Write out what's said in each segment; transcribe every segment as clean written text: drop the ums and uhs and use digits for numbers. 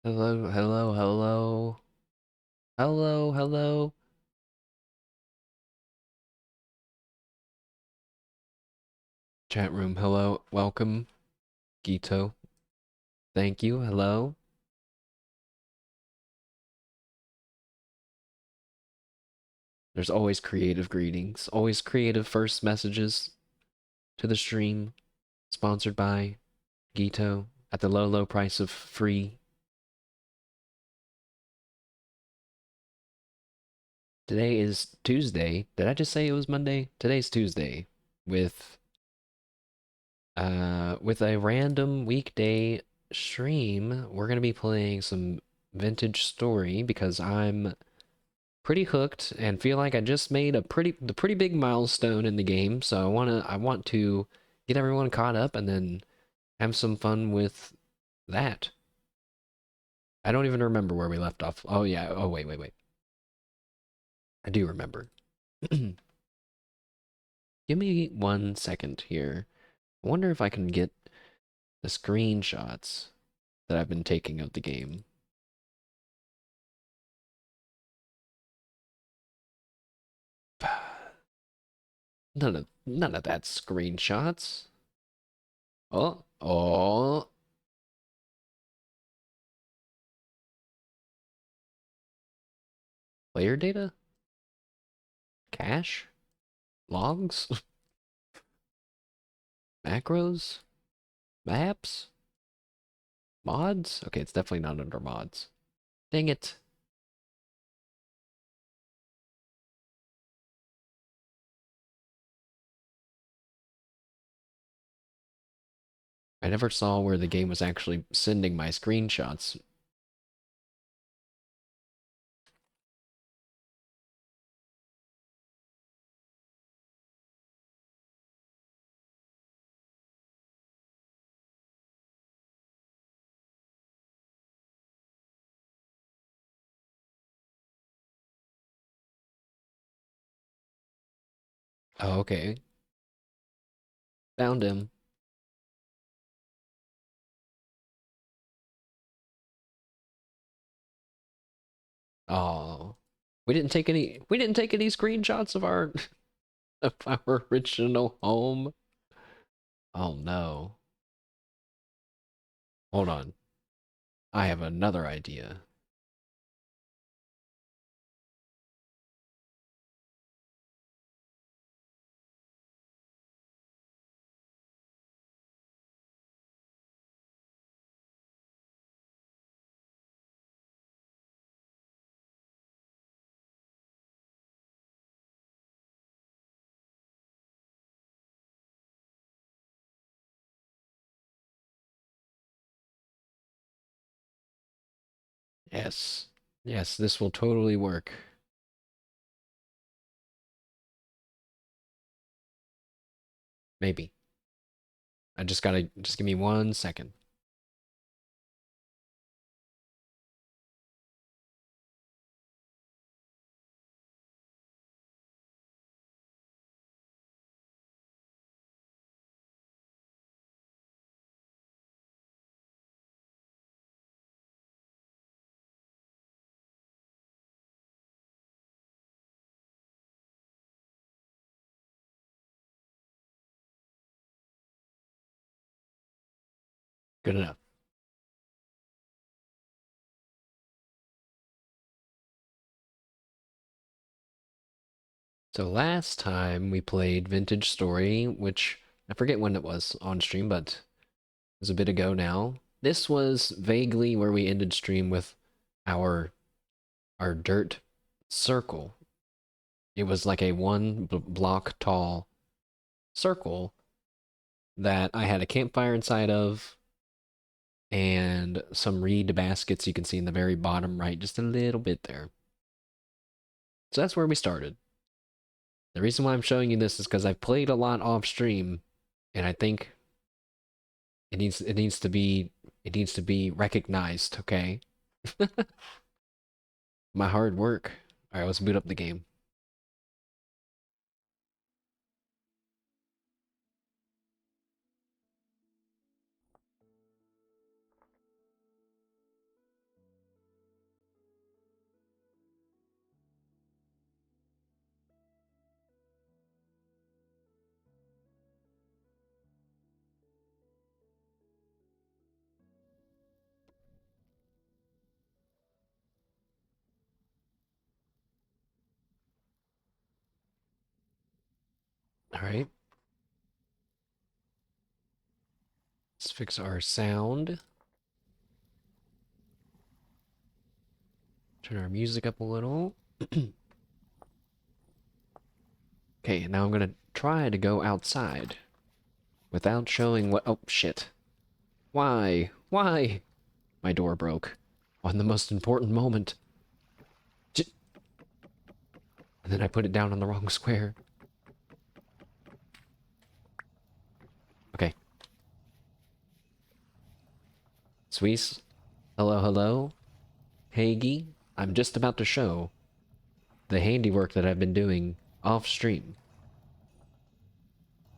Hello, hello, hello. Hello, hello. Chat room, hello. Welcome, Gito. Thank you, hello. There's always creative greetings, always creative first messages to the stream. Sponsored by Gito at the low, low price of free. Today is Tuesday. Did I just say it was Monday? Today's Tuesday with a random weekday stream. We're gonna be playing some vintage story because I'm pretty hooked and feel like I just made the pretty big milestone in the game. So I want to get everyone caught up and then have some fun with that. I don't even remember where we left off. Oh yeah. Oh wait. I do remember. Give me 1 second here. I wonder if I can get the screenshots that I've been taking of the game. None of that screenshots. Oh. Player data? Cache? Logs? Macros? Maps? Mods? Okay, it's definitely not under mods. Dang it. I never saw where the game was actually sending my screenshots. Oh, okay. Found him. Oh. We didn't take any screenshots of our of our original home. Oh no. Hold on. I have another idea. Yes. Yes, this will totally work. Maybe. I just gotta just give me 1 second. Good enough. So last time we played Vintage Story, which I forget when it was on stream, but it was a bit ago now. This was vaguely where we ended stream with our our dirt circle. It was like a one block tall circle that I had a campfire inside of and some reed baskets you can see in the very bottom right, just a little bit there. So that's where we started. The reason why I'm showing you this is because I've played a lot off stream, and I think it needs to be recognized, okay? My hard work. Alright, let's boot up the game. Alright. Let's fix our sound. Turn our music up a little. Okay, now I'm gonna try to go outside without showing what— oh, shit. Why? Why? My door broke on the most important moment. And then I put it down on the wrong square. Okay. Swees. Hello, hello. Haggy. I'm just about to show the handiwork that I've been doing off stream.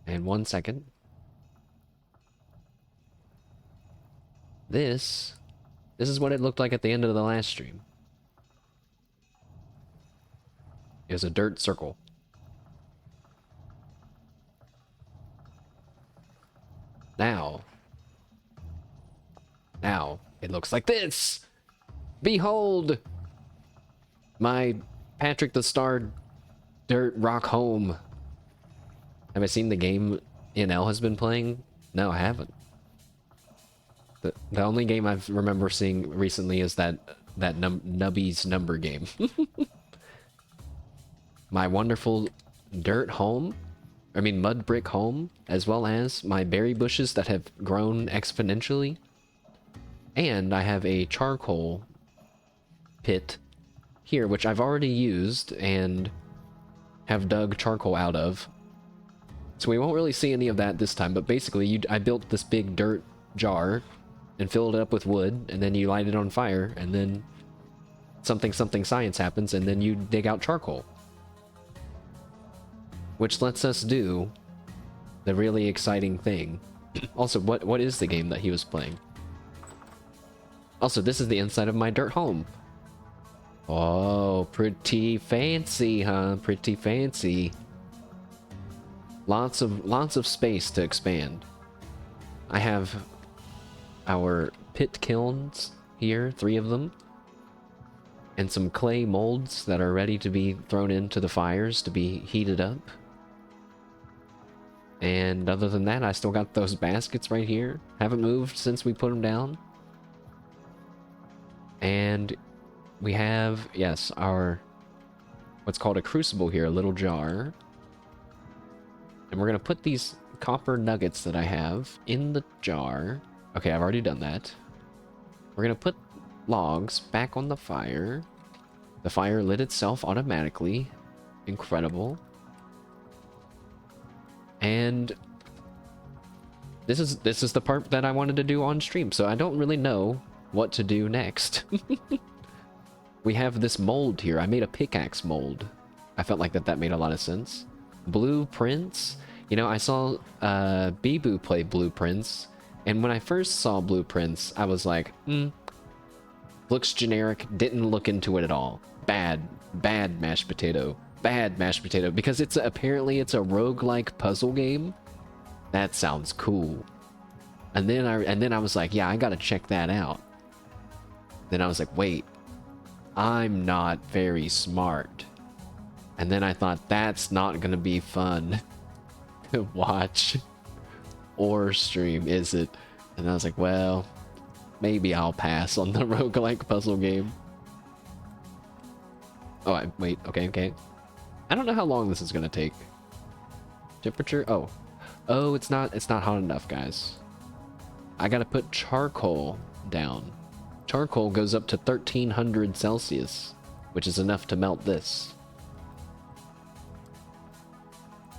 And 1 second. This is what it looked like at the end of the last stream. It was a dirt circle. Now, it looks like this. Behold, my Patrick the Star dirt rock home. Have I seen the game NL has been playing? No, I haven't. The only game I remember seeing recently is that Nubby's number game. My wonderful dirt home, I mean mud brick home, as well as my berry bushes that have grown exponentially. And I have a charcoal pit here, which I've already used and have dug charcoal out of. So we won't really see any of that this time, but basically I built this big dirt jar and filled it up with wood, and then you light it on fire, and then something science happens, and then you dig out charcoal. Which lets us do the really exciting thing. Also, what is the game that he was playing? Also, this is the inside of my dirt home. Oh, pretty fancy, huh? Pretty fancy. Lots of space to expand. I have our pit kilns here, 3 of them, and some clay molds that are ready to be thrown into the fires to be heated up. And other than that, I still got those baskets right here. Haven't moved since we put them down. And we have, yes, our what's called a crucible here, a little jar. And we're gonna put these copper nuggets that I have in the jar. Okay, I've already done that. We're gonna put logs back on the fire. The fire lit itself automatically. Incredible. And this is the part that I wanted to do on stream, so I don't really know what to do next. We have this mold here. I made a pickaxe mold. I felt like that made a lot of sense. Blueprints. You know, I saw Bibu play Blueprints, and when I first saw Blueprints, I was like, looks generic, didn't look into it at all. Bad mashed potato. Bad mashed potato, because apparently it's a roguelike puzzle game. That sounds cool. And then I was like, yeah, I gotta check that out. Then I was like, wait, I'm not very smart. And then I thought, that's not gonna be fun to watch or stream, is it? And I was like, well, maybe I'll pass on the roguelike puzzle game. Oh, wait, okay. I don't know how long this is gonna take. Temperature? Oh, it's not hot enough, guys. I gotta put charcoal down. Charcoal goes up to 1300 Celsius, which is enough to melt this.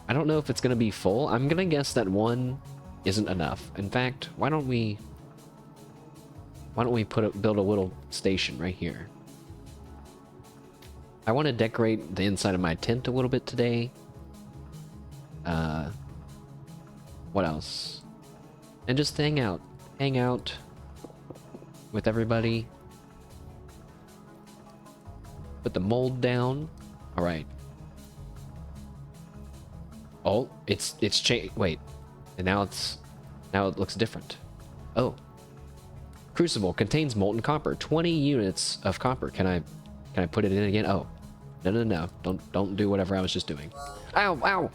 I don't know if it's gonna be full. I'm gonna guess that 1 isn't enough. In fact, why don't we build a little station right here? I want to decorate the inside of my tent a little bit today. What else? And just hang out with everybody. Put the mold down. All right. Oh, it's changed. Wait, and now it looks different. Oh, crucible contains molten copper. 20 units of copper. Can I put it in again? Oh, no. Don't do whatever I was just doing. Ow.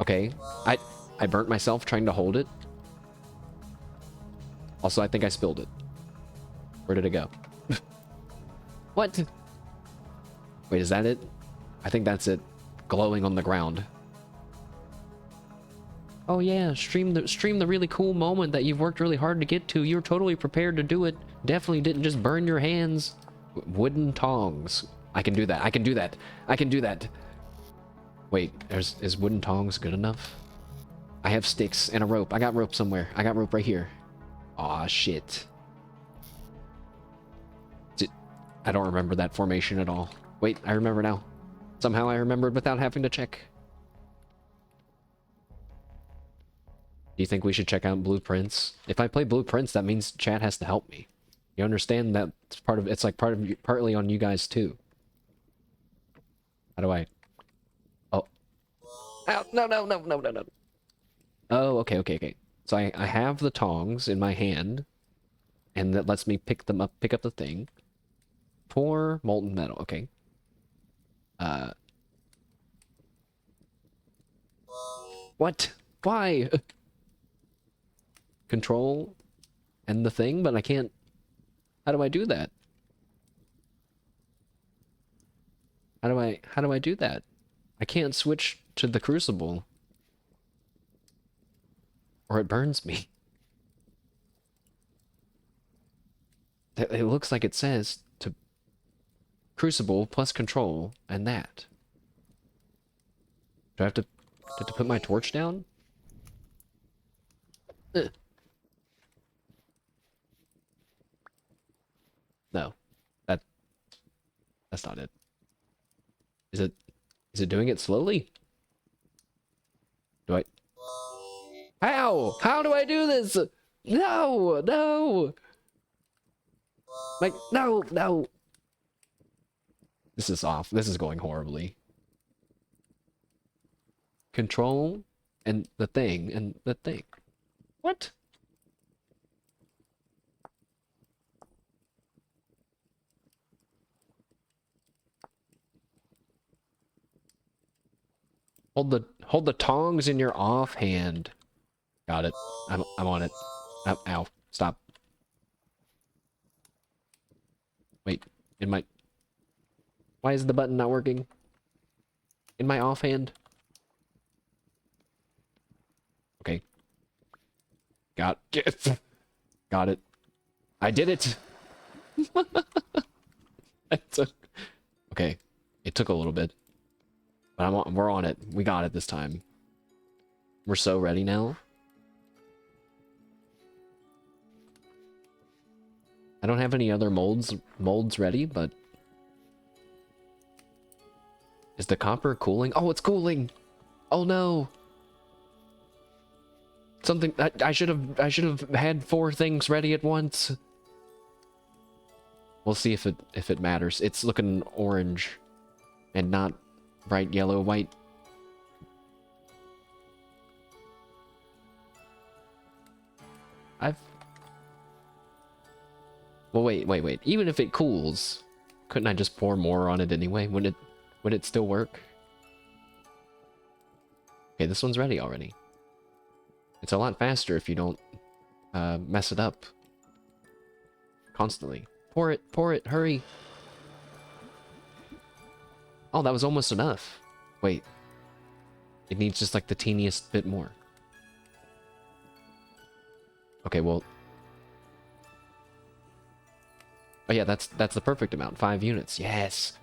Okay. I burnt myself trying to hold it. Also, I think I spilled it. Where did it go? What? Wait, is that it? I think that's it. Glowing on the ground. Oh yeah, stream the really cool moment that you've worked really hard to get to. You were totally prepared to do it. Definitely didn't just burn your hands. Wooden tongs. I can do that. I can do that. I can do that. Wait, is wooden tongs good enough? I have sticks and a rope. I got rope somewhere. I got rope right here. Aw, shit. I don't remember that formation at all. Wait, I remember now. Somehow I remembered without having to check. Do you think we should check out blueprints? If I play blueprints, that means chat has to help me. You understand that it's part of, it's like partly on you guys too. How do I? Oh. Ow, no, no, no, no, no, no. Oh, okay, okay, okay. So I have the tongs in my hand, and that lets me pick them up, pick up the thing. Pour molten metal, okay. What? Why? Control and the thing, but I can't. How do I do that? How do I do that? I can't switch to the crucible. Or it burns me. It looks like it says to crucible plus control and that. Do I have to put my torch down? Ugh. No. That's not it. Is it doing it slowly? Do I? How? How do I do this? No, no. Like, no, no. This is off. This is going horribly. Control and the thing and the thing. What? Hold the tongs in your offhand. Got it. I'm on it. Ow, ow. Stop. Wait. In my... Why is the button not working? In my offhand? Okay. Got it. Got it. I did it. Okay. It took a little bit. But we're on it. We got it this time. We're so ready now. I don't have any other molds ready, but is the copper cooling? Oh, it's cooling. Oh no. Something I should have had 4 things ready at once. We'll see if it matters. It's looking orange and not bright yellow, white. Well, wait. Even if it cools, couldn't I just pour more on it anyway? Would it still work? Okay, this one's ready already. It's a lot faster if you don't mess it up constantly. Pour it, hurry. Oh, that was almost enough. Wait. It needs just like the teeniest bit more. Okay, well. Oh yeah, that's the perfect amount. 5 units. Yes.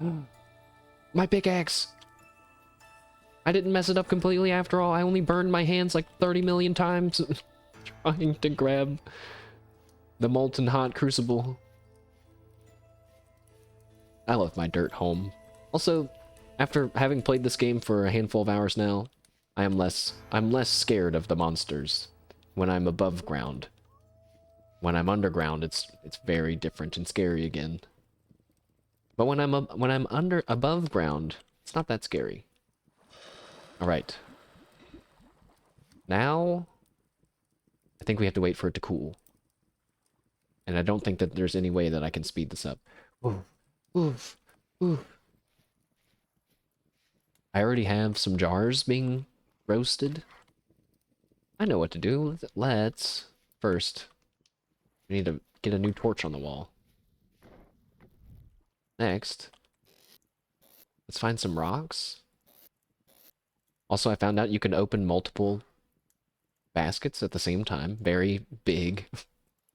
My pickaxe. I didn't mess it up completely after all. I only burned my hands like 30 million times trying to grab the molten hot crucible. I love my dirt home. Also, after having played this game for a handful of hours now, I'm less scared of the monsters when I'm above ground. When I'm underground, it's very different and scary again. But when I'm above ground, it's not that scary. All right. Now, I think we have to wait for it to cool. And I don't think that there's any way that I can speed this up. Ooh, oof, oof. I already have some jars being roasted. I know what to do. Let's first, we need to get a new torch on the wall. Next, let's find some rocks. Also, I found out you can open multiple baskets at the same time. Very big,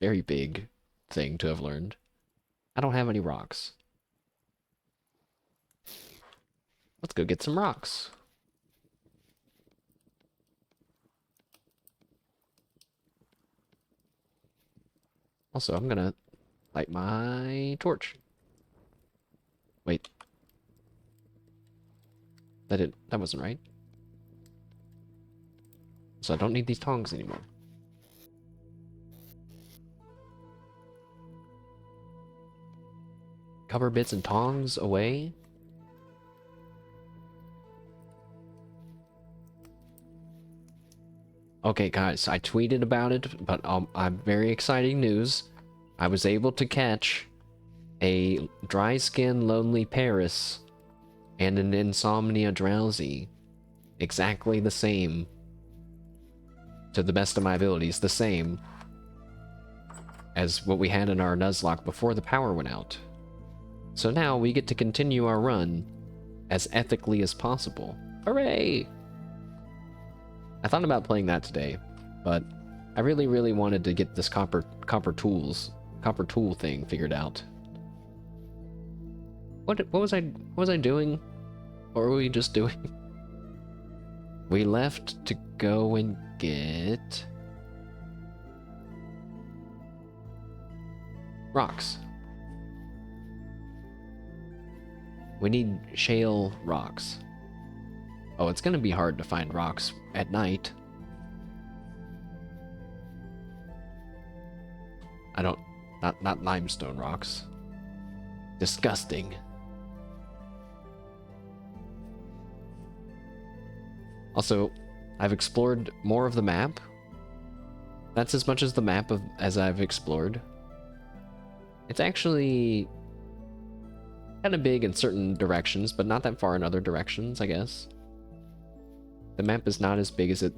very big thing to have learned. I don't have any rocks. Let's go get some rocks. Also, I'm gonna light my torch. Wait. That wasn't right. So I don't need these tongs anymore. Cover bits and tongs away. Okay, guys, I tweeted about it, but I'm very exciting news. I was able to catch a dry skin lonely Paris and an insomnia drowsy. Exactly the same. To the best of my abilities, the same as what we had in our Nuzlocke before the power went out. So now we get to continue our run as ethically as possible. Hooray! I thought about playing that today, but I really, really wanted to get this copper tool thing figured out. What was I doing? What were we just doing? We left to go and get rocks. We need shale rocks. Oh, it's gonna be hard to find rocks at night. Not limestone rocks. Disgusting. Also, I've explored more of the map. That's as much as the map as I've explored. It's actually kind of big in certain directions, but not that far in other directions, I guess. The map is not as big as it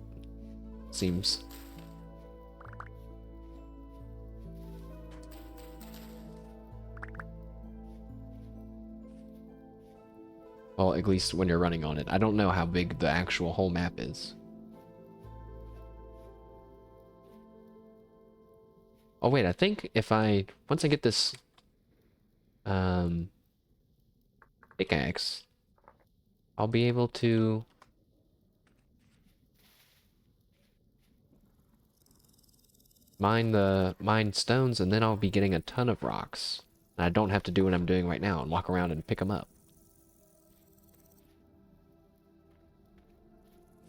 seems. Well, at least when you're running on it. I don't know how big the actual whole map is. Oh wait, I think if once I get this pickaxe, I'll be able to mine stones, and then I'll be getting a ton of rocks. And I don't have to do what I'm doing right now and walk around and pick them up.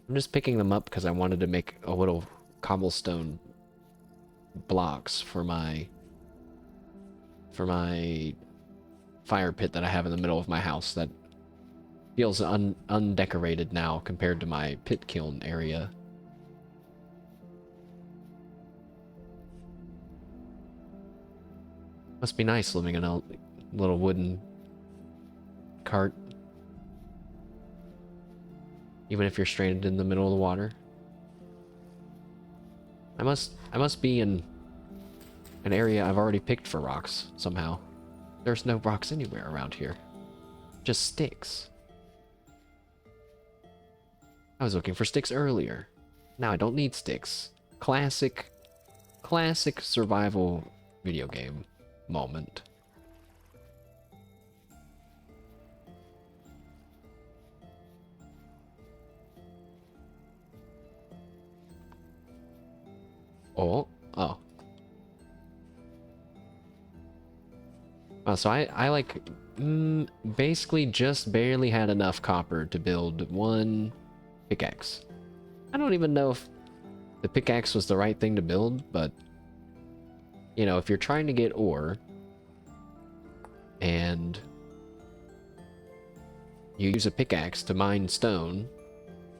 I'm just picking them up because I wanted to make a little cobblestone blocks for my fire pit that I have in the middle of my house that feels undecorated now compared to my pit kiln area. Must be nice living in a little wooden cart. Even if you're stranded in the middle of the water. I must be in an area I've already picked for rocks, somehow. There's no rocks anywhere around here. Just sticks. I was looking for sticks earlier. Now I don't need sticks. Classic survival video game moment. Oh. So I like basically just barely had enough copper to build one pickaxe. I don't even know if the pickaxe was the right thing to build, but you know, if you're trying to get ore and you use a pickaxe to mine stone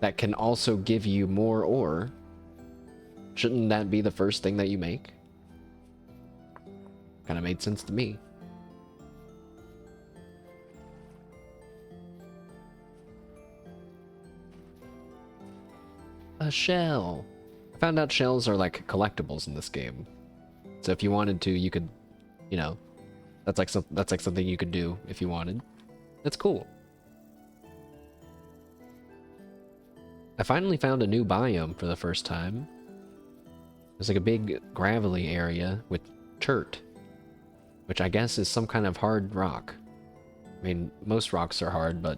that can also give you more ore, shouldn't that be the first thing that you make? Kind of made sense to me. A shell. I found out shells are like collectibles in this game. So if you wanted to, you could, you know, that's like something you could do if you wanted. That's cool. I finally found a new biome for the first time. There's like a big gravelly area with chert, which I guess is some kind of hard rock. I mean, most rocks are hard, but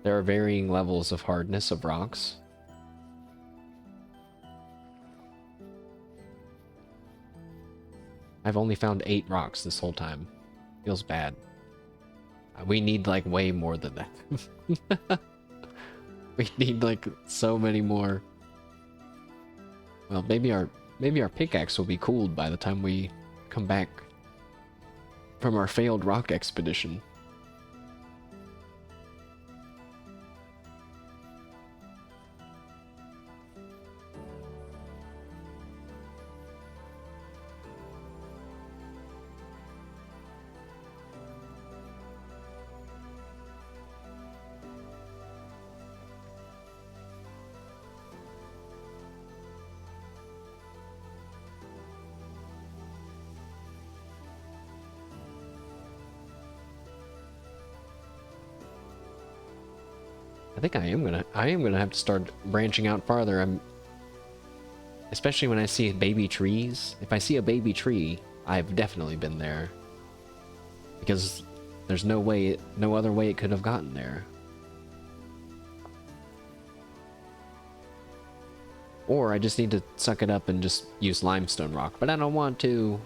there are varying levels of hardness of rocks. I've only found 8 rocks this whole time. Feels bad. We need like way more than that. We need like so many more. Well, maybe our pickaxe will be cooled by the time we come back from our failed rock expedition. I think I am gonna have to start branching out farther. Especially when I see baby trees. If I see a baby tree, I've definitely been there. Because there's no other way it could have gotten there. Or I just need to suck it up and just use limestone rock, but I don't want to.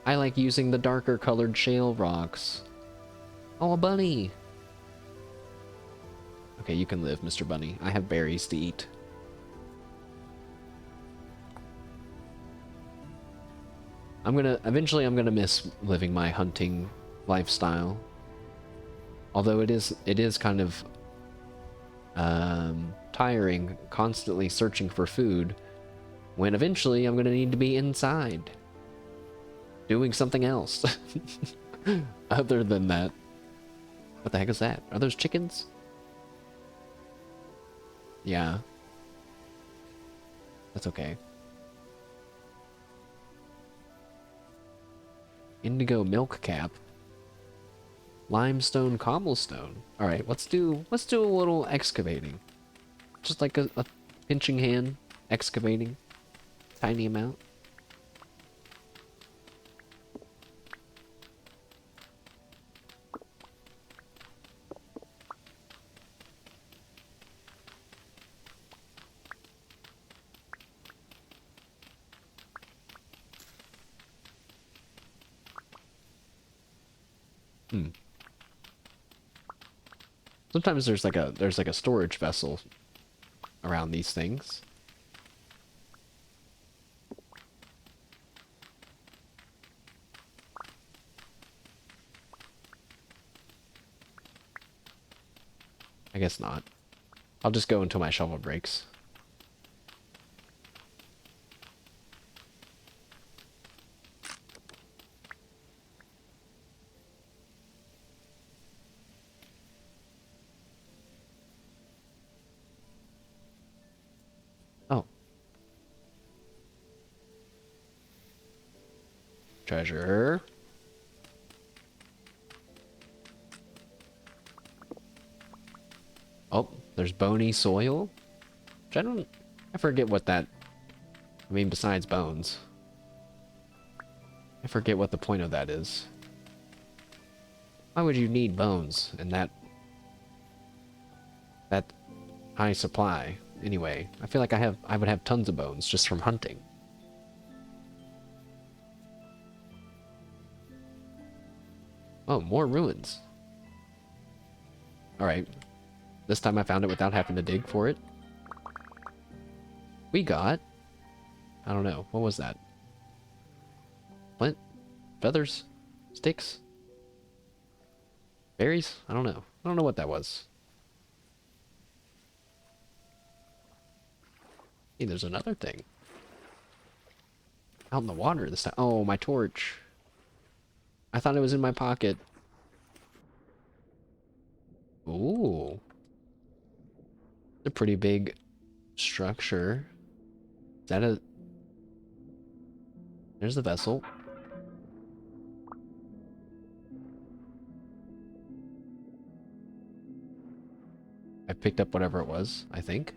I like using the darker colored shale rocks. Oh, a bunny! Okay, you can live, Mr. Bunny. I have berries to eat. Eventually I'm gonna miss living my hunting lifestyle. Although it is kind of tiring, constantly searching for food, when eventually I'm gonna need to be inside, doing something else. Other than that. What the heck is that? Are those chickens? Yeah. That's okay. Indigo milk cap. Limestone cobblestone. Alright, let's do a little excavating. Just like a pinching hand excavating. Tiny amount. Sometimes there's like a storage vessel around these things. I guess not. I'll just go until my shovel breaks. Oh. Treasure. Oh, there's bony soil? Which I forget what that... I mean, besides bones. I forget what the point of that is. Why would you need bones in that high supply? Anyway, I feel like I would have tons of bones just from hunting. Oh, more ruins. Alright. This time I found it without having to dig for it. We got... I don't know. What was that? Flint? Feathers? Sticks? Berries? I don't know. I don't know what that was. Hey, there's another thing. Out in the water this time. Oh, my torch. I thought it was in my pocket. Ooh. It's a pretty big structure. Is that a... There's the vessel. I picked up whatever it was, I think.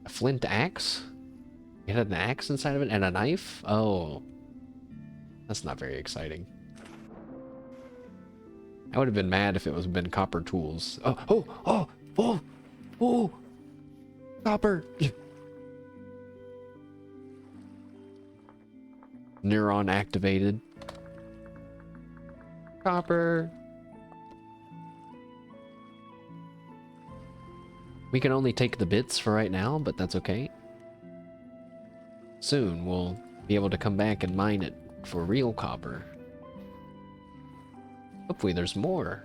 A flint axe? It had an axe inside of it and a knife? Oh. That's not very exciting. I would have been mad if it was been copper tools. Oh, oh, oh, oh, oh, copper. Neuron activated. Copper. We can only take the bits for right now, but that's okay. Soon we'll be able to come back and mine it for real copper. Hopefully there's more.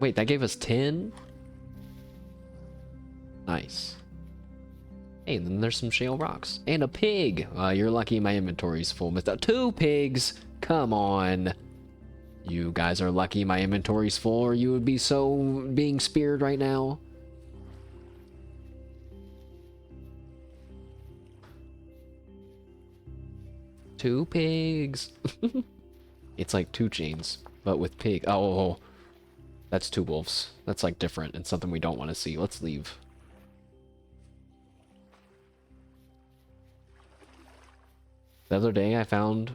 Wait, that gave us 10? Nice. Hey, and then there's some shale rocks. And a pig! You're lucky my inventory's full. Missed out. 2 pigs! Come on! You guys are lucky my inventory's full, or you would be so being speared right now. Two pigs! It's like 2 chains, but with pig. Oh, that's 2 wolves. That's like different and something we don't want to see. Let's leave. The other day I found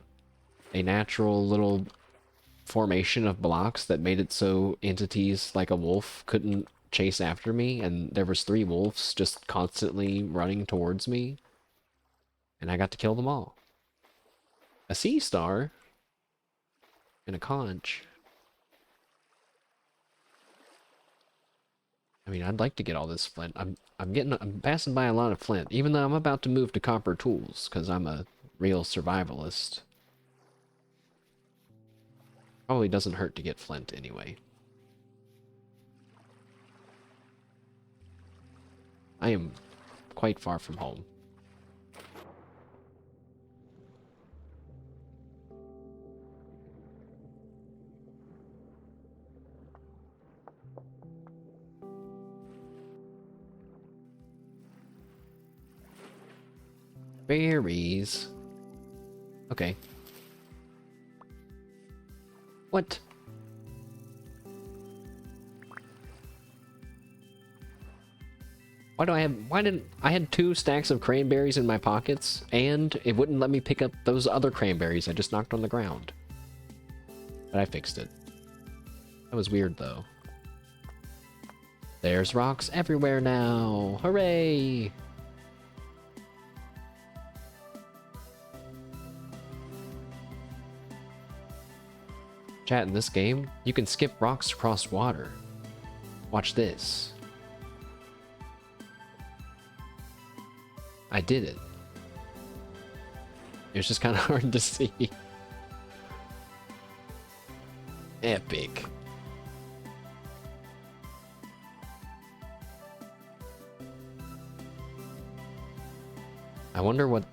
a natural little formation of blocks that made it so entities like a wolf couldn't chase after me, and there was 3 wolves just constantly running towards me, and I got to kill them all. A sea star and a conch. I mean, I'd like to get all this flint. I'm passing by a lot of flint, even though I'm about to move to copper tools because I'm a real survivalist. Probably doesn't hurt to get flint anyway. I am quite far from home. Berries. Okay. What? Why didn't I had 2 stacks of cranberries in my pockets, and it wouldn't let me pick up those other cranberries I just knocked on the ground. But I fixed it. That was weird though. There's rocks everywhere now. Hooray! Chat, in this game, you can skip rocks across water. Watch this. I did it. It was just kind of hard to see. Epic. I wonder what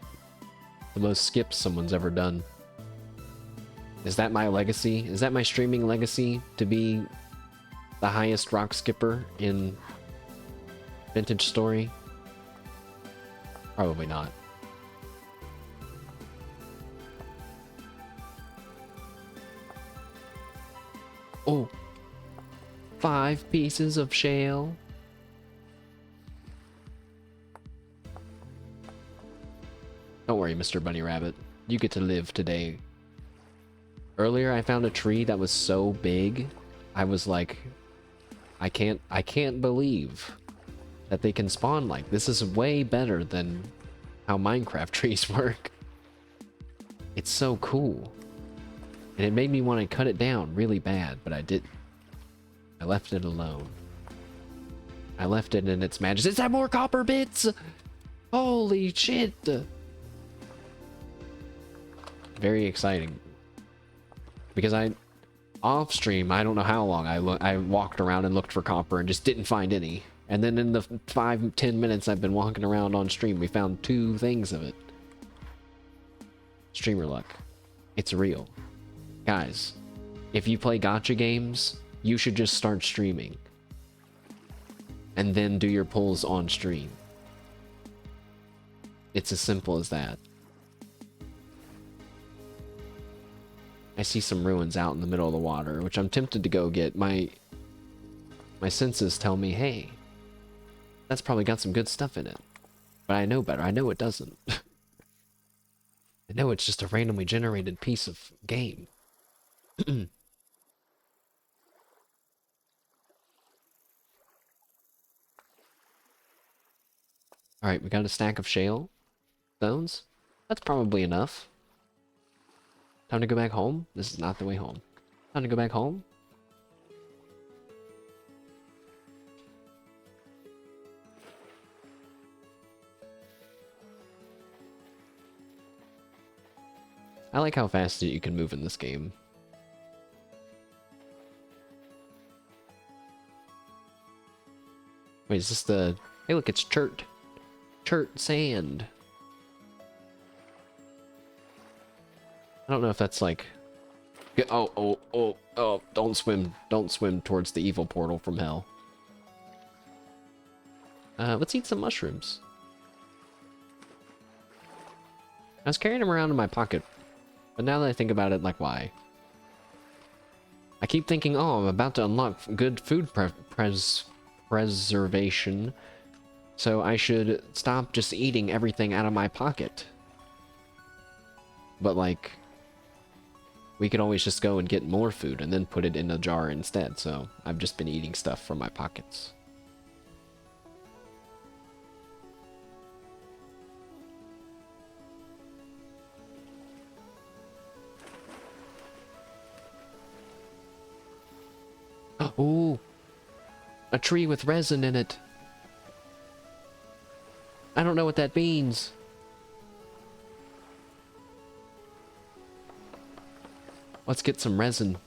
the most skips someone's ever done. Is that my legacy? Is that my streaming legacy? To be the highest rock skipper in Vintage Story? Probably not. Oh, 5 pieces of shale. Don't worry, Mr. Bunny Rabbit. You get to live today. Earlier, I found a tree that was so big, I was like, I can't believe that they can spawn like this. Is way better than how Minecraft trees work. It's so cool. And it made me want to cut it down really bad, but I didn't. I left it alone. I left it in its majesty. Is that more copper bits? Holy shit! Very exciting. Because off stream, I don't know how long I walked around and looked for copper and just didn't find any. And then in the 5-10 minutes I've been walking around on stream, we found 2 things of it. Streamer luck. It's real. Guys, if you play gacha games, you should just start streaming. And then do your pulls on stream. It's as simple as that. I see some ruins out in the middle of the water, which I'm tempted to go get. My senses tell me, hey, that's probably got some good stuff in it. But I know better. I know it doesn't. I know it's just a randomly generated piece of game. Alright, we got a stack of shale stones. That's probably enough. Time to go back home? This is not the way home. Time to go back home? I like how fast you can move in this game. Wait, is this the... Hey, look, it's chert. Chert sand. I don't know if that's like... Oh, don't swim. Don't swim towards the evil portal from hell. Let's eat some mushrooms. I was carrying them around in my pocket, but now that I think about it, like, why? I keep thinking, oh, I'm about to unlock good food preservation, so I should stop just eating everything out of my pocket. But, like, we could always just go and get more food and then put it in a jar instead, so I've just been eating stuff from my pockets. Oh, a tree with resin in it. I don't know what that means. Let's get some resin.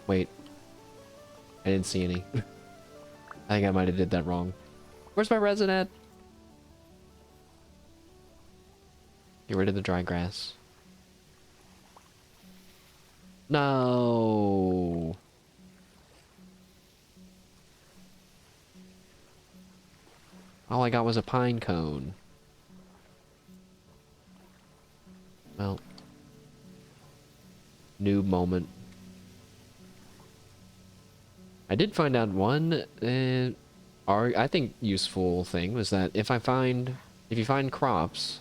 Wait. I didn't see any. I think I might have did that wrong. Where's my resin at? Get rid of the dry grass. No. All I got was a pine cone. Well. Noob moment. I did find out one, I think useful thing was that if you find crops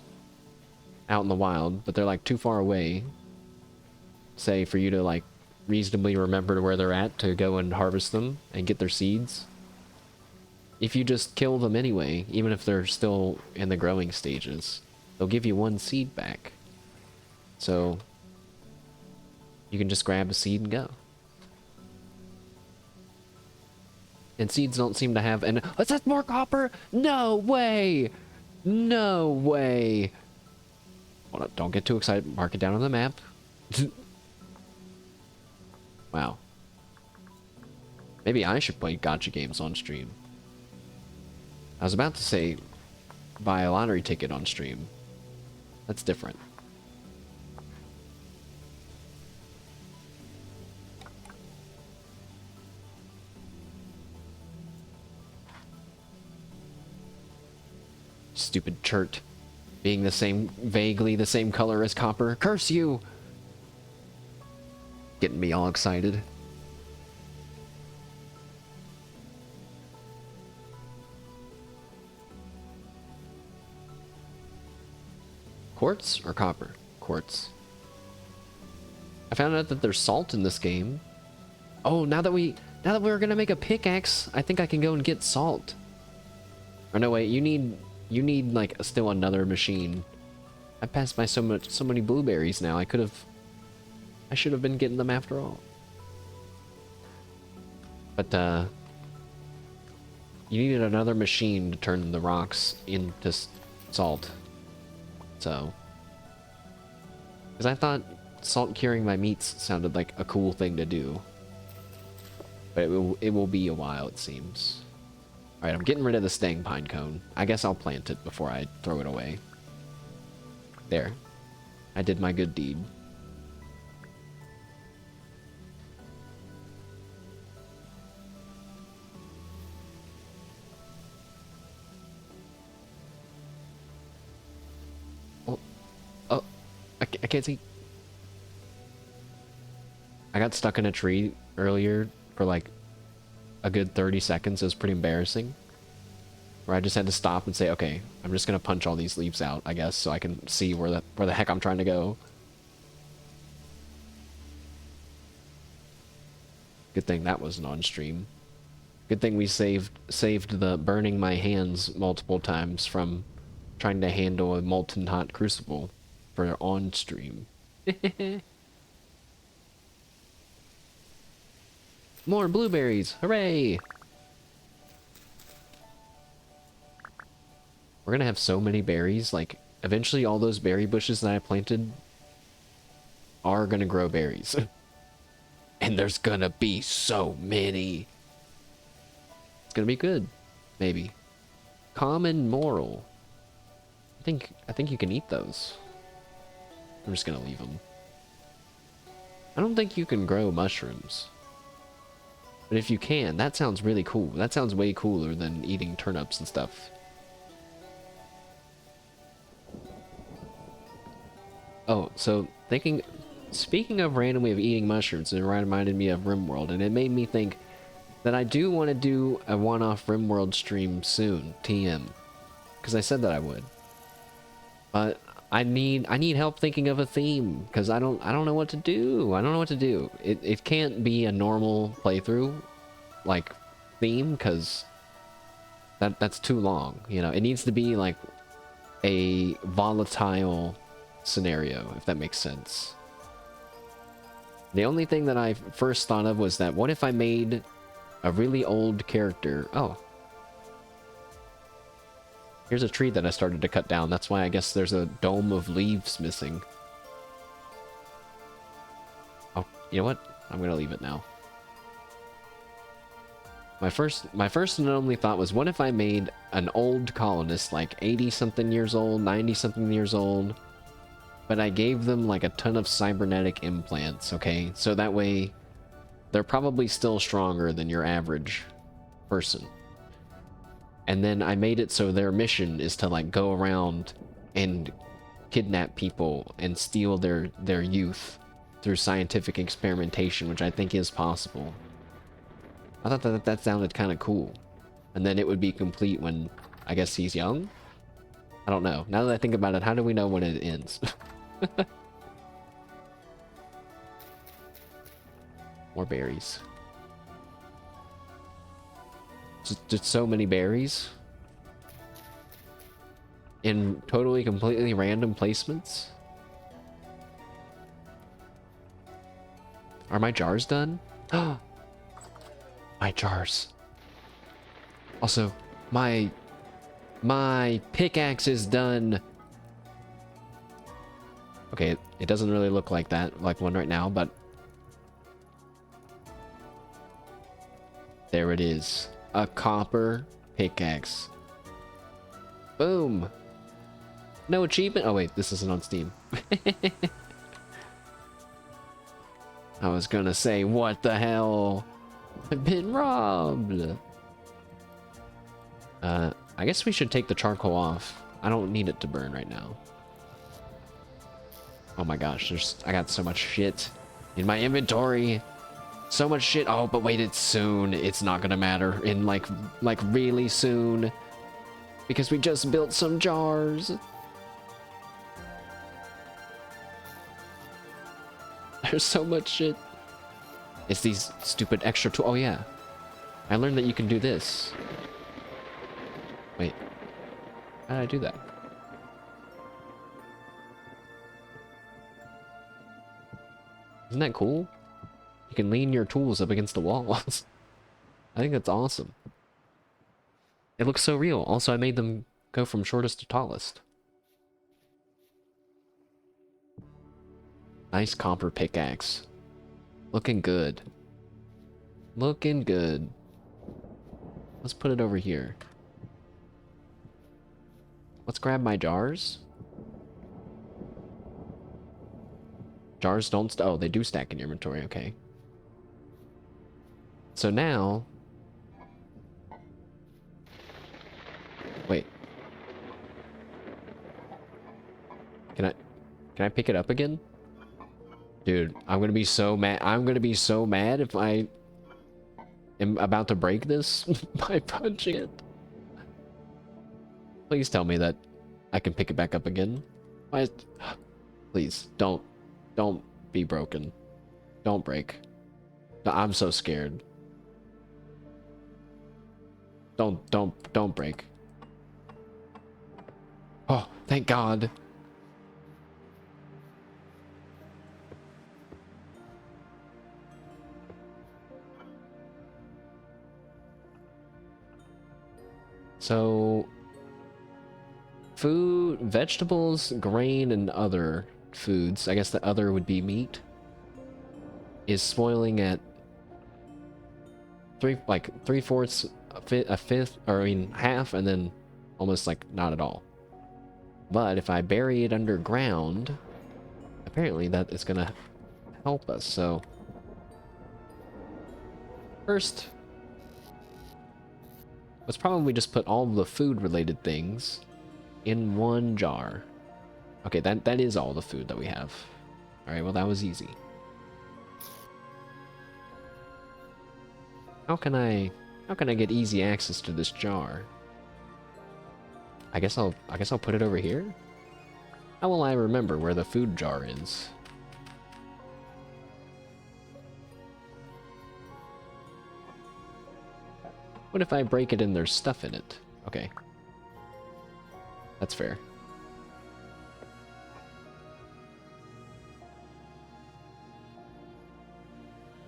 out in the wild, but they're like too far away, say for you to like reasonably remember where they're at to go and harvest them and get their seeds, if you just kill them anyway, even if they're still in the growing stages, they'll give you one seed back. So you can just grab a seed and go. And seeds don't seem to have an... Is that more copper? No way! No way! Hold up, don't get too excited. Mark it down on the map. Wow. Maybe I should play gacha games on stream. I was about to say buy a lottery ticket on stream. That's different. Stupid chert. Being vaguely the same color as copper. Curse you! Getting me all excited. Quartz or copper? Quartz. I found out that there's salt in this game. Oh, now that we're gonna make a pickaxe, I think I can go and get salt. Or no, wait, you need like still another machine. I passed by so many blueberries now. I should have been getting them after all. But you needed another machine to turn the rocks into salt. So, because I thought salt curing my meats sounded like a cool thing to do. But it will be a while, it seems. Alright, I'm getting rid of the staying pine cone. I guess I'll plant it before I throw it away. There. I did my good deed. Oh, oh, I can't see. I got stuck in a tree earlier for like a good 30 seconds. It was pretty embarrassing. Where I just had to stop and say, okay, I'm just gonna punch all these leaves out, I guess, so I can see where the heck I'm trying to go. Good thing that wasn't on stream. Good thing we saved the burning my hands multiple times from trying to handle a molten hot crucible for on stream. More blueberries! Hooray! We're gonna have so many berries, like, eventually all those berry bushes that I planted are gonna grow berries. And there's gonna be so many. It's gonna be good. Maybe. Common moral. I think you can eat those. I'm just gonna leave them. I don't think you can grow mushrooms. But if you can, that sounds really cool. That sounds way cooler than eating turnips and stuff. Oh, so speaking of randomly of eating mushrooms, it reminded me of RimWorld, and it made me think that I do want to do a one-off RimWorld stream soon, TM, because I said that I would. But I need help thinking of a theme, because I don't know what to do. I don't know what to do. It can't be a normal playthrough, like, theme, because that's too long, you know. It needs to be like a volatile scenario, if that makes sense. The only thing that I first thought of was that what if I made a really old character? Oh. Here's a tree that I started to cut down. That's why I guess there's a dome of leaves missing. Oh, you know what? I'm gonna leave it now. My first and only thought was, what if I made an old colonist, like 80-something years old, 90-something years old, but I gave them like a ton of cybernetic implants, okay? So that way, they're probably still stronger than your average person. And then I made it so their mission is to like go around and kidnap people and steal their youth through scientific experimentation, which I think is possible. I thought that sounded kind of cool. And then it would be complete when, I guess, he's young? I don't know. Now that I think about it, how do we know when it ends? More berries. Just so many berries. In totally, completely random placements. Are my jars done? My jars. Also, my pickaxe is done. Okay, it doesn't really look like that, like one right now, but there it is. A copper pickaxe. Boom. No achievement. Oh wait, this isn't on Steam. I was gonna say, what the hell? I've been robbed. I guess we should take the charcoal off. I don't need it to burn right now. Oh my gosh, I got so much shit in my inventory. So much shit. Oh, but wait, it's soon. It's not gonna matter in like really soon. Because we just built some jars. There's so much shit. It's these stupid extra tools. Oh yeah. I learned that you can do this. Wait. How did I do that? Isn't that cool? You can lean your tools up against the walls. I think that's awesome. It looks so real. Also, I made them go from shortest to tallest. Nice copper pickaxe. Looking good. Looking good. Let's put it over here. Let's grab my jars. Jars don't oh, they do stack in your inventory, okay. So now... Wait. Can I pick it up again? Dude, I'm gonna be so mad. I'm gonna be so mad if I am about to break this by punching it. Please tell me that I can pick it back up again. Why? Please, don't be broken. Don't break. I'm so scared. Don't break. Oh, thank God. So, food, vegetables, grain, and other foods, I guess the other would be meat, is spoiling at three-fourths, a fifth, or I mean half, and then almost like not at all. But if I bury it underground, apparently that is gonna help us. So first, let's probably just put all the food-related things in one jar. Okay, that is all the food that we have. All right, well that was easy. How can I get easy access to this jar? I guess I'll put it over here. How will I remember where the food jar is? What if I break it and there's stuff in it? Okay. That's fair.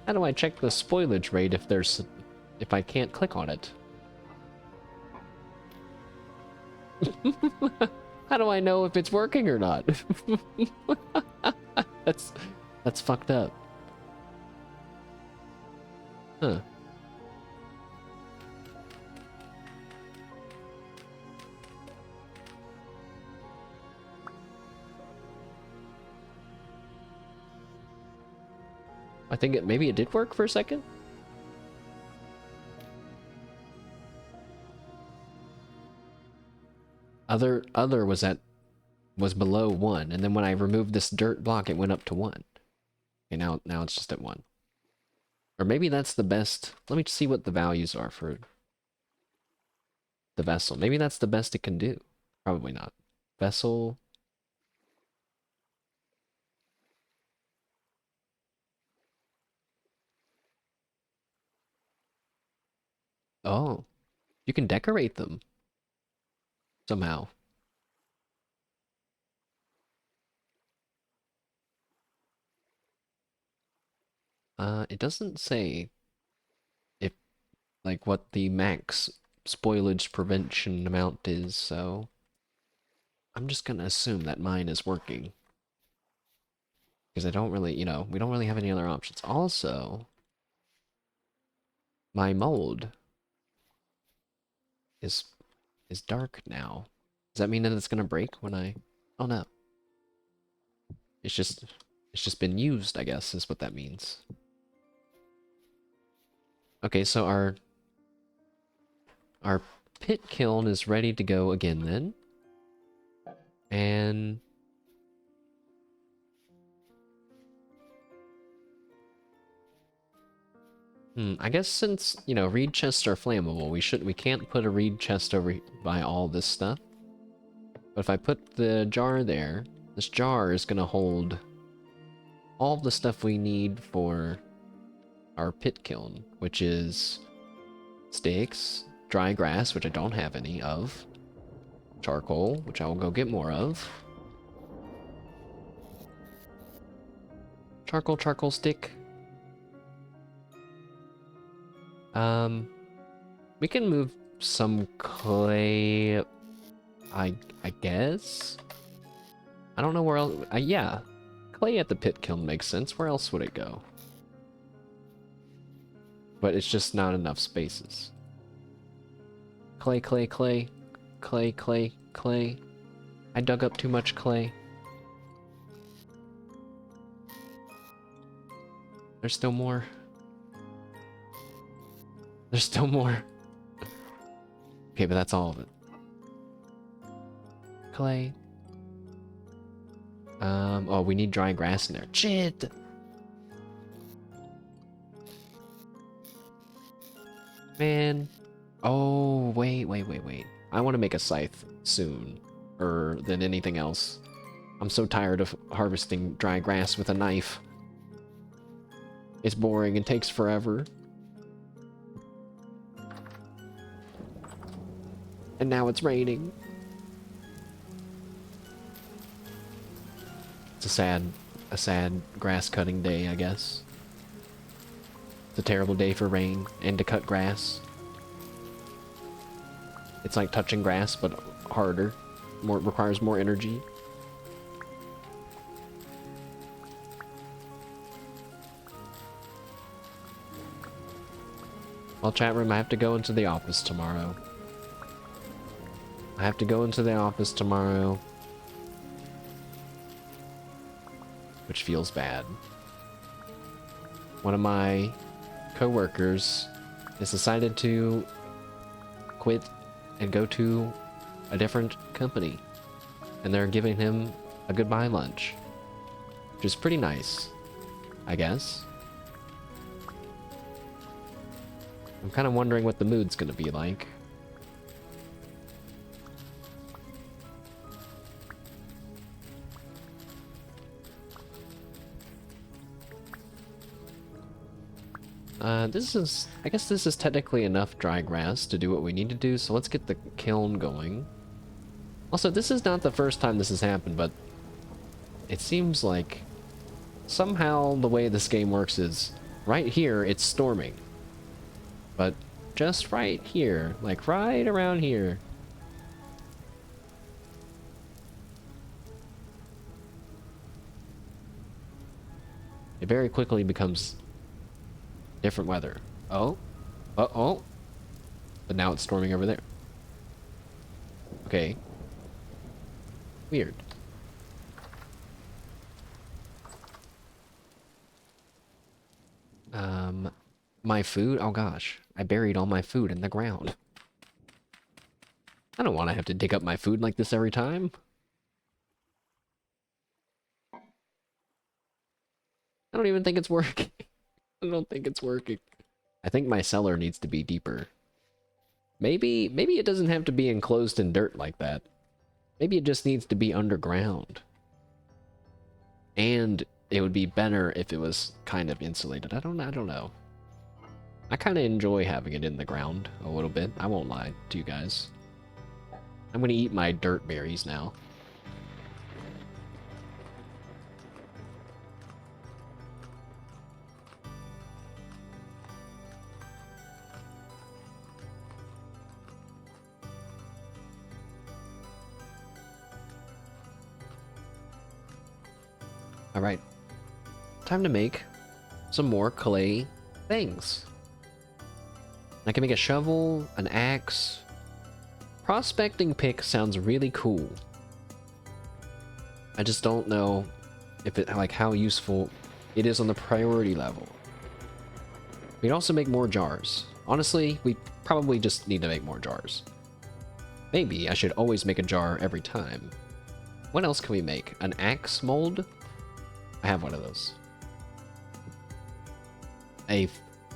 How do I check the spoilage rate if I can't click on it? How do I know if it's working or not? That's fucked up. Huh. I think maybe it did work for a second. Other was below 1, and then when I removed this dirt block, it went up to 1. Okay, now it's just at 1. Or maybe that's the best. Let me see what the values are for the vessel. Maybe that's the best it can do. Probably not. Vessel. Oh, you can decorate them somehow. It doesn't say if, like, what the max spoilage prevention amount is, so I'm just gonna assume that mine is working. Because I don't really, we don't really have any other options. Also, my mold is dark now. Does that mean that it's gonna break when I... Oh no. It's just been used, I guess, is what that means. Okay, so our pit kiln is ready to go again then. And I guess since, reed chests are flammable, we can't put a reed chest over by all this stuff. But if I put the jar there, this jar is gonna hold all the stuff we need for our pit kiln, which is sticks, dry grass, which I don't have any of, charcoal, which I will go get more of. Charcoal stick. We can move some clay, I guess. I don't know where else. Yeah, Clay at the pit kiln makes sense. Where else would it go? But it's just not enough spaces. Clay, clay, clay. Clay, clay, clay. I dug up too much clay. There's still more. There's still more. Okay, but that's all of it. Clay. Oh, we need dry grass in there. Shit! Man. Oh, wait. I want to make a scythe soon. Than anything else. I'm so tired of harvesting dry grass with a knife. It's boring and takes forever. And now it's raining. It's a sad grass cutting day, I guess. It's a terrible day for rain and to cut grass. It's like touching grass, but harder. Requires more energy. Well, chat room, I have to go into the office tomorrow. Which feels bad. One of my co-workers has decided to quit and go to a different company. And they're giving him a goodbye lunch. Which is pretty nice, I guess. I'm kind of wondering what the mood's gonna be like. I guess this is technically enough dry grass to do what we need to do, so let's get the kiln going. Also, this is not the first time this has happened, but it seems like somehow the way this game works is right here it's storming. But just right here, like right around here. It very quickly becomes different weather. Oh. Uh-oh. But now it's storming over there. Okay. Weird. My food? Oh gosh. I buried all my food in the ground. I don't want to have to dig up my food like this every time. I don't even think it's working. I don't think it's working. I think my cellar needs to be deeper. Maybe it doesn't have to be enclosed in dirt like that. Maybe it just needs to be underground. And it would be better if it was kind of insulated. I don't know. I kind of enjoy having it in the ground a little bit. I won't lie to you guys. I'm gonna eat my dirt berries now. Alright. Time to make some more clay things. I can make a shovel, an axe. Prospecting pick sounds really cool. I just don't know if it, like, how useful it is on the priority level. We'd also make more jars. Honestly, we probably just need to make more jars. Maybe I should always make a jar every time. What else can we make? An axe mold? I have one of those. A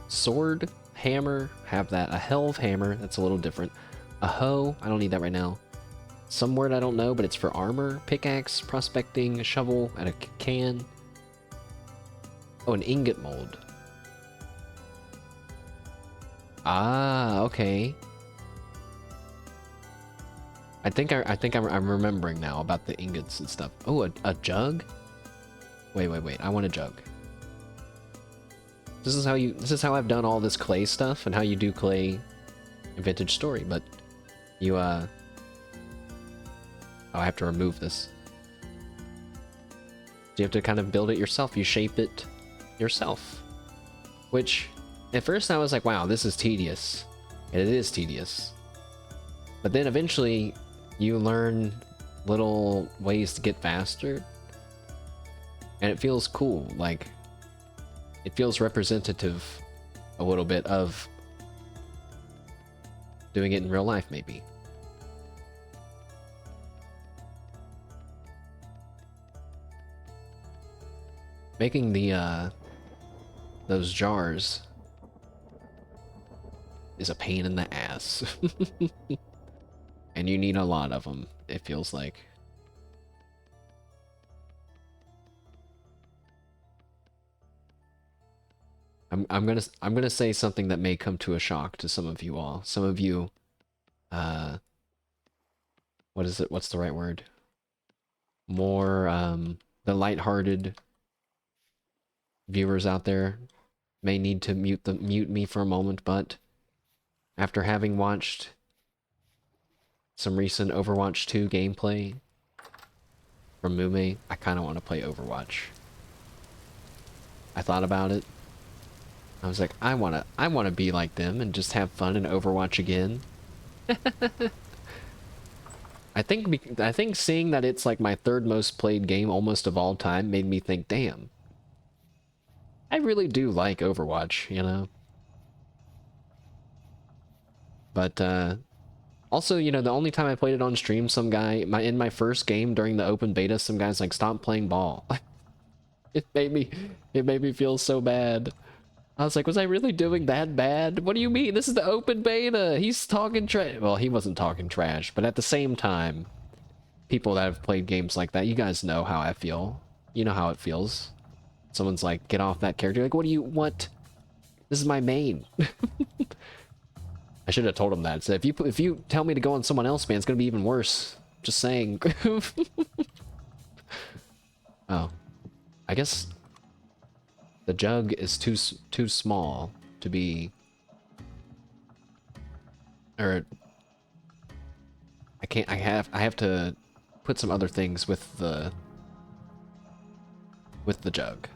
sword, hammer, have that. A helve hammer, that's a little different. A hoe, I don't need that right now. Some word I don't know, but it's for armor. Pickaxe, prospecting, a shovel, and a can. Oh, an ingot mold. Ah, okay. I think I'm remembering now about the ingots and stuff. Oh, a jug? Wait. I want a jug. This is how I've done all this clay stuff and how you do clay in Vintage Story, but you oh, I have to remove this. You have to kind of build it yourself. You shape it yourself. Which, at first I was like, wow, this is tedious. And it is tedious. But then eventually, you learn little ways to get faster. And it feels cool. Like, it feels representative a little bit of doing it in real life, maybe. Making the, those jars is a pain in the ass. And you need a lot of them, it feels like. I'm gonna say something that may come to a shock to some of you all. Some of you, what is it? What's the right word? More, the lighthearted viewers out there may need to mute me for a moment, but after having watched some recent Overwatch 2 gameplay from Mume, I kind of want to play Overwatch. I thought about it. I was like, I wanna be like them and just have fun in Overwatch again. I think seeing that it's like my third most played game almost of all time made me think, damn, I really do like Overwatch, you know? But, also, you know, the only time I played it on stream, some guy, in my first game during the open beta, some guy's like, stop playing ball. It made me feel so bad. I was like, was I really doing that bad? What do you mean? This is the open beta. He's talking trash. Well, he wasn't talking trash, but at the same time, people that have played games like that, you guys know how I feel. You know how it feels. Someone's like, get off that character. Like, what? This is my main. I should have told him that. So if you tell me to go on someone else, man, it's gonna be even worse. Just saying. Oh, I guess the jug is too small to be, or I can't. I have to put some other things with the jug.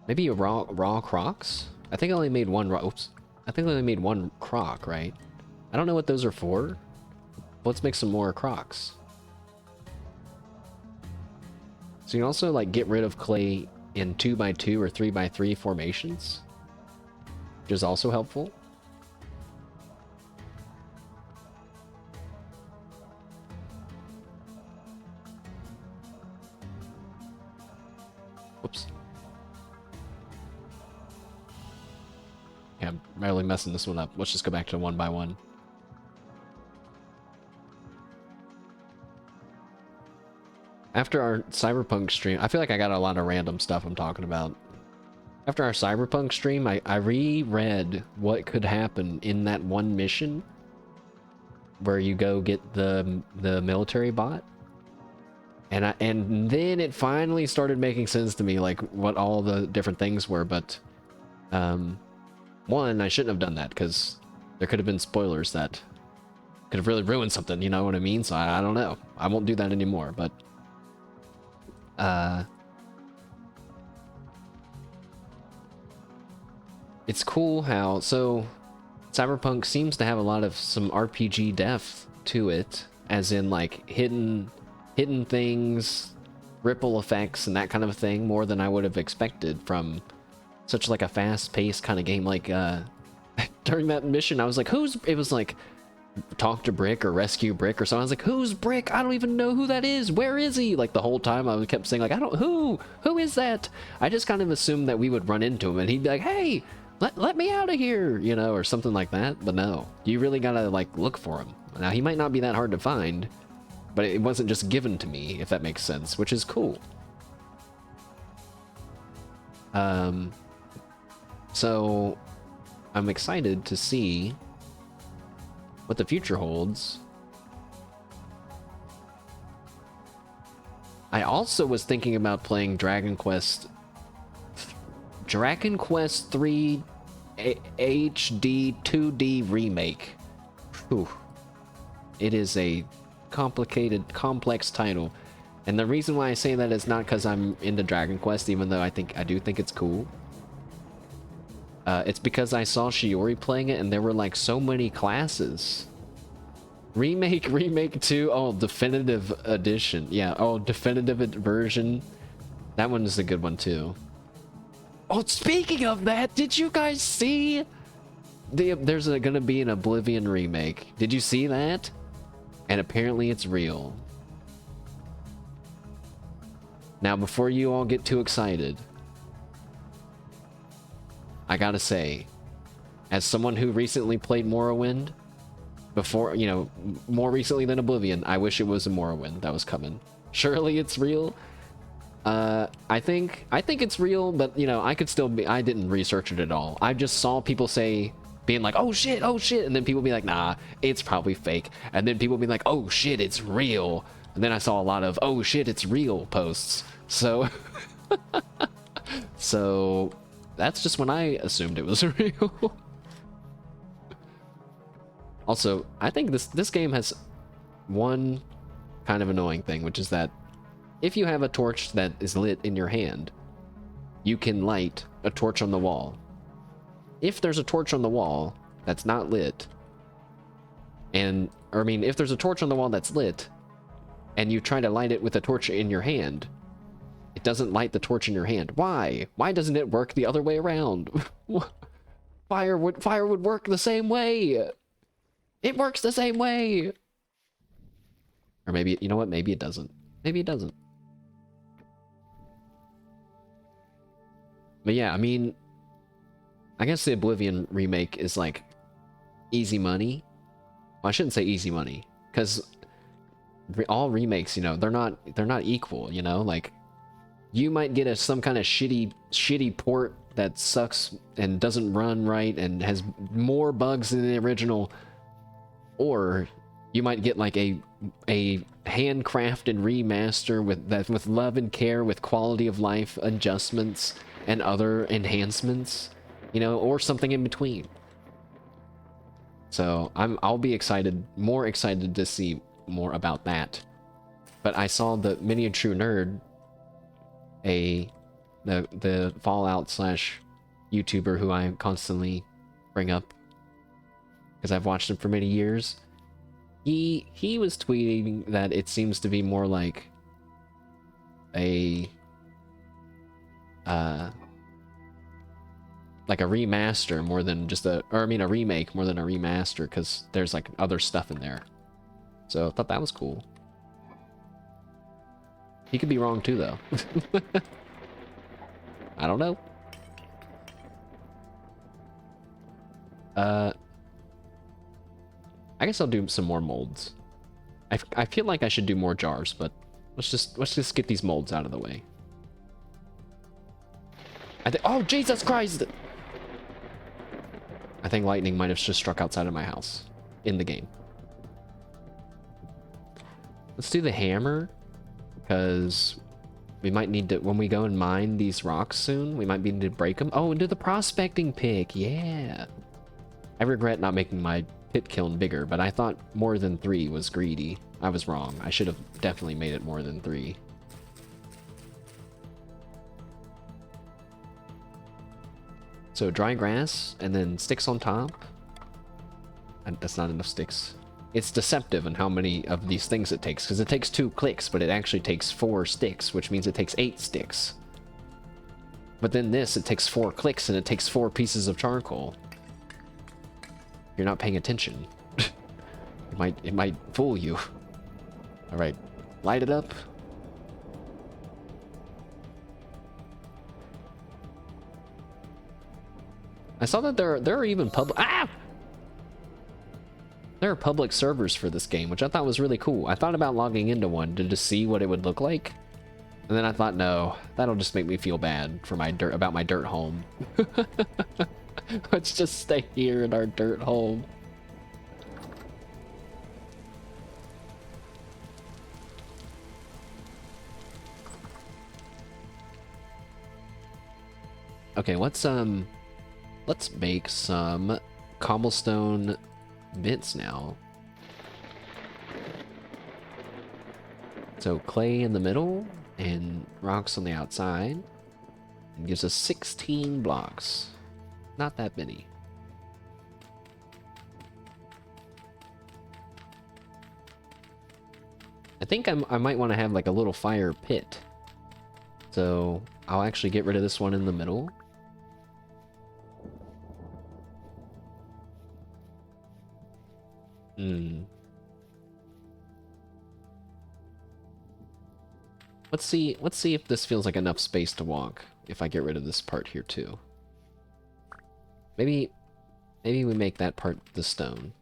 Maybe a raw crocs. I think I only made one raw. Oops. I think I only made one croc, right? I don't know what those are for. Let's make some more crocs. So you can also like get rid of clay in 2x2 or 3x3 formations, which is also helpful. Whoops. Yeah, I'm really messing this one up. Let's just go back to 1x1. After our Cyberpunk stream, I feel like I got a lot of random stuff I'm talking about. After our Cyberpunk stream, I reread what could happen in that one mission where you go get the military bot. And then it finally started making sense to me, like what all the different things were, but one, I shouldn't have done that because there could have been spoilers that could have really ruined something, you know what I mean? So I don't know. I won't do that anymore, but it's cool how, so Cyberpunk seems to have a lot of some RPG depth to it, as in like hidden things, ripple effects, and that kind of thing, more than I would have expected from such like a fast-paced kind of game. Like during that mission, I was like, it was like talk to Brick or rescue Brick or something. I was like, who's Brick? I don't even know who that is. Where is he? Like the whole time I kept saying like, who is that? I just kind of assumed that we would run into him and he'd be like, hey, let me out of here, you know, or something like that. But no, you really gotta like look for him. Now he might not be that hard to find, but it wasn't just given to me, if that makes sense, which is cool. So I'm excited to see what the future holds. I also was thinking about playing Dragon Quest 3 HD 2D remake. Whew. It is a complicated, complex title. And the reason why I say that is not because I'm into Dragon Quest, even though I do think it's cool. It's because I saw Shiori playing it and there were like so many classes. Remake 2, oh, definitive edition. Yeah, oh, definitive version. That one is a good one too. Oh, speaking of that, did you guys see there's gonna be an Oblivion remake? Did you see that? And apparently it's real. Now, before you all get too excited, I gotta say, as someone who recently played Morrowind, before, you know, more recently than Oblivion, I wish it was a Morrowind that was coming. Surely it's real. I think it's real, but, you know, I didn't research it at all. I just saw people being like, oh shit, and then people be like, nah, it's probably fake. And then people be like, oh shit, it's real. And then I saw a lot of, oh shit, it's real posts. So, so that's just when I assumed it was real. Also, I think this game has one kind of annoying thing, which is that if you have a torch that is lit in your hand, you can light a torch on the wall. If there's a torch on the wall that's not lit, if there's a torch on the wall that's lit, and you try to light it with a torch in your hand, it doesn't light the torch in your hand. Why? Why doesn't it work the other way around? Fire would work the same way. It works the same way. Or maybe, you know what? Maybe it doesn't. Maybe it doesn't. But yeah, I mean, I guess the Oblivion remake is like easy money. Well, I shouldn't say easy money, because all remakes, you know, they're not equal, you know? Like, you might get some kind of shitty port that sucks and doesn't run right and has more bugs than the original, or you might get like a handcrafted remaster with love and care, with quality of life adjustments and other enhancements, you know, or something in between. So I'll be more excited to see more about that. But I saw the Miniature Nerd, the Fallout / YouTuber who I constantly bring up because I've watched him for many years. He was tweeting that it seems to be more like a remaster more than just a remake more than a remaster, because there's like other stuff in there. So I thought that was cool. He could be wrong too, though. I don't know. I guess I'll do some more molds. I feel like I should do more jars, but let's just get these molds out of the way. Oh, Jesus Christ! I think lightning might have just struck outside of my house in the game. Let's do the hammer, because we might need to, when we go and mine these rocks soon, we might need to break them. Oh, and do the prospecting pick, yeah. I regret not making my pit kiln bigger, but I thought more than 3 was greedy. I was wrong. I should have definitely made it more than 3. So dry grass, and then sticks on top. And that's not enough sticks. It's deceptive in how many of these things it takes, because it takes 2 clicks, but it actually takes 4 sticks, which means it takes 8 sticks. But then it takes 4 clicks, and it takes 4 pieces of charcoal. You're not paying attention. It might fool you. All right, light it up. I saw that there are even there are public servers for this game, which I thought was really cool. I thought about logging into one to just see what it would look like, and then I thought, no, that'll just make me feel bad for about my dirt home. Let's just stay here in our dirt home. Okay, let's make some cobblestone bits now. So clay in the middle and rocks on the outside. And gives us 16 blocks. Not that many. I think I might want to have like a little fire pit. So I'll actually get rid of this one in the middle. Let's see if this feels like enough space to walk if I get rid of this part here too. Maybe we make that part the stone.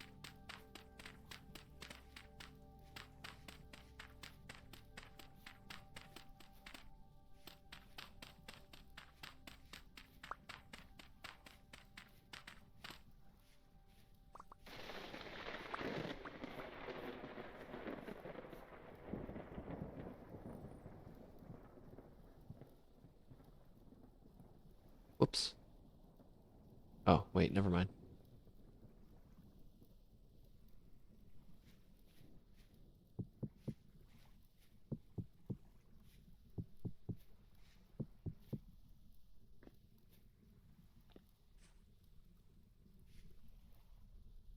Whoops. Oh, wait, never mind.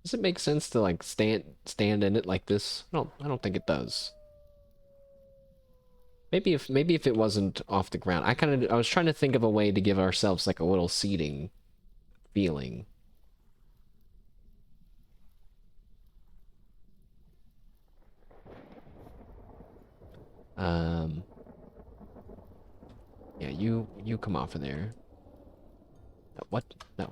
Does it make sense to like stand in it like this? I don't think it does. Maybe if it wasn't off the ground. I was trying to think of a way to give ourselves like a little seating feeling. Yeah, you come off of there. What? No.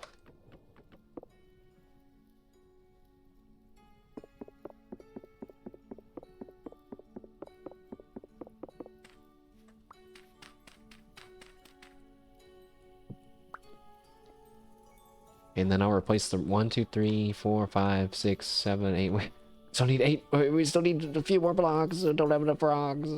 And then I'll replace the 1, 2, 3, 4, 5, 6, 7, 8. We still need 8. We still need a few more blocks. Don't have enough rocks.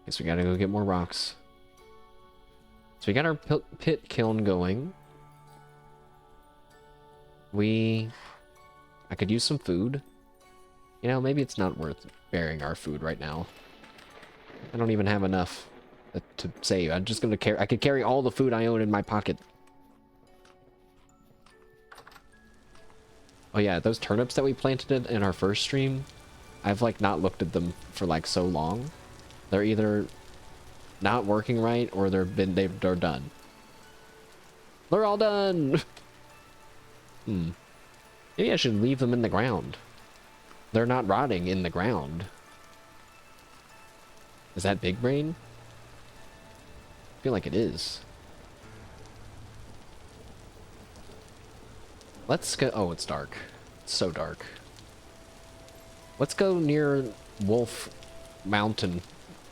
Guess we gotta go get more rocks. So we got our pit kiln going. I could use some food. You know, maybe it's not worth burying our food right now. I don't even have enough to save. I'm just gonna carry. I could carry all the food I own in my pocket. Oh yeah, those turnips that we planted in our first stream, I've like not looked at them for like so long. They're either not working right or they're done. They're all done. Maybe I should leave them in the ground. They're not rotting in the ground. Is that big brain? I feel like it is. Let's go. Oh, it's dark. It's so dark. Let's go near Wolf Mountain.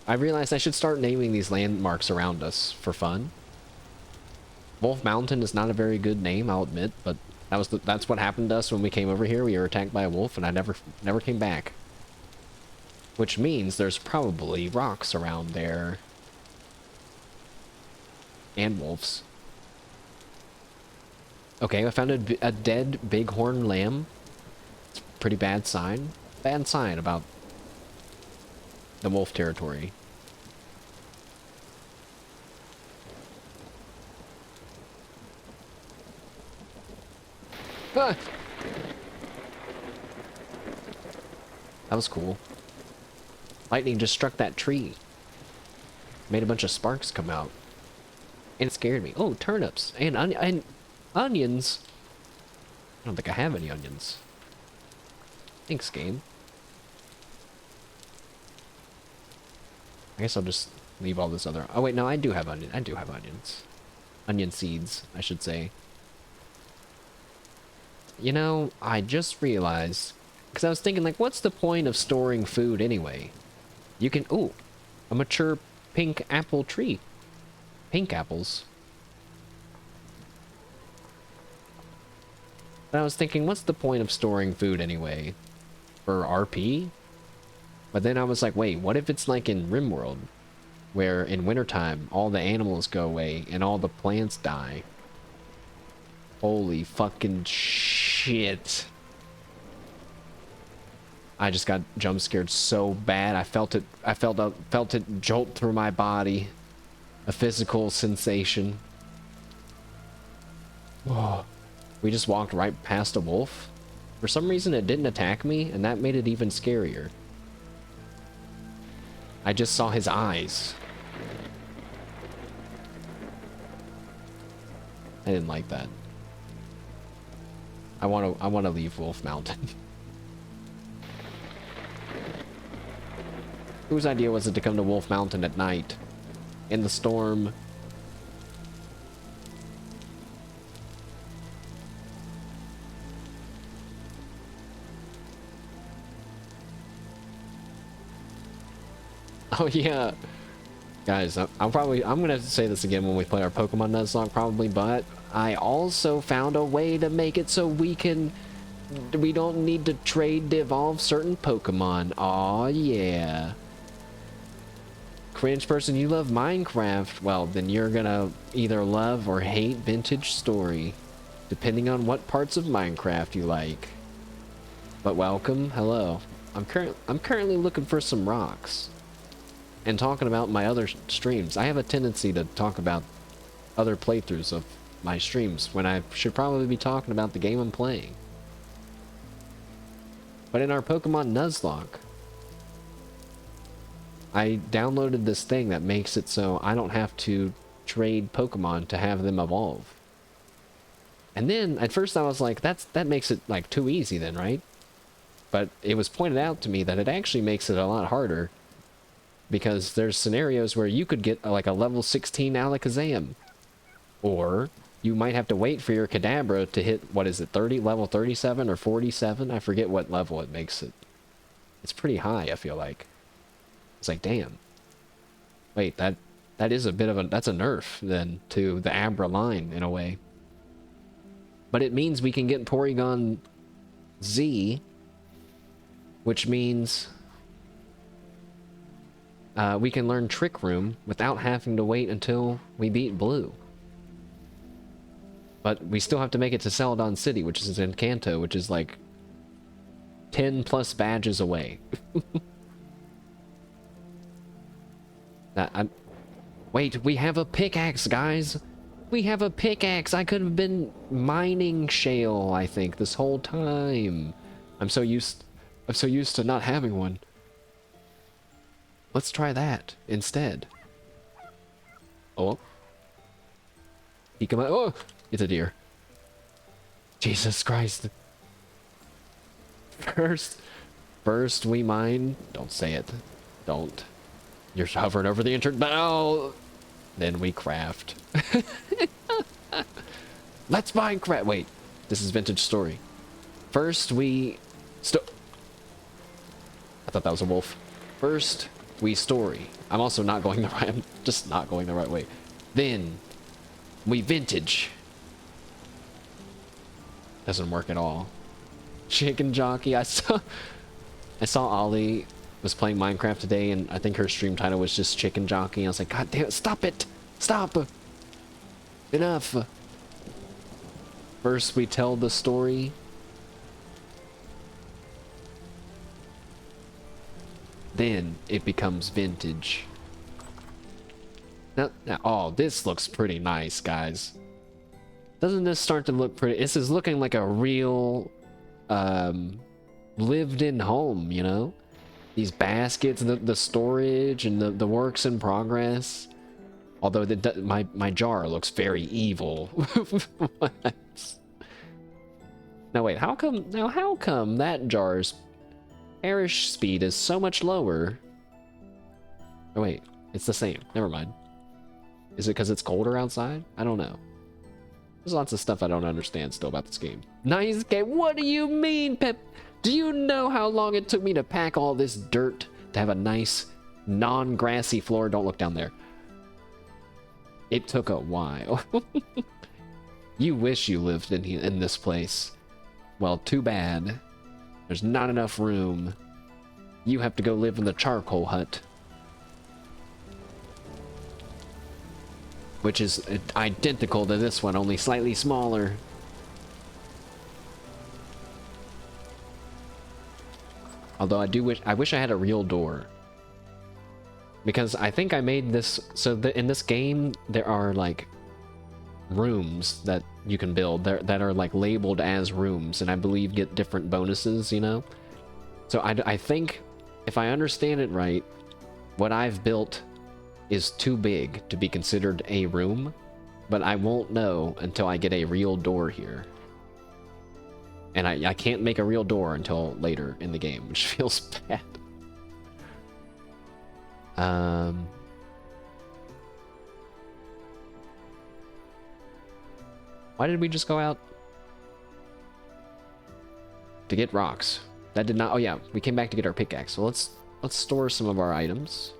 I realized I should start naming these landmarks around us for fun. Wolf Mountain is not a very good name, I'll admit, but that's what happened to us when we came over here. We were attacked by a wolf, and I never came back. Which means there's probably rocks around there. And wolves. Okay, I found a dead bighorn lamb. It's a pretty bad sign. Bad sign about the wolf territory. Ah! That was cool. Lightning just struck that tree. Made a bunch of sparks come out. And it scared me. Oh, turnips. And onions. I don't think I have any onions. Thanks, game. I guess I'll just leave all this other... Oh, wait, no, I do have onions. Onion seeds, I should say. You know, I just realized... Because I was thinking, like, what's the point of storing food anyway? You can... Ooh, a mature pink apple tree. Pink apples. But I was thinking, what's the point of storing food anyway? For RP? But then I was like, wait, what if it's like in RimWorld? Where in wintertime, all the animals go away and all the plants die. Holy fucking shit. I just got jump scared so bad. I felt it jolt through my body. A physical sensation. Whoa. We just walked right past a wolf. For some reason it didn't attack me, and that made it even scarier. I just saw his eyes. I didn't like that. I want to leave Wolf Mountain. Whose idea was it to come to Wolf Mountain at night? In the storm? Oh yeah. Guys, I'm gonna say this again when we play our Pokemon Nuzlocke probably, but I also found a way to make it so we don't need to trade to evolve certain Pokemon. Aw, yeah. Cringe person, you love Minecraft. Well, then you're gonna either love or hate Vintage Story, depending on what parts of Minecraft you like. But welcome, hello. I'm currently looking for some rocks. And talking about my other streams. I have a tendency to talk about other playthroughs of my streams when I should probably be talking about the game I'm playing. But in our Pokemon Nuzlocke, I downloaded this thing that makes it so I don't have to trade Pokemon to have them evolve. And then, at first I was like, that makes it, like, too easy then, right? But it was pointed out to me that it actually makes it a lot harder, because there's scenarios where you could get, like, a level 16 Alakazam. Or you might have to wait for your Kadabra to hit, what is it, level 37 or 47? I forget what level it makes it. It's pretty high, I feel like. It's like, damn. Wait, that is a bit of a... That's a nerf, then, to the Abra line, in a way. But it means we can get Porygon Z, which means... we can learn Trick Room without having to wait until we beat Blue. But we still have to make it to Celadon City, which is in Kanto, which is like 10 plus badges away. Wait, we have a pickaxe, guys! We have a pickaxe! I could have been mining shale, I think, this whole time. I'm so used to not having one. Let's try that instead. Oh. He come out. Oh, it's a deer. Jesus Christ. First we mine. Don't say it. Don't. You're hovering over the entrance. Oh. Then we craft. Let's Minecraft. Wait, this is Vintage Story. First we... I thought that was a wolf. First we story. I'm also not going the right... I'm just not going the right way. Then we vintage. Doesn't work at all. Chicken Jockey. I saw Ollie was playing Minecraft today, and I think her stream title was just Chicken Jockey. I was like, God damn it, stop it! Stop! Enough! First we tell the story. Then it becomes vintage. Now, oh, this looks pretty nice, guys. Doesn't this start to look pretty? This is looking like a real, lived-in home, you know? These baskets, the storage, and the works in progress. Although my jar looks very evil. Now wait, how come that jar's perish speed is so much lower? Oh wait, it's the same. Never mind. Is it because it's colder outside? I don't know. There's lots of stuff I don't understand still about this game. Nice game. What do you mean, Pep? Do you know how long it took me to pack all this dirt to have a nice, non-grassy floor? Don't look down there. It took a while. You wish you lived in this place. Well, too bad. There's not enough room. You have to go live in the charcoal hut. Which is identical to this one, only slightly smaller. Although I wish I had a real door. Because I think I made this, so in this game, there are like rooms that you can build that are like labeled as rooms, and I believe get different bonuses, you know? So I think, if I understand it right, what I've built is too big to be considered a room, but I won't know until I get a real door here. And I can't make a real door until later in the game, which feels bad. Why did we just go out? To get rocks. That did not... Oh yeah, we came back to get our pickaxe. So let's store some of our items.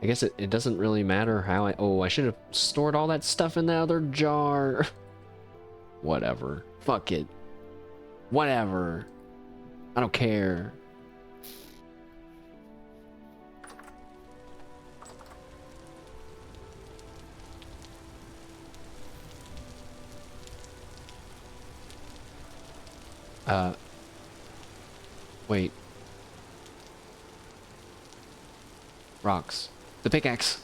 I guess it doesn't really matter how I... Oh, I should have stored all that stuff in the other jar. Whatever. Fuck it. Whatever. I don't care. Wait. Rocks. The pickaxe.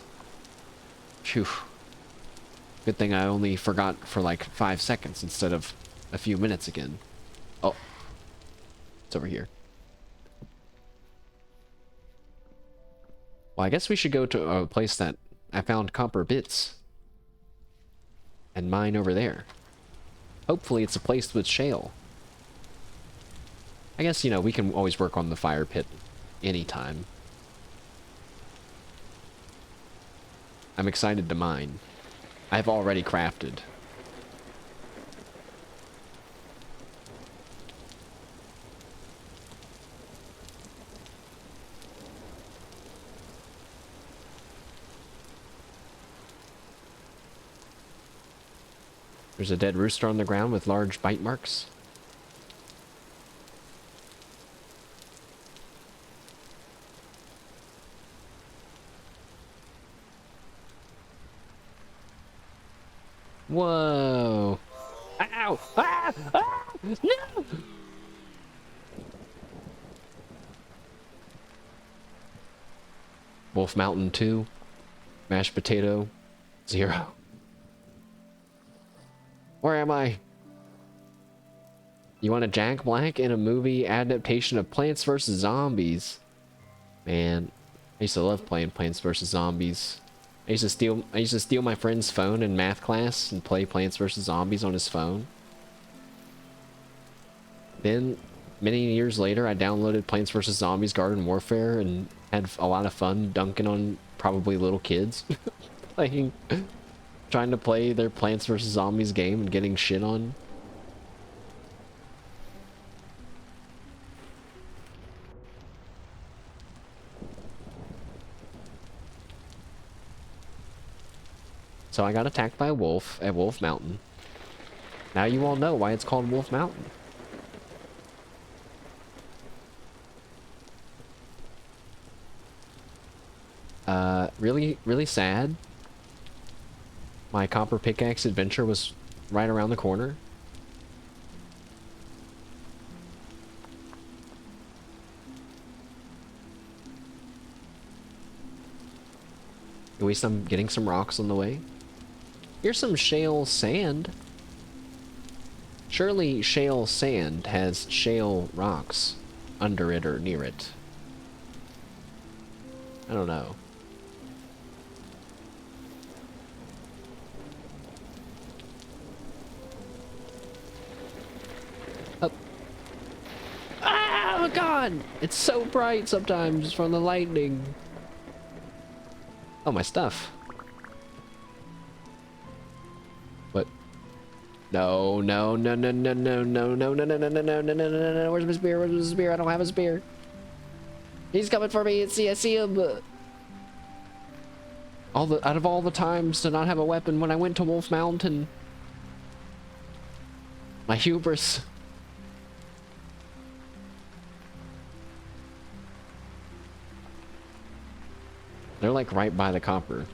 Phew. Good thing I only forgot for like 5 seconds instead of a few minutes again. Oh. It's over here. Well, I guess we should go to a place that I found copper bits. And mine over there. Hopefully it's a place with shale. I guess, you know, we can always work on the fire pit anytime. I'm excited to mine. I've already crafted. There's a dead rooster on the ground with large bite marks. Whoa. Ow! Ah! Ah! No! Wolf Mountain 2. Mashed potato 0. Where am I? You want a Jack Black in a movie adaptation of Plants vs. Zombies? Man, I used to love playing Plants vs. Zombies. I used to steal my friend's phone in math class and play Plants vs. Zombies on his phone. Then, many years later, I downloaded Plants vs. Zombies Garden Warfare and had a lot of fun dunking on probably little kids. Trying to play their Plants vs. Zombies game and getting shit on. So I got attacked by a wolf at Wolf Mountain. Now you all know why it's called Wolf Mountain. Really sad. My copper pickaxe adventure was right around the corner. At least I'm getting some rocks on the way. Here's some shale sand. Surely shale sand has shale rocks under it or near it. I don't know. Up. Ah, oh God! It's so bright sometimes from the lightning. Oh, my stuff. What? No, no, no, no, no, no, no, no, no, no, no, no, no, no, no, no, no. Where's my spear? Where's my spear? I don't have a spear. He's coming for me. I see him. Out of all the times to not have a weapon when I went to Wolf Mountain. My hubris. They're like right by the copper.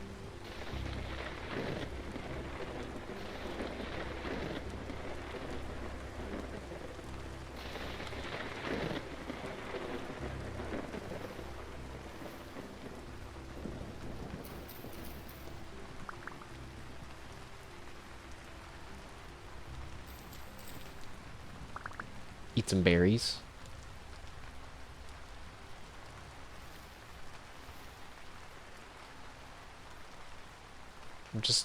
Eat some berries.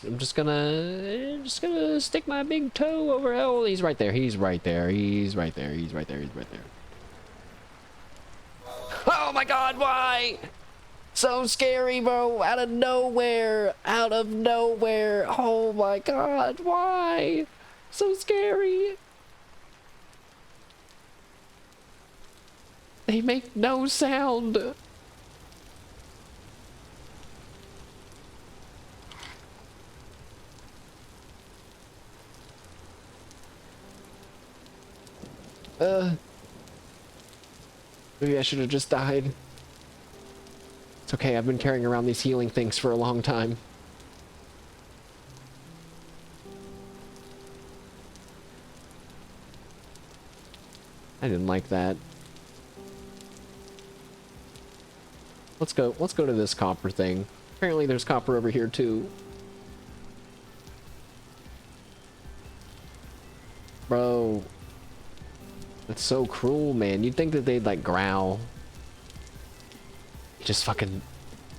I'm just gonna stick my big toe over. Oh, he's right there. He's right there. He's right there. He's right there. He's right there. Oh my God! Why? So scary, bro! Out of nowhere! Out of nowhere! Oh my God! Why? So scary! They make no sound. Maybe I should have just died. It's okay, I've been carrying around these healing things for a long time. I didn't like that. Let's go to this copper thing. Apparently there's copper over here too. Bro. That's so cruel, man. You'd think that they'd like growl. He just fucking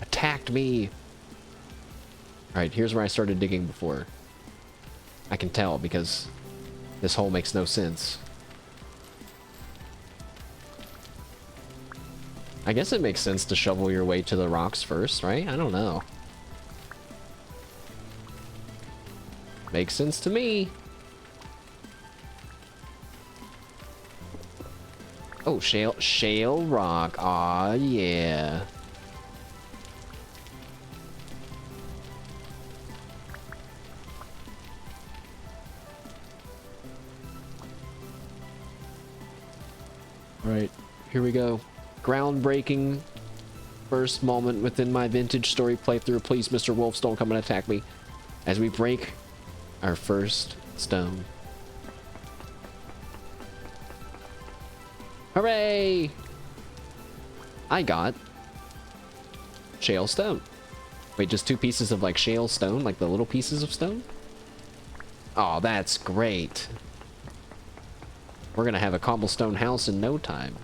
attacked me. Alright, here's where I started digging before. I can tell because this hole makes no sense. I guess it makes sense to shovel your way to the rocks first, right? I don't know. Makes sense to me. Oh, shale rock. Aw, yeah. Alright, here we go. Groundbreaking first moment within my vintage story playthrough. Please, Mr. Wolves, don't come and attack me. As we break our first stone. Hooray! I got shale stone. Wait, just 2 pieces of like shale stone? Like the little pieces of stone? Oh, that's great. We're gonna have a cobblestone house in no time.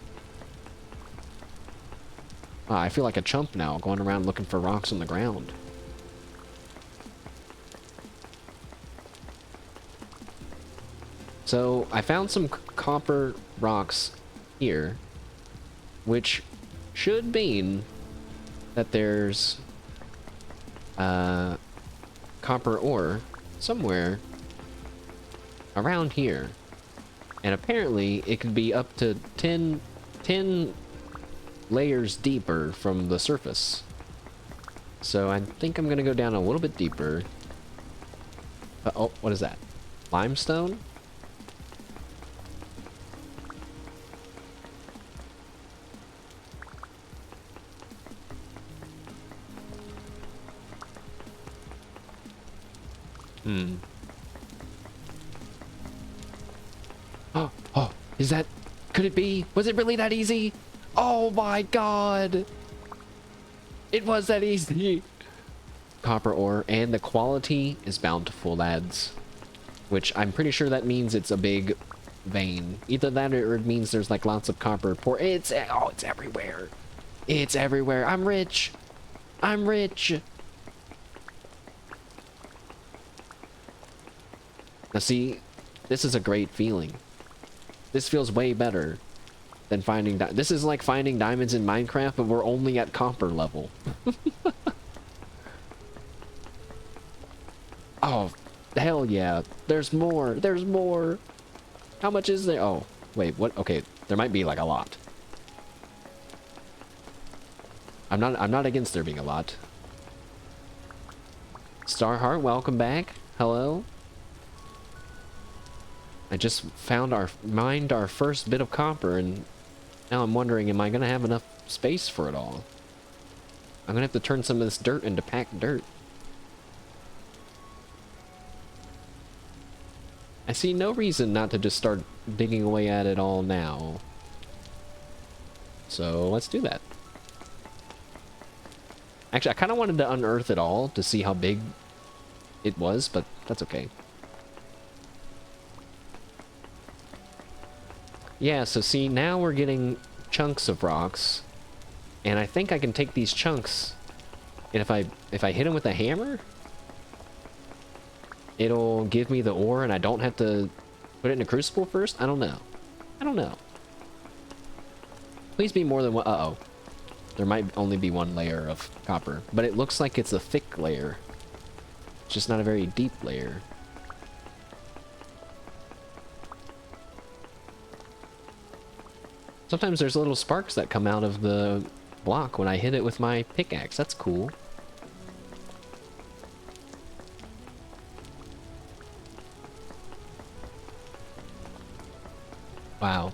I feel like a chump now, going around looking for rocks on the ground. So, I found some copper rocks here, which should mean that there's copper ore somewhere around here. And apparently, it could be up to 10 layers deeper from the surface. So I think I'm gonna go down a little bit deeper. Oh, what is that? Limestone? Oh, is that... Could it be? Was it really that easy? Oh my God! It was that easy! Copper ore, and the quality is bountiful, lads. Which I'm pretty sure that means it's a big vein. Either that or it means there's like lots of copper it's everywhere. It's everywhere. I'm rich! I'm rich! Now see, this is a great feeling. This feels way better than finding this is like finding diamonds in Minecraft, but we're only at copper level. Oh, hell yeah. There's more. There's more. How much is there? Oh, wait, what? Okay, there might be like a lot. I'm not against there being a lot. Starheart, welcome back. Hello. I just mined our first bit of copper, and now I'm wondering, am I gonna have enough space for it all? I'm gonna have to turn some of this dirt into packed dirt. I see no reason not to just start digging away at it all now. So let's do that. Actually, I kind of wanted to unearth it all to see how big it was, but that's okay. Yeah, so see, now we're getting chunks of rocks, and I think I can take these chunks, and if I hit them with a hammer, it'll give me the ore, and I don't have to put it in a crucible first? I don't know. I don't know. Please be more than one. Uh-oh. There might only be one layer of copper, but it looks like it's a thick layer. It's just not a very deep layer. Sometimes there's little sparks that come out of the block when I hit it with my pickaxe. That's cool. Wow.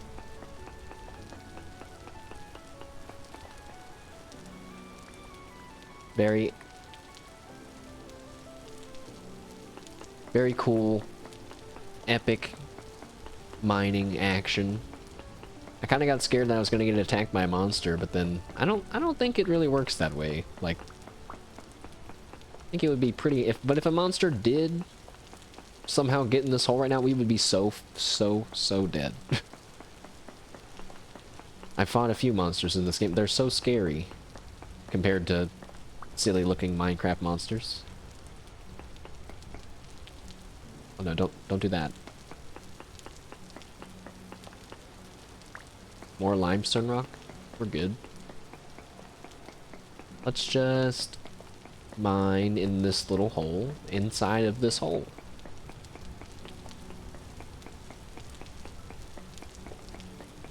Very cool, epic mining action. I kind of got scared that I was going to get attacked by a monster, but then I don't think it really works that way. Like, I think it would be pretty but if a monster did somehow get in this hole right now, we would be so dead. I fought a few monsters in this game. They're so scary compared to silly looking Minecraft monsters. Oh no, don't do that. More limestone rock? We're good. Let's just mine in this little hole, inside of this hole.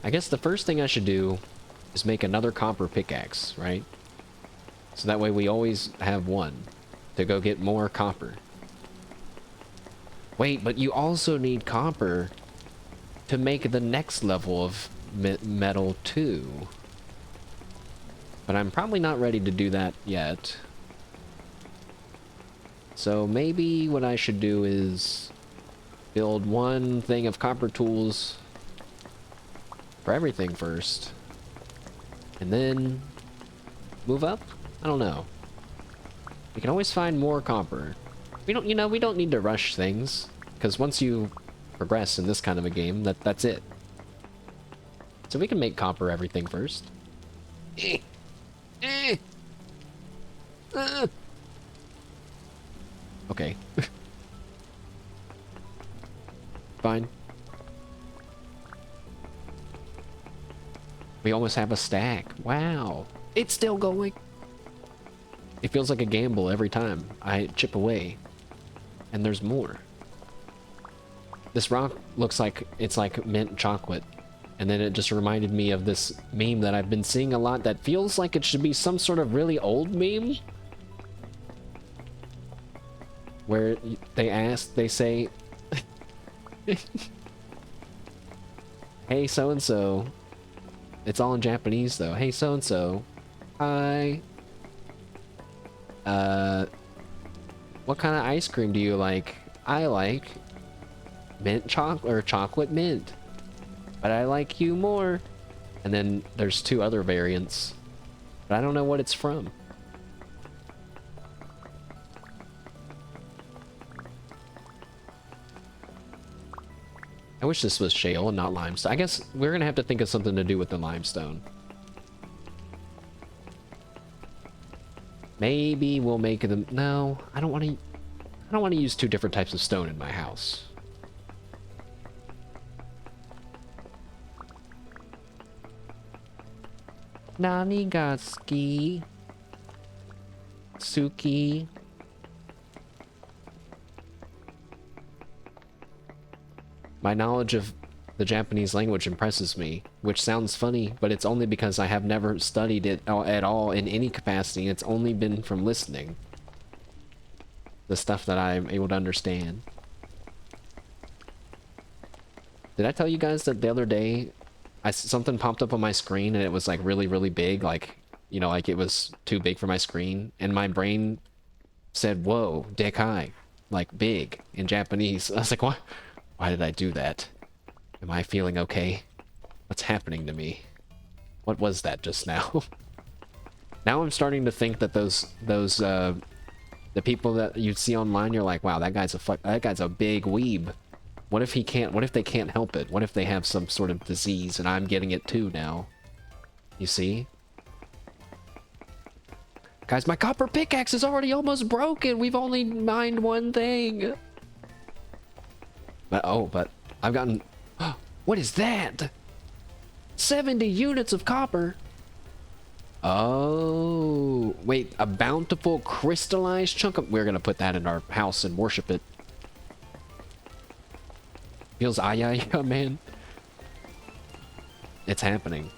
I guess the first thing I should do is make another copper pickaxe, right? So that way we always have one to go get more copper. Wait, but you also need copper to make the next level of metal too. But I'm probably not ready to do that yet. So maybe what I should do is build one thing of copper tools for everything first. And then move up? I don't know. We can always find more copper. We don't, you know, we don't need to rush things, because once you progress in this kind of a game, that's it. So we can make copper everything first. Okay. Fine. We almost have a stack. Wow. It's still going. It feels like a gamble every time I chip away. And there's more. This rock looks like it's like mint chocolate. And then it just reminded me of this meme that I've been seeing a lot that feels like it should be some sort of really old meme. Where they say, hey, so-and-so. It's all in Japanese, though. Hey, so-and-so. Hi. What kind of ice cream do you like? I like mint chocolate or chocolate mint. But I like you more. And then there's two other variants. But I don't know what it's from. I wish this was shale and not limestone. I guess we're gonna have to think of something to do with the limestone. Maybe we'll make them. No, I don't want to. I don't want to use two different types of stone in my house. Nanigatsuki. Suki. My knowledge of the Japanese language impresses me, which sounds funny, but it's only because I have never studied it at all in any capacity. It's only been from listening. The stuff that I'm able to understand. Did I tell you guys that the other day, something popped up on my screen and it was like really, really big, like you know, like it was too big for my screen, and my brain said, "Whoa, dekai," like big in Japanese. I was like, "What? Why did I do that? Am I feeling okay? What's happening to me? What was that just now?" Now I'm starting to think that the people that you see online, you're like, "Wow, that guy's a big weeb." What if they can't help it? What if they have some sort of disease and I'm getting it too now? You see? Guys, my copper pickaxe is already almost broken. We've only mined one thing. But I've gotten... What is that? 70 units of copper. Oh, wait, a bountiful crystallized chunk of... We're gonna put that in our house and worship it. Feels ayaya, man. It's happening.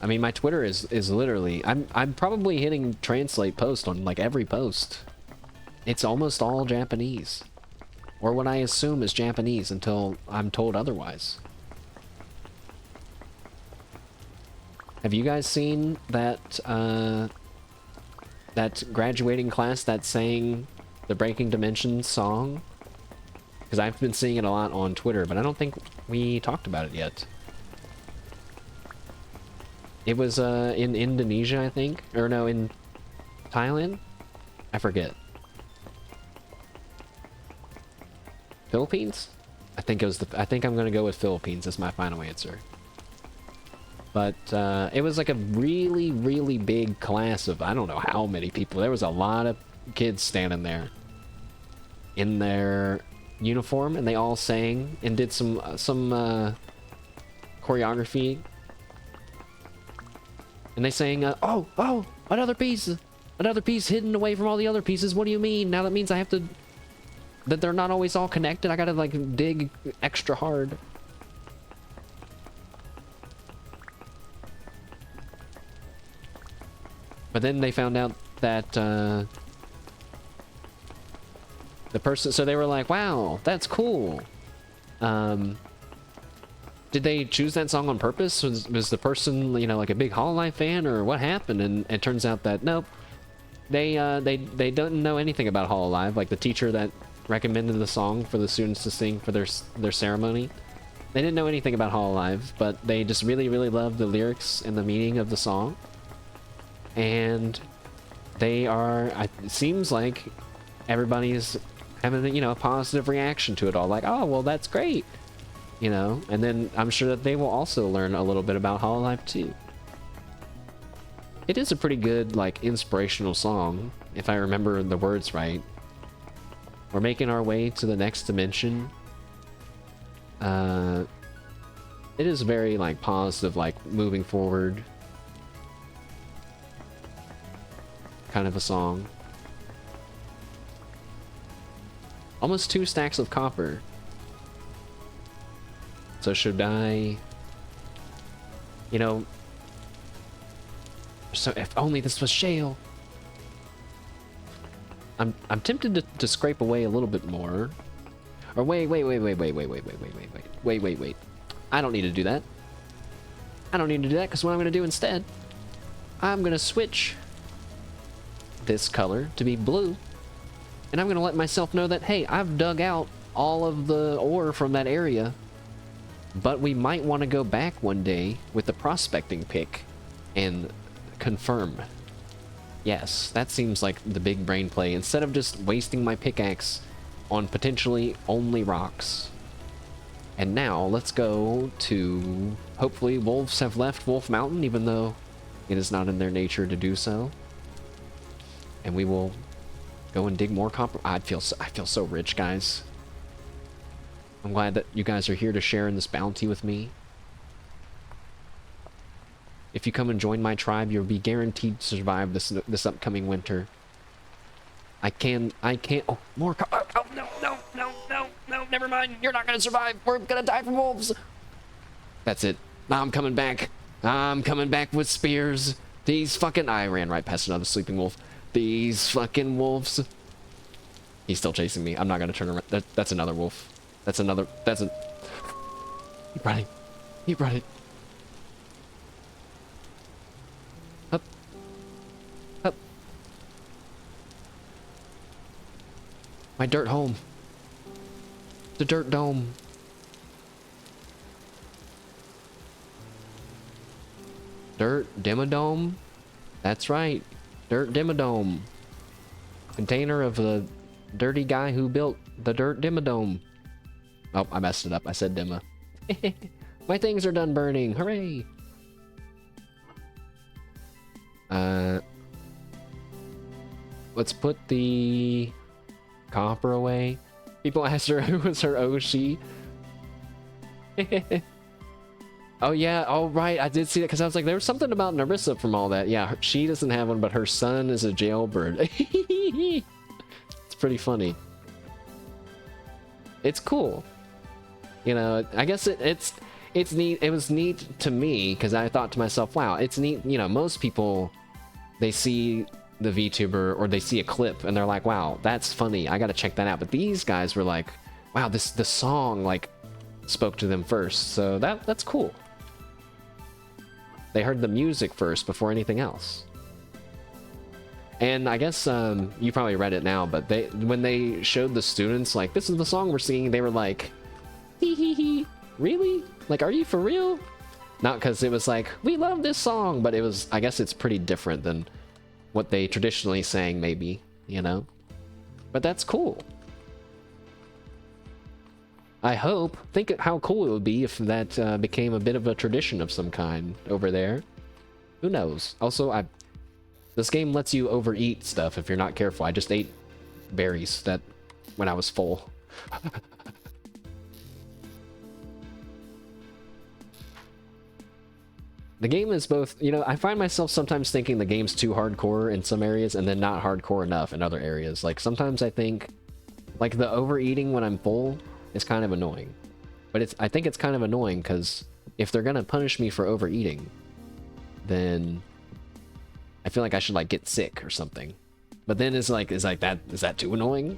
I mean, my Twitter is literally... I'm probably hitting translate post on, like, every post. It's almost all Japanese. Or what I assume is Japanese until I'm told otherwise. Have you guys seen that, that graduating class that sang the Breaking Dimensions song? Because I've been seeing it a lot on Twitter, but I don't think we talked about it yet. It was in Indonesia, I think, or no, in Thailand. I forget. Philippines? I think it was I think I'm gonna go with Philippines as my final answer. But it was like a really, really big class of I don't know how many people. There was a lot of kids standing there in their uniform, and they all sang and did some choreography. And they sang, oh, another piece hidden away from all the other pieces. What do you mean? Now that means I have to, that they're not always all connected. I gotta like dig extra hard. But then they found out that the person, so they were like, wow, that's cool. Did they choose that song on purpose? Was the person, you know, like a big Hololive fan, or what happened? And it turns out that nope, they don't know anything about Hololive. Like the teacher that recommended the song for the students to sing for their ceremony, they didn't know anything about Hololive, but they just really, really loved the lyrics and the meaning of the song. And they are, it seems like everybody's having, you know, a positive reaction to it all. Like, oh, well, that's great. You know, and then I'm sure that they will also learn a little bit about Hololive too. It is a pretty good, like, inspirational song, if I remember the words right. We're making our way to the next dimension. It is very, like, positive, like, moving forward kind of a song. Almost 2 stacks of copper. So should I, you know, so if only this was shale. I'm tempted to scrape away a little bit more. Or wait. I don't need to do that. I don't need to do that because what I'm going to do instead, I'm going to switch this color to be blue. And I'm going to let myself know that, hey, I've dug out all of the ore from that area. But we might want to go back one day with the prospecting pick and confirm. Yes, that seems like the big brain play. Instead of just wasting my pickaxe on potentially only rocks. And now, let's go to... Hopefully wolves have left Wolf Mountain, even though it is not in their nature to do so. And we will go and dig more copper. I feel so rich, guys. I'm glad that you guys are here to share in this bounty with me. If you come and join my tribe, you'll be guaranteed to survive this upcoming winter. I can't, oh, more oh, no, never mind. You're not gonna survive. We're gonna die from wolves. That's it. I'm coming back. I'm coming back with spears. These fucking, I ran right past another sleeping wolf. These fucking wolves. He's still chasing me. I'm not gonna turn around. That's another wolf. That's a... He brought it. My dirt home. The dirt dome. Dirt Dimmadome? That's right. Dirt Dimmadome. Container of the dirty guy who built the Dirt Dimmadome. Oh, I messed it up. I said Dimma. My things are done burning. Hooray! Let's put the copper away. People asked her who was her Oshi. Oh yeah, oh right, I did see that because I was like, there was something about Narissa from all that. Yeah, she doesn't have one, but her son is a jailbird. It's pretty funny. It's cool. You know, I guess it's neat. It was neat to me because I thought to myself, wow, it's neat. You know, most people, they see the VTuber or they see a clip and they're like, wow, that's funny. I got to check that out. But these guys were like, wow, the song like spoke to them first. So that's cool. They heard the music first before anything else. And I guess you probably read it now, but when they showed the students like, this is the song we're singing, they were like, hee hee hee, really? Like, are you for real? Not because it was like, we love this song, but it was, I guess it's pretty different than what they traditionally sang, maybe, you know? But that's cool. I hope. Think how cool it would be if that became a bit of a tradition of some kind over there. Who knows? Also, this game lets you overeat stuff if you're not careful. I just ate berries when I was full. The game is both, you know, I find myself sometimes thinking the game's too hardcore in some areas and then not hardcore enough in other areas. Like sometimes I think, like the overeating when I'm full is kind of annoying. But I think it's kind of annoying because if they're gonna punish me for overeating, then I feel like I should like get sick or something. But then is that too annoying?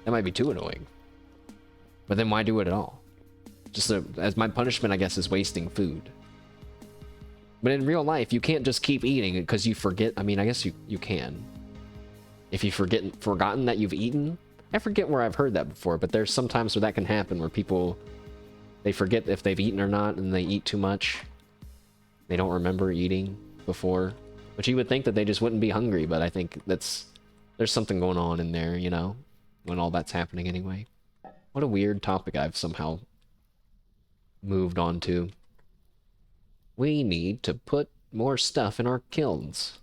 That might be too annoying. But then why do it at all? Just as my punishment, I guess, is wasting food. But in real life, you can't just keep eating because you forget. I mean, I guess you can. If you've forgotten that you've eaten. I forget where I've heard that before, but there's some times where that can happen where people, they forget if they've eaten or not and they eat too much. They don't remember eating before. But you would think that they just wouldn't be hungry, but I think there's something going on in there, you know, when all that's happening anyway. What a weird topic I've somehow moved on to. We need to put more stuff in our kilns.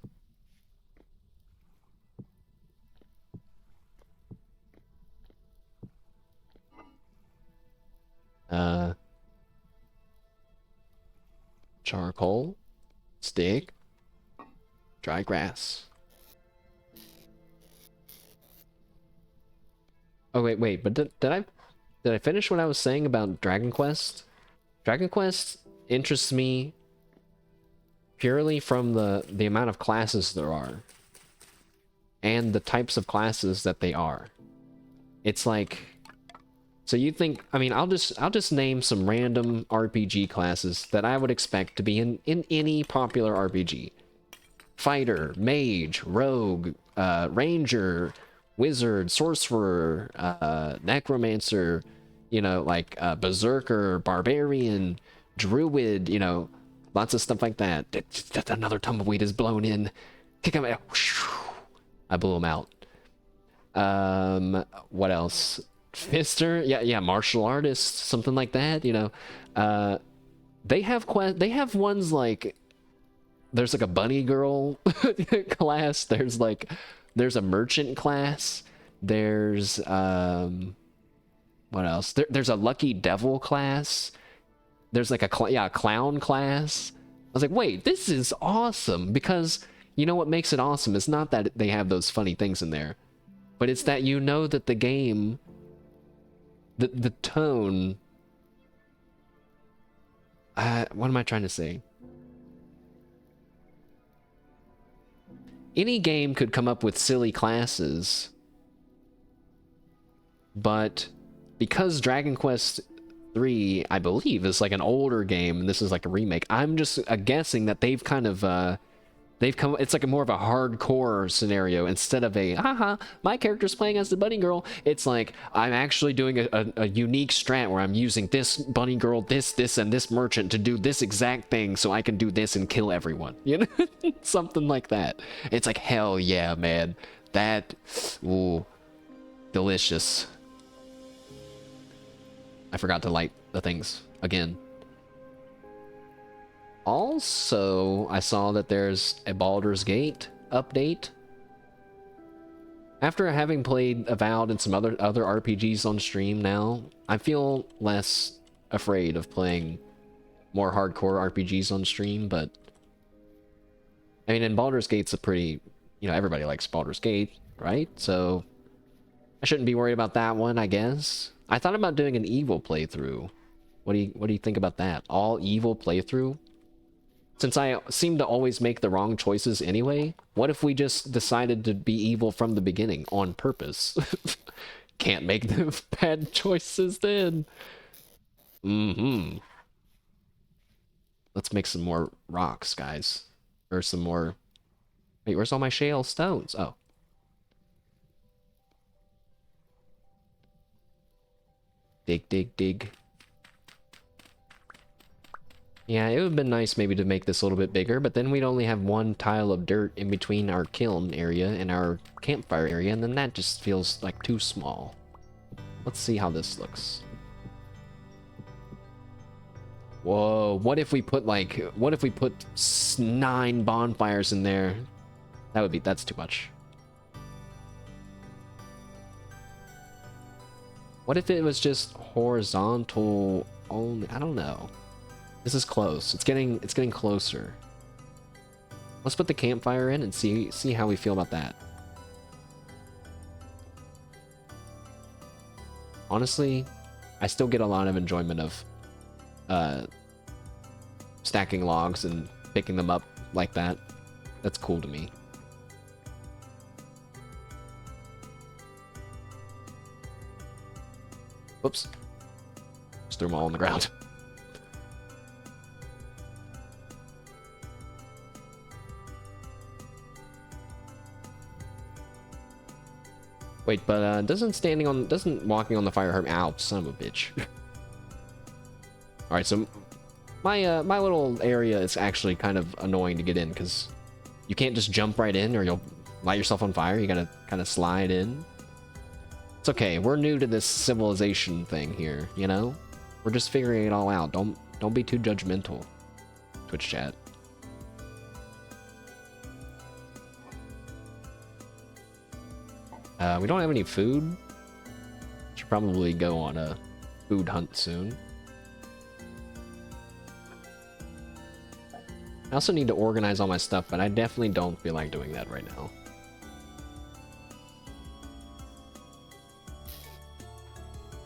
Charcoal, stick, dry grass. Oh wait, but did I finish what I was saying about Dragon Quest? Dragon Quest interests me purely from the amount of classes there are and the types of classes that they are. It's like, so you think, I mean, I'll just name some random RPG classes that I would expect to be in any popular RPG. Fighter, mage, rogue, ranger, wizard, sorcerer, necromancer, you know, like berserker, barbarian, druid, you know, lots of stuff like that. Another tumbleweed is blown in. Kick him out. I blew him out. What else? Fister, yeah, martial artist, something like that, you know. They have ones like, there's like a bunny girl class, there's a merchant class, there's what else? There's a lucky devil class, there's like a clown class. I was like, wait, this is awesome, because you know what makes it awesome? It's not that they have those funny things in there, but it's that you know that the game, the tone, what am I trying to say? Any game could come up with silly classes, but because Dragon Quest 3, I believe, is like an older game, and this is like a remake, I'm just guessing that they've kind of, They've come, it's like a more of a hardcore scenario instead of a, haha, my character's playing as the bunny girl. It's like, I'm actually doing a unique strat where I'm using this bunny girl, this, and this merchant to do this exact thing so I can do this and kill everyone. You know? Something like that. It's like, hell yeah, man. That, ooh, delicious. I forgot to light the things again. Also, I saw that there's a Baldur's Gate update. After having played Avowed and some other RPGs on stream now, I feel less afraid of playing more hardcore RPGs on stream, but I mean, and Baldur's Gate's a pretty, you know, everybody likes Baldur's Gate, right? So I shouldn't be worried about that one, I guess. I thought about doing an evil playthrough. What do you think about that? All evil playthrough? Since I seem to always make the wrong choices anyway, what if we just decided to be evil from the beginning on purpose? Can't make the bad choices then. Mm-hmm. Let's make some more rocks, guys. Or some more... Wait, where's all my shale stones? Oh. Dig, dig, dig. Yeah, it would have been nice maybe to make this a little bit bigger, but then we'd only have one tile of dirt in between our kiln area and our campfire area, and then that just feels like too small. Let's see how this looks. Whoa, what if we put like, what if we put 9 bonfires in there? That's too much. What if it was just horizontal only? I don't know. This is close. It's getting closer. Let's put the campfire in and see how we feel about that. Honestly, I still get a lot of enjoyment of stacking logs and picking them up like that. That's cool to me. Whoops. Just threw them all on the ground. Wait, but doesn't walking on the fire hurt me? Ow, son of a bitch. Alright, so my little area is actually kind of annoying to get in because you can't just jump right in or you'll light yourself on fire. You gotta kind of slide in. It's okay, we're new to this civilization thing here, you know? We're just figuring it all out. Don't be too judgmental, Twitch chat. We don't have any food. Should probably go on a food hunt soon. I also need to organize all my stuff, but I definitely don't feel like doing that right now.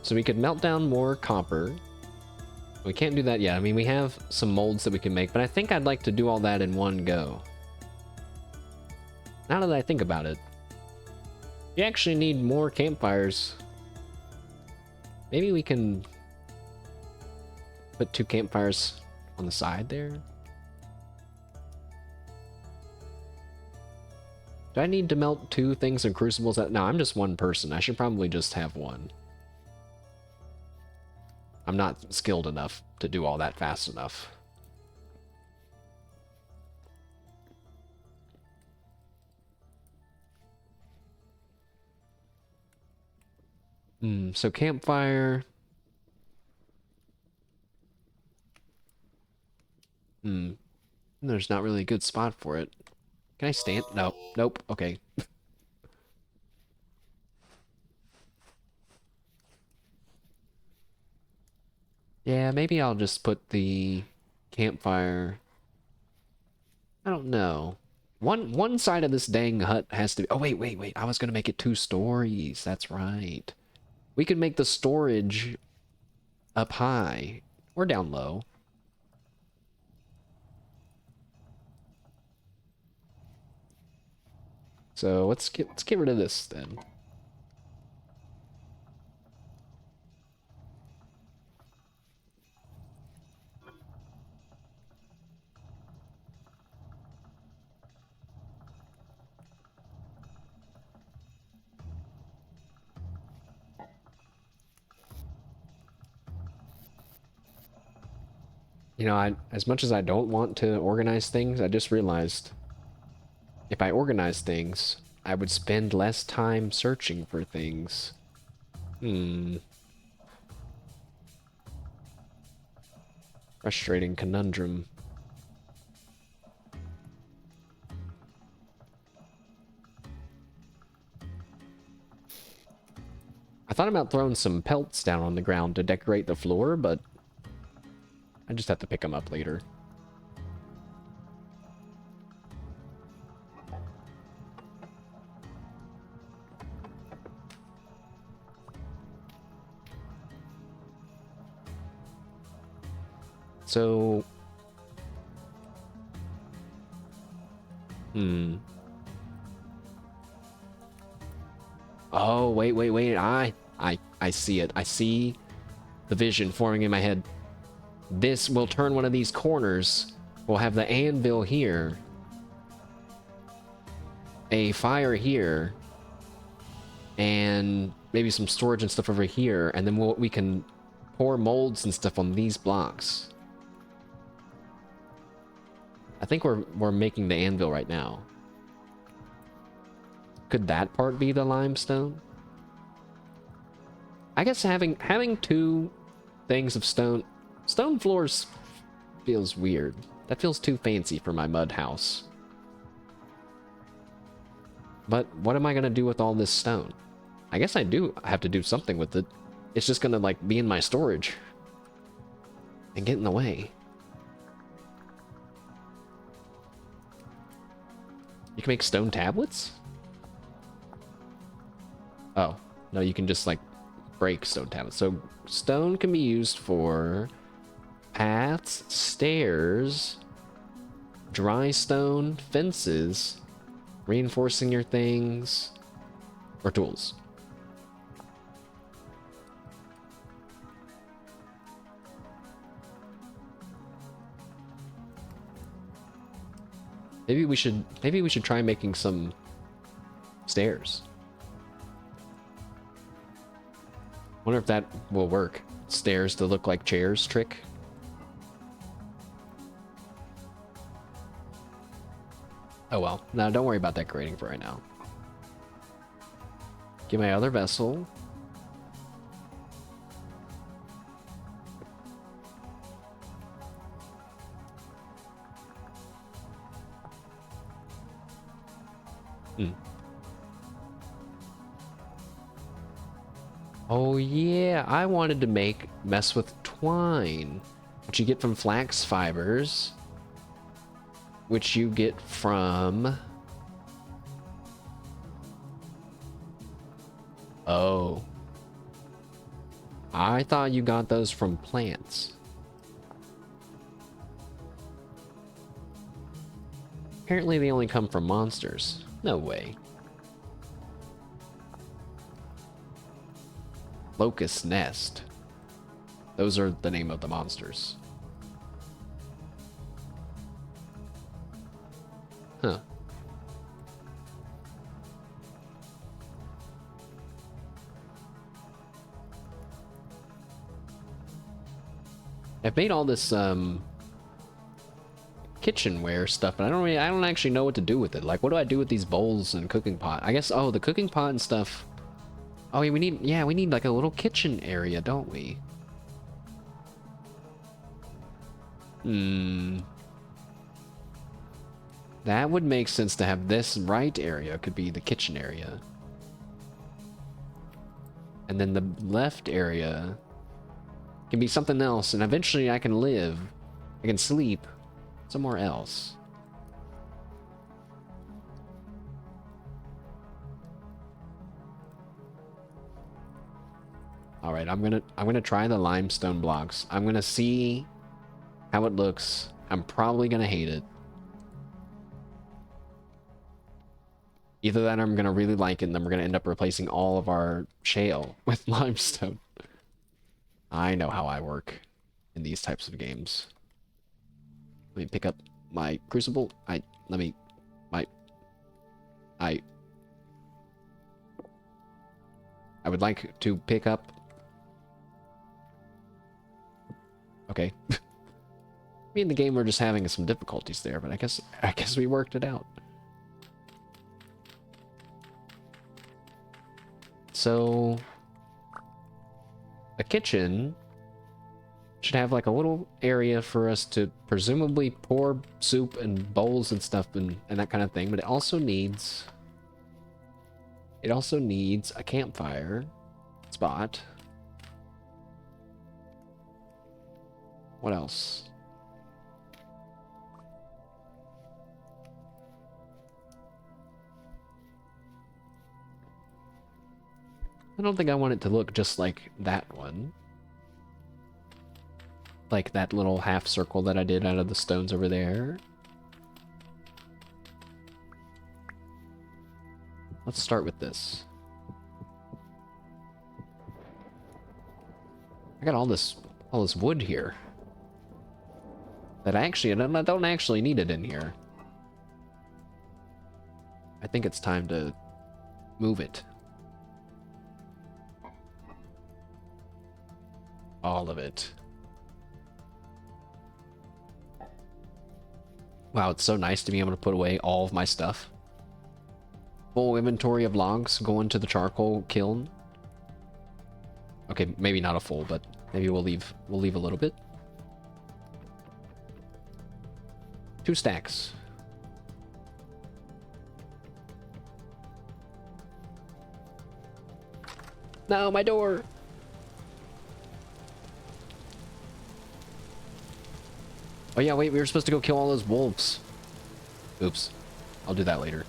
So we could melt down more copper. We can't do that yet. I mean, we have some molds that we can make, but I think I'd like to do all that in one go. Now that I think about it, you actually need more campfires. Maybe we can put 2 campfires on the side there. Do I need to melt 2 things in crucibles? No, I'm just one person. I should probably just have one. I'm not skilled enough to do all that fast enough. So campfire. There's not really a good spot for it. Can I stand? No. Nope. Okay. Yeah, maybe I'll just put the campfire. I don't know. One side of this dang hut has to be... Oh, wait. I was gonna make it 2 stories. That's right. We could make the storage up high or down low. So let's get rid of this then. You know, as much as I don't want to organize things, I just realized if I organize things, I would spend less time searching for things. Frustrating conundrum. I thought about throwing some pelts down on the ground to decorate the floor, but I just have to pick them up later. So... Oh, wait. I see it. I see the vision forming in my head. This will turn one of these corners. We'll have the anvil here. A fire here. And maybe some storage and stuff over here. And then we can pour molds and stuff on these blocks. I think we're making the anvil right now. Could that part be the limestone? I guess having two things of stone floors feels weird. That feels too fancy for my mud house. But what am I gonna do with all this stone? I guess I do have to do something with it. It's just gonna like be in my storage and get in the way. You can make stone tablets? Oh, no, you can just like break stone tablets. So stone can be used for paths, stairs, dry stone, fences, reinforcing your things, or tools. Maybe we should try making some stairs. Wonder if that will work. Stairs to look like chairs trick. Oh well. No, don't worry about decorating for right now. Get my other vessel. Oh yeah, I wanted to mess with twine, which you get from flax fibers, which you get from... Oh. I thought you got those from plants. Apparently they only come from monsters. No way. Locust Nest. Those are the name of the monsters. Huh. I've made all this kitchenware stuff, but I don't actually know what to do with it. Like, what do I do with these bowls and cooking pot? I guess, oh, the cooking pot and stuff. Oh, yeah, we need like a little kitchen area, don't we? That would make sense to have this right area could be the kitchen area. And then the left area can be something else, and eventually I can live, I can sleep somewhere else. All right, I'm gonna try the limestone blocks. I'm gonna see how it looks. I'm probably gonna hate it. Either that or I'm gonna really like it, and then we're gonna end up replacing all of our shale with limestone. I know how I work in these types of games. Let me pick up my crucible. I would like to pick up... Okay. Me and the game were just having some difficulties there, but I guess we worked it out. So a kitchen should have like a little area for us to presumably pour soup and bowls and stuff and that kind of thing, but it also needs a campfire spot. What else? I don't think I want it to look just like that one. Like that little half circle that I did out of the stones over there. Let's start with this. I got all this wood here. That I don't actually need it in here. I think it's time to move it. All of it. Wow, it's so nice to be able to put away all of my stuff. Full inventory of logs going to the charcoal kiln. Okay, maybe not a full, but maybe we'll leave a little bit. 2 stacks. No, my door. Oh yeah, wait, we were supposed to go kill all those wolves. Oops. I'll do that later.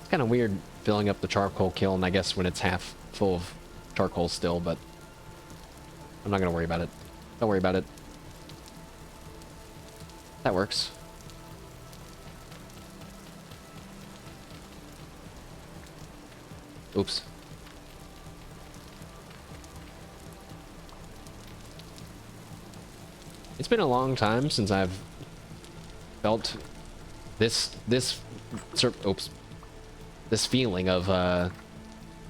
It's kind of weird filling up the charcoal kiln, I guess, when it's half full of charcoal still, but I'm not gonna worry about it. Don't worry about it. That works. Oops. It's been a long time since I've felt this feeling of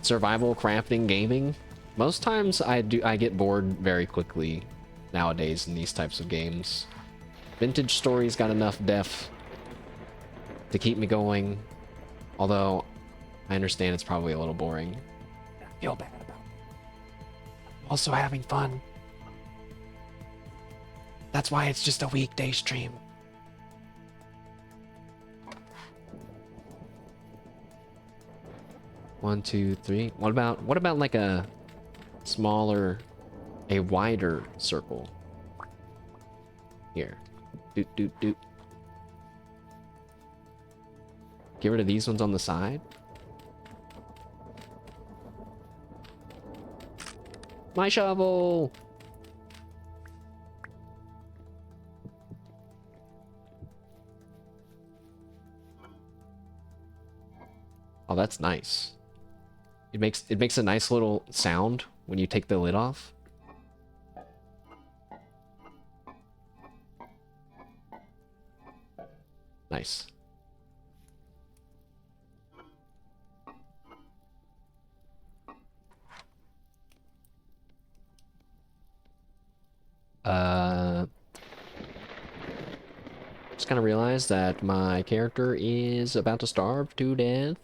survival crafting gaming. Most times I get bored very quickly nowadays in these types of games. Vintage Story's got enough depth to keep me going, although I understand it's probably a little boring. I feel bad about it. I'm also having fun. That's why it's just a weekday stream. One, two, three. What about like a wider circle? Here. Doot, doot, doot. Get rid of these ones on the side. My shovel! Oh, that's nice. It makes a nice little sound when you take the lid off. Nice. Just kind of realized that my character is about to starve to death.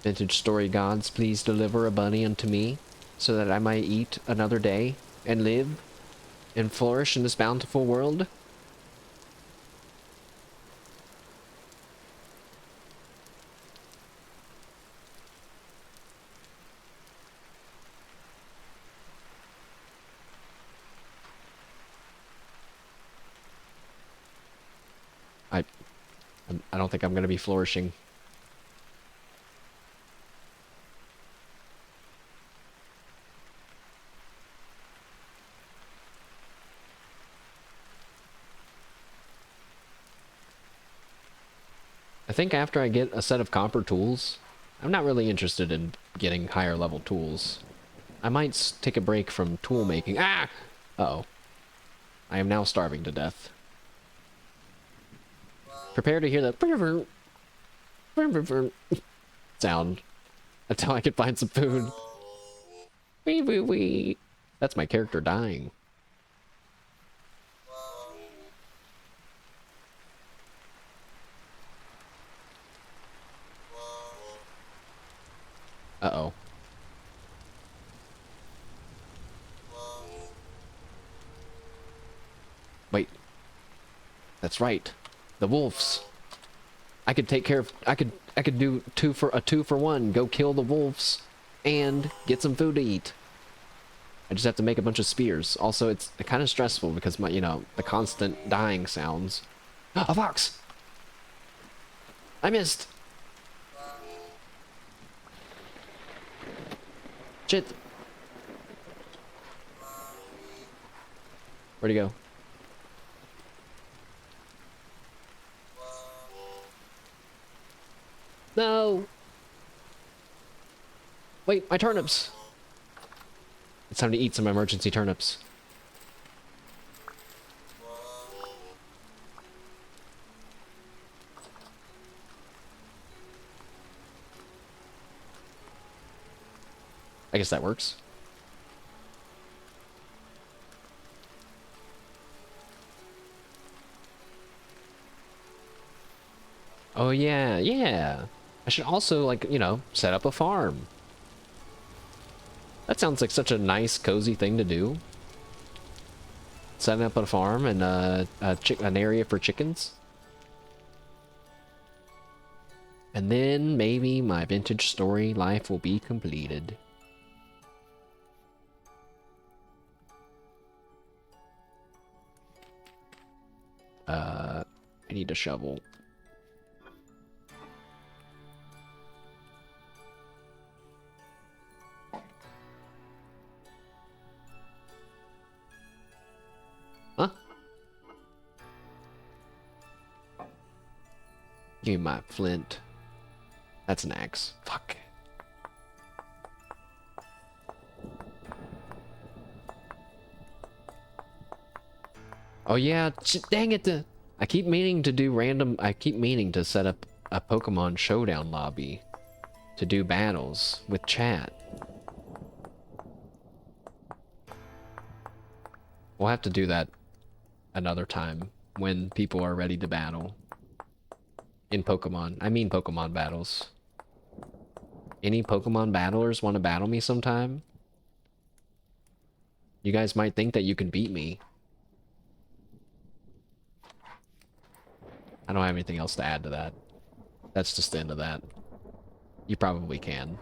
Vintage Story gods, please deliver a bunny unto me, so that I might eat another day, and live, and flourish in this bountiful world. I don't think I'm going to be flourishing. I think after I get a set of copper tools, I'm not really interested in getting higher level tools. I might take a break from tool making. Ah! Uh-oh. I am now starving to death. Prepare to hear the sound until I can find some food. Wee wee wee. That's my character dying. Uh-oh. Wait. That's right. The wolves. I could take care of... I could do two for one. Go kill the wolves and get some food to eat. I just have to make a bunch of spears. Also, it's kind of stressful because my, you know, the constant dying sounds. A fox! I missed! Shit! Where'd he go? No! Wait, my turnips! It's time to eat some emergency turnips. I guess that works. Oh yeah, yeah. I should also, like, you know, set up a farm. That sounds like such a nice, cozy thing to do. Setting up a farm and an area for chickens. And then maybe my vintage story life will be completed. I need a shovel. Huh? Give me my flint. That's an axe. Fuck. Oh yeah, dang it. I keep meaning to do random... I keep meaning to set up a Pokemon Showdown lobby to do battles with chat. We'll have to do that another time when people are ready to battle. In Pokemon. I mean Pokemon battles. Any Pokemon battlers want to battle me sometime? You guys might think that you can beat me. I don't have anything else to add to that. That's just the end of that. You probably can.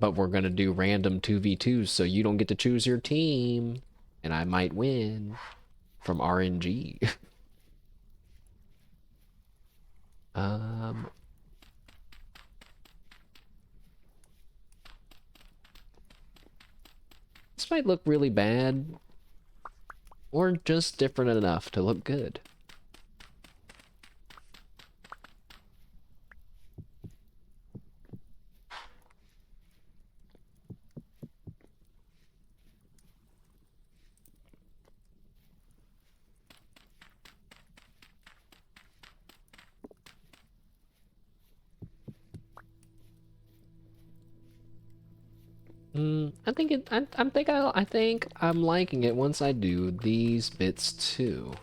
But we're gonna do random 2v2s, so you don't get to choose your team. And I might win. From RNG. This might look really bad. Or just different enough to look good. I think I'm liking it once I do these bits too.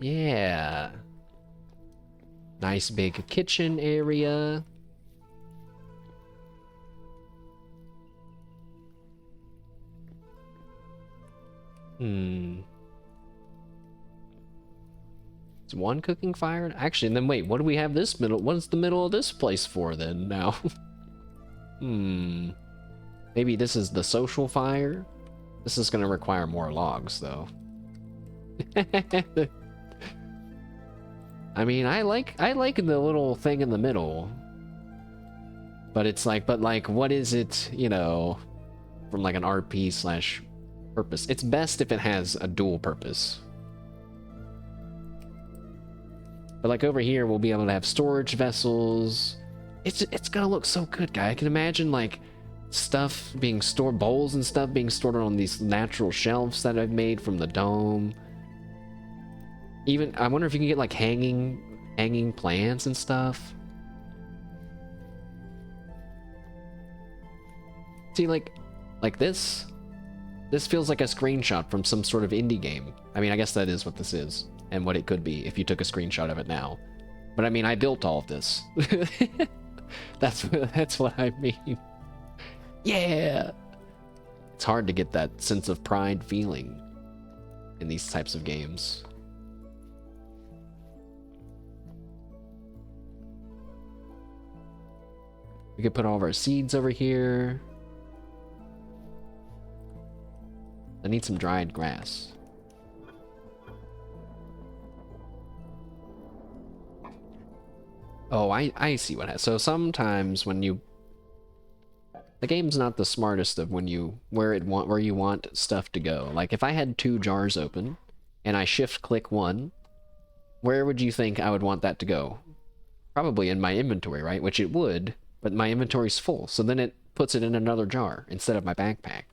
Yeah. Nice big kitchen area. It's one cooking fire? Actually, and then wait, what do we have this middle? What is the middle of this place for then now? Maybe this is the social fire? This is gonna require more logs though. I mean, I like the little thing in the middle. But it's like, what is it, you know, from like an RP slash purpose? It's best if it has a dual purpose. But like over here, we'll be able to have storage vessels. It's gonna look so good, guy. I can imagine like stuff being stored, bowls and stuff being stored on these natural shelves that I've made from the dome. Even I wonder if you can get like hanging plants and stuff. See, like this. This feels like a screenshot from some sort of indie game. I mean, I guess that is what this is, and what it could be if you took a screenshot of it now. But I mean, I built all of this. That's what I mean. Yeah! It's hard to get that sense of pride feeling in these types of games. We could put all of our seeds over here. I need some dried grass. Oh, I see what happens. So sometimes when you... The game's not the smartest of when you... where you want stuff to go. Like, if I had 2 jars open, and I shift-click one, where would you think I would want that to go? Probably in my inventory, right? Which it would, but my inventory's full, so then it puts it in another jar instead of my backpack.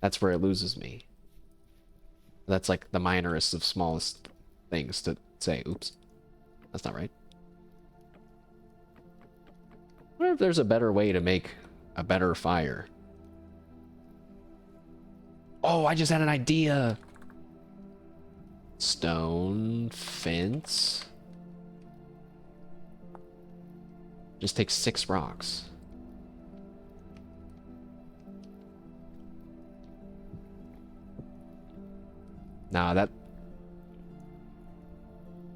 That's where it loses me. That's like the minorest of smallest things to say. Oops. That's not right. I wonder if there's a better way to make a better fire. Oh, I just had an idea! Stone fence. Just takes 6 rocks. Nah, that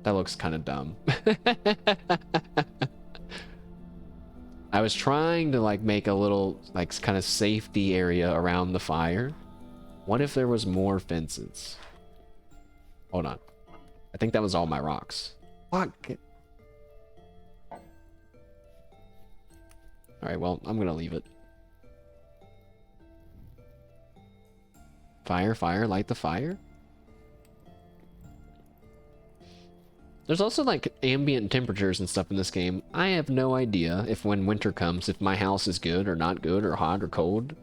looks kind of dumb. I was trying to like make a little like kind of safety area around the fire. What if there was more fences? Hold on. I think that was all my rocks. Fuck. Alright, well, I'm gonna leave it. Fire, fire, light the fire? There's also like ambient temperatures and stuff in this game. I have no idea if when winter comes, if my house is good or not good or hot or cold.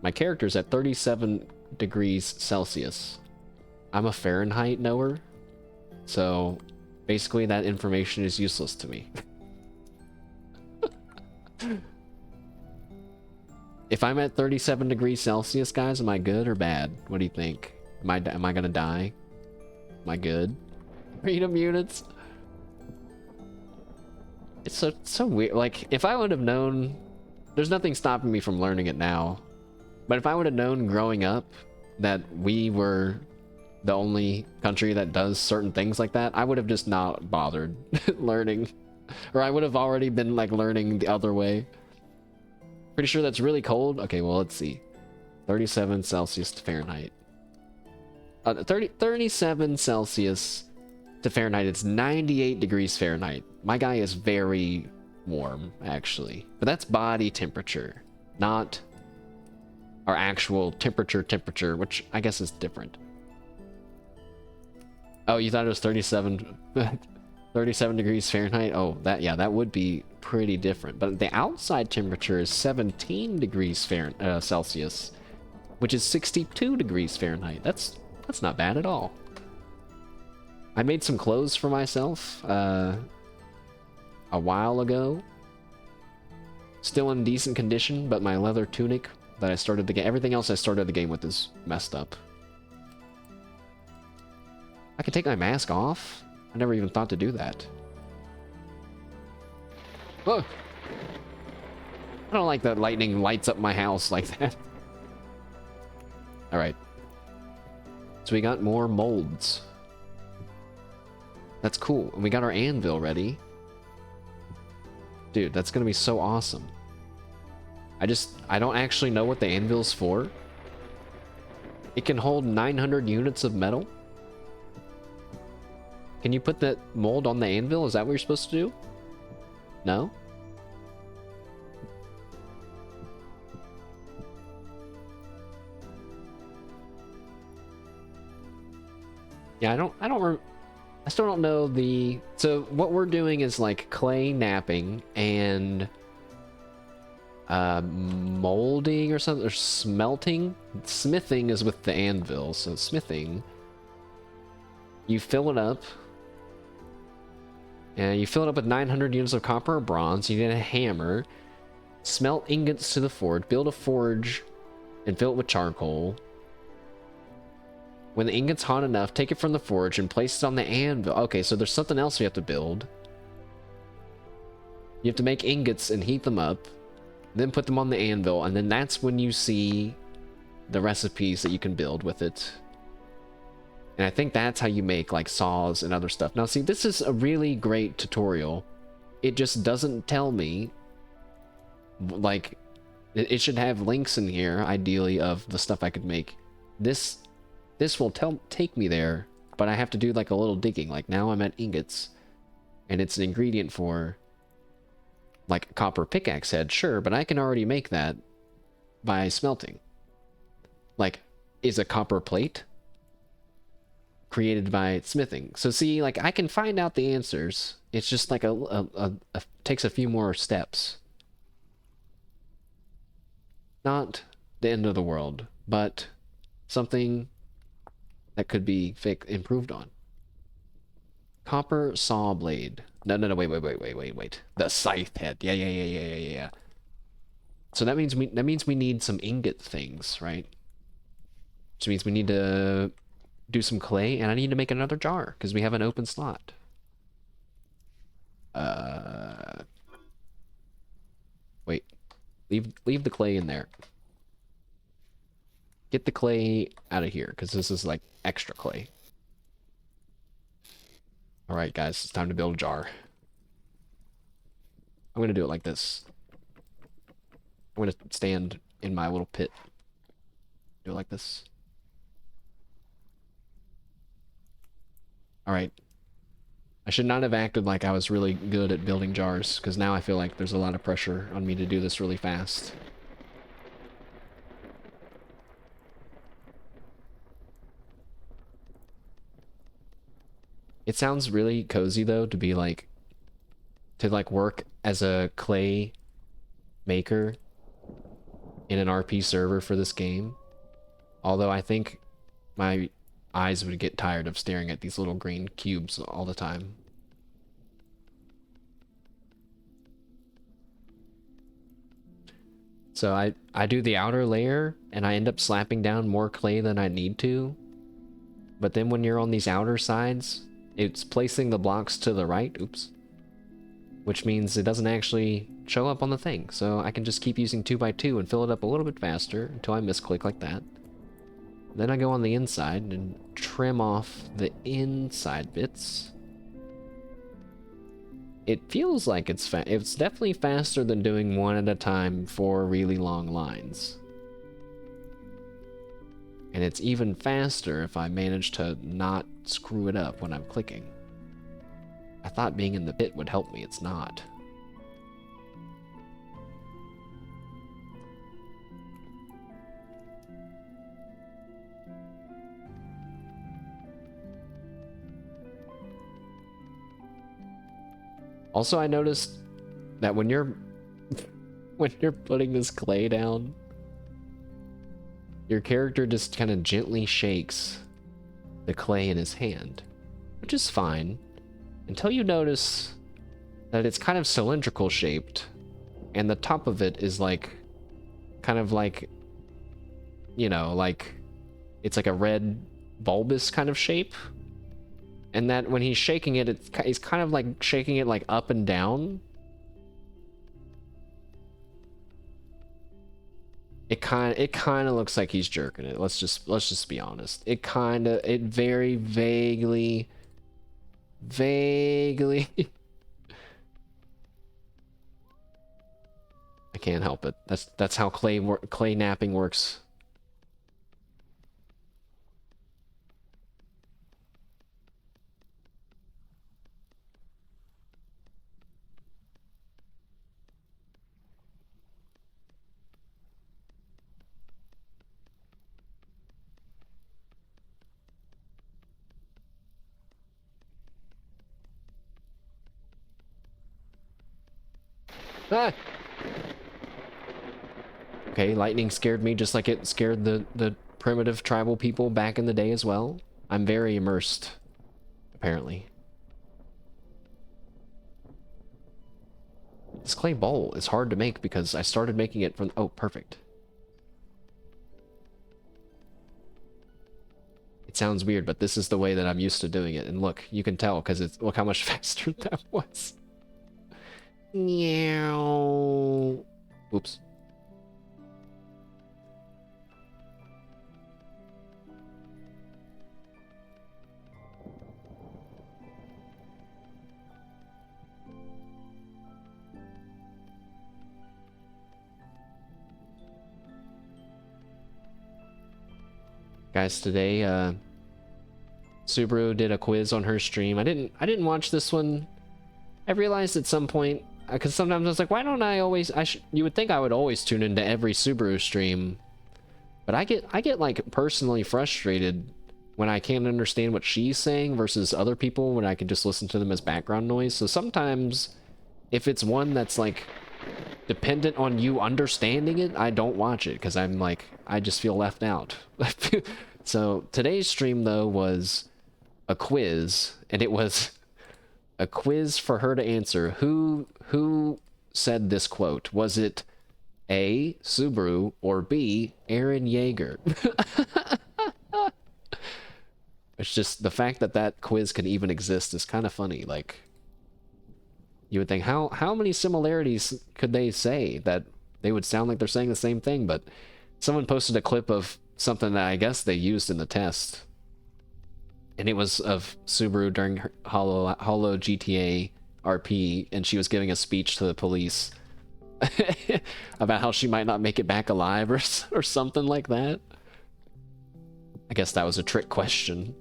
My character's at 37 degrees Celsius. I'm a Fahrenheit knower, so basically that information is useless to me. If I'm at 37 degrees Celsius, guys, am I good or bad? What do you think? Am I gonna die? Am I good? Freedom units. It's so weird. Like, if I would have known, there's nothing stopping me from learning it now. But if I would have known growing up that we were the only country that does certain things like that, I would have just not bothered learning. Or I would have already been like learning the other way. Pretty sure that's really cold. Okay, well, let's see. 37 Celsius to Fahrenheit. 37 Celsius to Fahrenheit, it's 98 degrees Fahrenheit. My guy is very warm, actually. But that's body temperature, not our actual temperature, which I guess is different. Oh, you thought it was 37, 37 degrees Fahrenheit? Oh, that would be pretty different. But the outside temperature is 17 degrees Celsius, which is 62 degrees Fahrenheit. That's not bad at all. I made some clothes for myself a while ago. Still in decent condition, but my leather tunic that I started the game, everything else I started the game with is messed up. I can take my mask off? I never even thought to do that. Whoa! I don't like that lightning lights up my house like that. Alright. So we got more molds. That's cool. And we got our anvil ready. Dude, that's gonna be so awesome. I don't actually know what the anvil's for. It can hold 900 units of metal. Can you put that mold on the anvil? Is that what you're supposed to do? No? Yeah, I don't I still don't know the... So what we're doing is like clay napping and molding or something, or smelting. Smithing is with the anvil, so smithing. You fill it up. And you fill it up with 900 units of copper or bronze. You get a hammer. Smelt ingots to the forge. Build a forge and fill it with charcoal. When the ingot's hot enough, take it from the forge and place it on the anvil. Okay, so there's something else we have to build. You have to make ingots and heat them up, then put them on the anvil, and then that's when you see the recipes that you can build with it. And I think that's how you make like saws and other stuff. Now see, this is a really great tutorial. It just doesn't tell me, like, it should have links in here, ideally, of the stuff I could make. This will take me there, but I have to do like a little digging. Like now I'm at ingots, and it's an ingredient for like copper pickaxe head, sure, but I can already make that by smelting. Like, is a copper plate created by smithing? So see, like I can find out the answers. It's just like takes a few more steps. Not the end of the world, but something that could be improved on. Copper saw blade. No, wait. The scythe head. Yeah. So that means we need some ingot things, right? Which means we need to do some clay, and I need to make another jar because we have an open slot. Wait. Leave the clay in there. Get the clay out of here because this is like extra clay. All right, guys, it's time to build a jar. I'm gonna do it like this. I'm gonna stand in my little pit. Do it like this. All right. I should not have acted like I was really good at building jars, because now I feel like there's a lot of pressure on me to do this really fast. It sounds really cozy, though, to be like, to like work as a clay maker in an RP server for this game. Although I think my eyes would get tired of staring at these little green cubes all the time. So I do the outer layer, and I end up slapping down more clay than I need to. But then when you're on these outer sides, it's placing the blocks to the right, oops, which means it doesn't actually show up on the thing. So I can just keep using 2x2 and fill it up a little bit faster until I misclick like that. Then I go on the inside and trim off the inside bits. It feels like it's definitely faster than doing one at a time for really long lines. And it's even faster if I manage to not screw it up when I'm clicking. I thought being in the pit would help me, it's not. Also, I noticed that when you're putting this clay down, your character just kind of gently shakes the clay in his hand, which is fine, until you notice that it's kind of cylindrical shaped, and the top of it is like, kind of like, you know, like, it's like a red bulbous kind of shape. And that when he's shaking it, he's kind of like shaking it like up and down. It kind of looks like he's jerking it. Let's just be honest. It very vaguely I can't help it. That's how clay napping works. Ah! Okay, lightning scared me just like it scared the primitive tribal people back in the day as well. I'm very immersed, apparently. This clay bowl is hard to make because I started making it from... Oh, perfect. It sounds weird, but this is the way that I'm used to doing it. And look, you can tell because it's... Look how much faster that was. Meow. Oops. Guys, today, Subaru did a quiz on her stream. I didn't watch this one. I realized at some point, because sometimes I was like, why don't I always, you would think I would always tune into every Subaru stream. But I get like personally frustrated when I can't understand what she's saying versus other people when I can just listen to them as background noise. So sometimes if it's one that's like dependent on you understanding it, I don't watch it because I'm like, I just feel left out. So today's stream though was a quiz, and it was a quiz for her to answer. Who said this quote? Was it A, Subaru, or B, Aaron Yeager? It's just the fact that that quiz can even exist is kind of funny. Like, you would think, how many similarities could they say that they would sound like they're saying the same thing? But someone posted a clip of something that I guess they used in the test, and it was of Subaru during her Holo GTA RP, and she was giving a speech to the police about how she might not make it back alive or something like that. I guess that was a trick question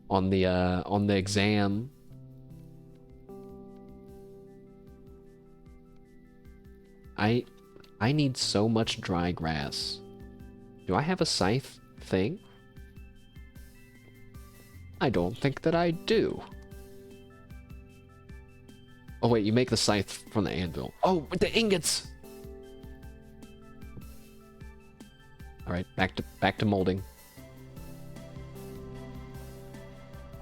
on the exam. I need so much dry grass. Do I have a scythe thing? I don't think that I do. Oh wait, you make the scythe from the anvil. Oh, with the ingots! Alright, back to molding.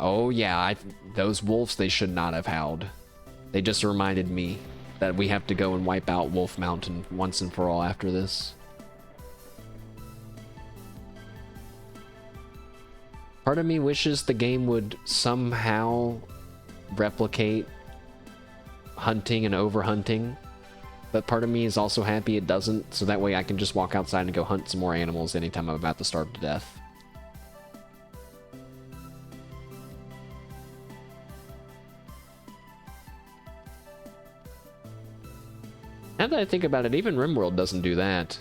Oh yeah, those wolves, they should not have howled. They just reminded me that we have to go and wipe out Wolf Mountain once and for all after this. Part of me wishes the game would somehow replicate hunting and overhunting, but part of me is also happy it doesn't, so that way I can just walk outside and go hunt some more animals anytime I'm about to starve to death. Now that I think about it, even RimWorld doesn't do that.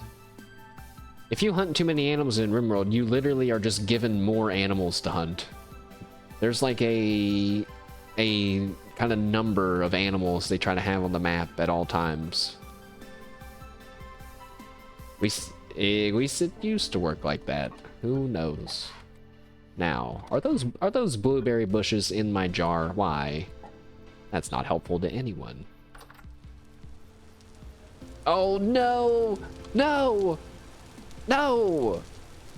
If you hunt too many animals in RimWorld, you literally are just given more animals to hunt. There's like a kind of number of animals they try to have on the map at all times. It used to work like that. Who knows? Now, are those blueberry bushes in my jar? Why? That's not helpful to anyone. Oh no! No! No!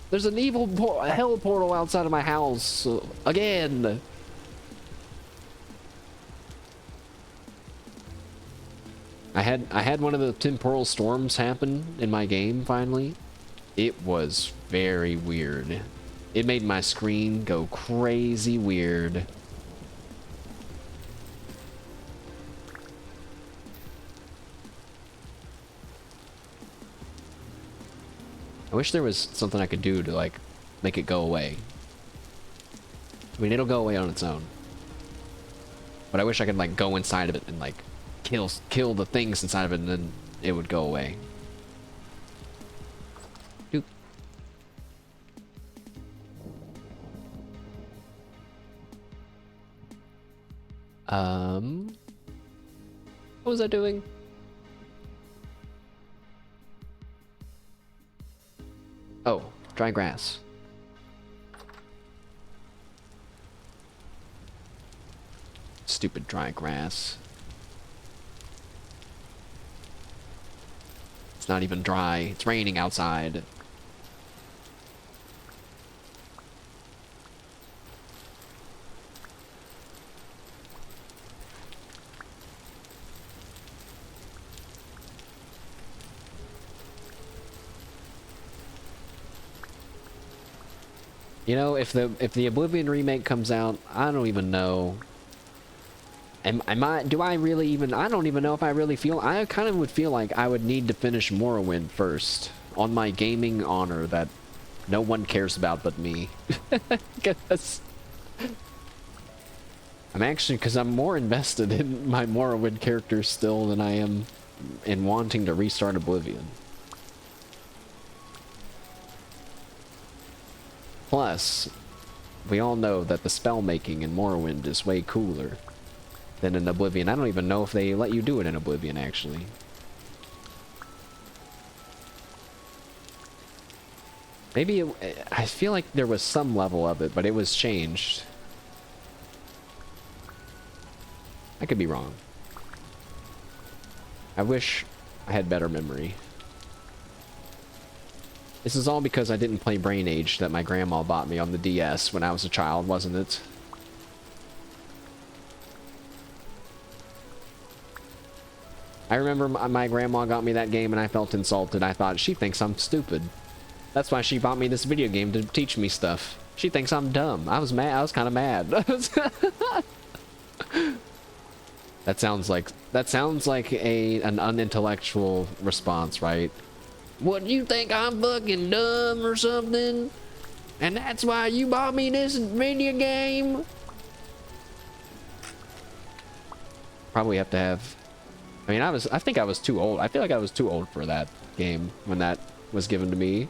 There's an evil hell portal outside of my house again. I had one of the temporal storms happen in my game finally. It was very weird. It made my screen go crazy weird. I wish there was something I could do to, like, make it go away. I mean, it'll go away on its own. But I wish I could, like, go inside of it and, like, kill the things inside of it, and then it would go away. Doop. What was I doing? Oh, dry grass. Stupid dry grass. not even dry. It's raining outside. You know, if the Oblivion remake comes out, I don't even know. Do I really even, I don't even know if I really feel, I kind of would feel like I would need to finish Morrowind first, on my gaming honor that no one cares about but me. Because because I'm more invested in my Morrowind character still than I am in wanting to restart Oblivion. Plus, we all know that the spell making in Morrowind is way cooler than in Oblivion. I don't even know if they let you do it in Oblivion, actually. Maybe I feel like there was some level of it, but it was changed. I could be wrong. I wish I had better memory. This is all because I didn't play Brain Age that my grandma bought me on the DS when I was a child, wasn't it? I remember my grandma got me that game and I felt insulted. I thought, she thinks I'm stupid. That's why she bought me this video game to teach me stuff. She thinks I'm dumb. I was mad. I was kind of mad. That sounds like an unintellectual response, right? What, you think I'm fucking dumb or something? And that's why you bought me this video game? Probably have to have... I mean, I think I was too old. I feel like I was too old for that game when that was given to me.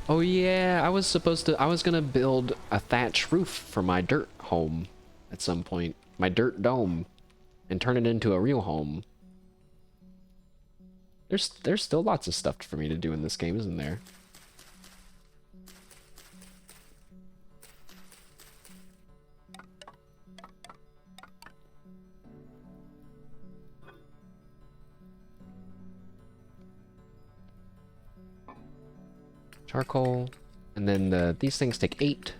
Oh yeah, I was gonna build a thatch roof for my dirt home at some point. My dirt dome. And turn it into a real home. There's still lots of stuff for me to do in this game, isn't there? Charcoal. And then these things take 8.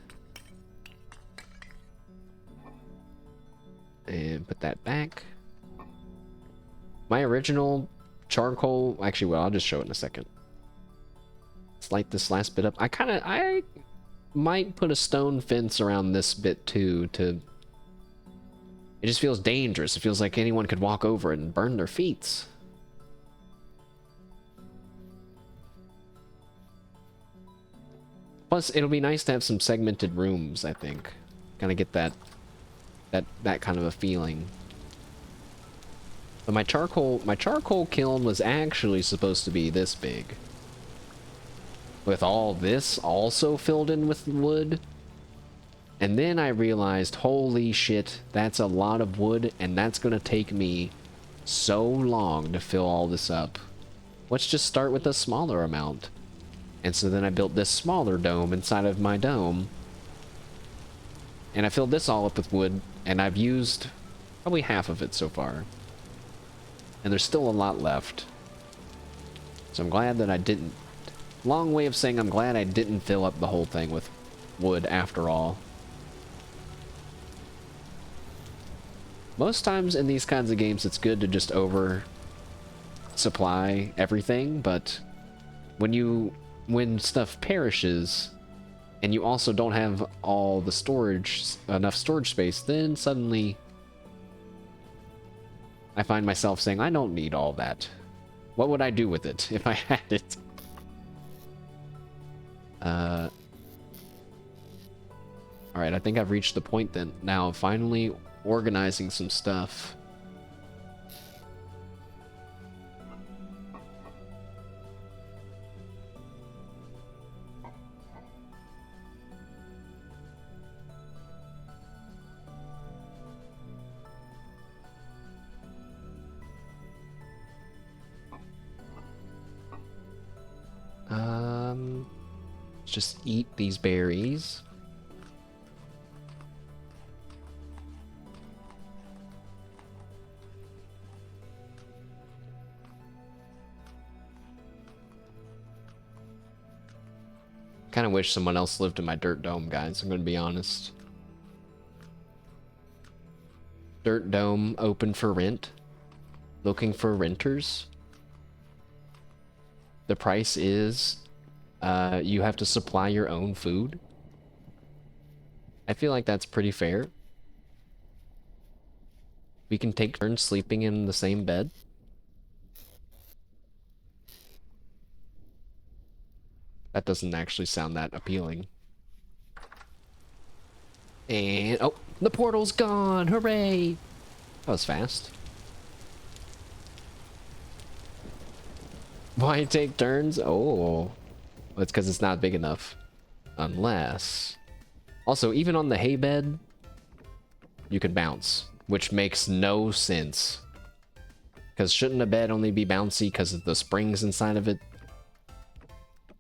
And put that back. My original charcoal... Actually, well, I'll just show it in a second. Let's light this last bit up. I might put a stone fence around this bit too to... It just feels dangerous. It feels like anyone could walk over it and burn their feet. Plus, it'll be nice to have some segmented rooms, I think. Kind of get that kind of a feeling. But my charcoal kiln was actually supposed to be this big. With all this also filled in with wood. And then I realized, holy shit, that's a lot of wood, and that's gonna take me so long to fill all this up. Let's just start with a smaller amount. And so then I built this smaller dome inside of my dome. And I filled this all up with wood, and I've used probably half of it so far. And there's still a lot left. So I'm glad that I didn't... Long way of saying I'm glad I didn't fill up the whole thing with wood after all. Most times in these kinds of games it's good to just over supply everything, but when stuff perishes and you also don't have all the enough storage space, then suddenly I find myself saying, I don't need all that. What would I do with it if I had it? Alright, I think I've reached the point then now of finally organizing some stuff. Let's just eat these berries. kind of wish someone else lived in my dirt dome, guys. I'm going to be honest. Dirt dome open for rent. Looking for renters. The price is you have to supply your own food. I feel like that's pretty fair. We can take turns sleeping in the same bed. That doesn't actually sound that appealing. And, oh, the portal's gone! Hooray! That was fast. Why take turns? Oh. Well, it's because it's not big enough. Unless... Also, even on the hay bed, you could bounce, which makes no sense. Because shouldn't a bed only be bouncy because of the springs inside of it?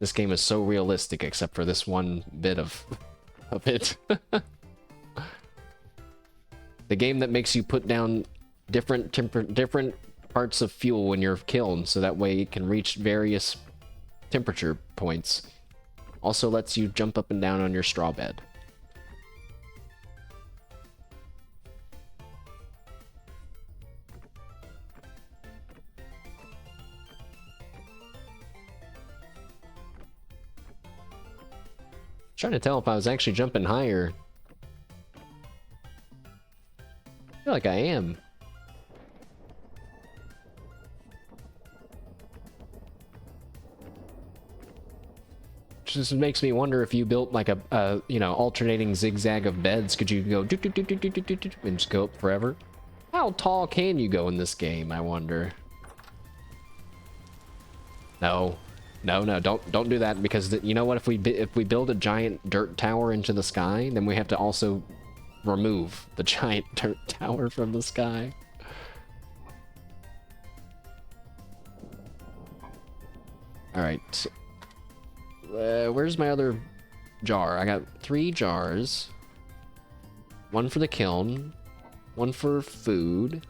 This game is so realistic except for this one bit of it. The game that makes you put down different parts of fuel in your kiln so that way it can reach various temperature points. Also lets you jump up and down on your straw bed. Trying to tell if I was actually jumping higher. I feel like I am. Just makes me wonder if you built like a you know, alternating zigzag of beds, could you go and just go up forever? How tall can you go in this game, I wonder? No. No, don't do that, because you know what, if we build a giant dirt tower into the sky, then we have to also remove the giant dirt tower from the sky. Alright. Where's my other jar? I got 3 jars. One for the kiln. One for food.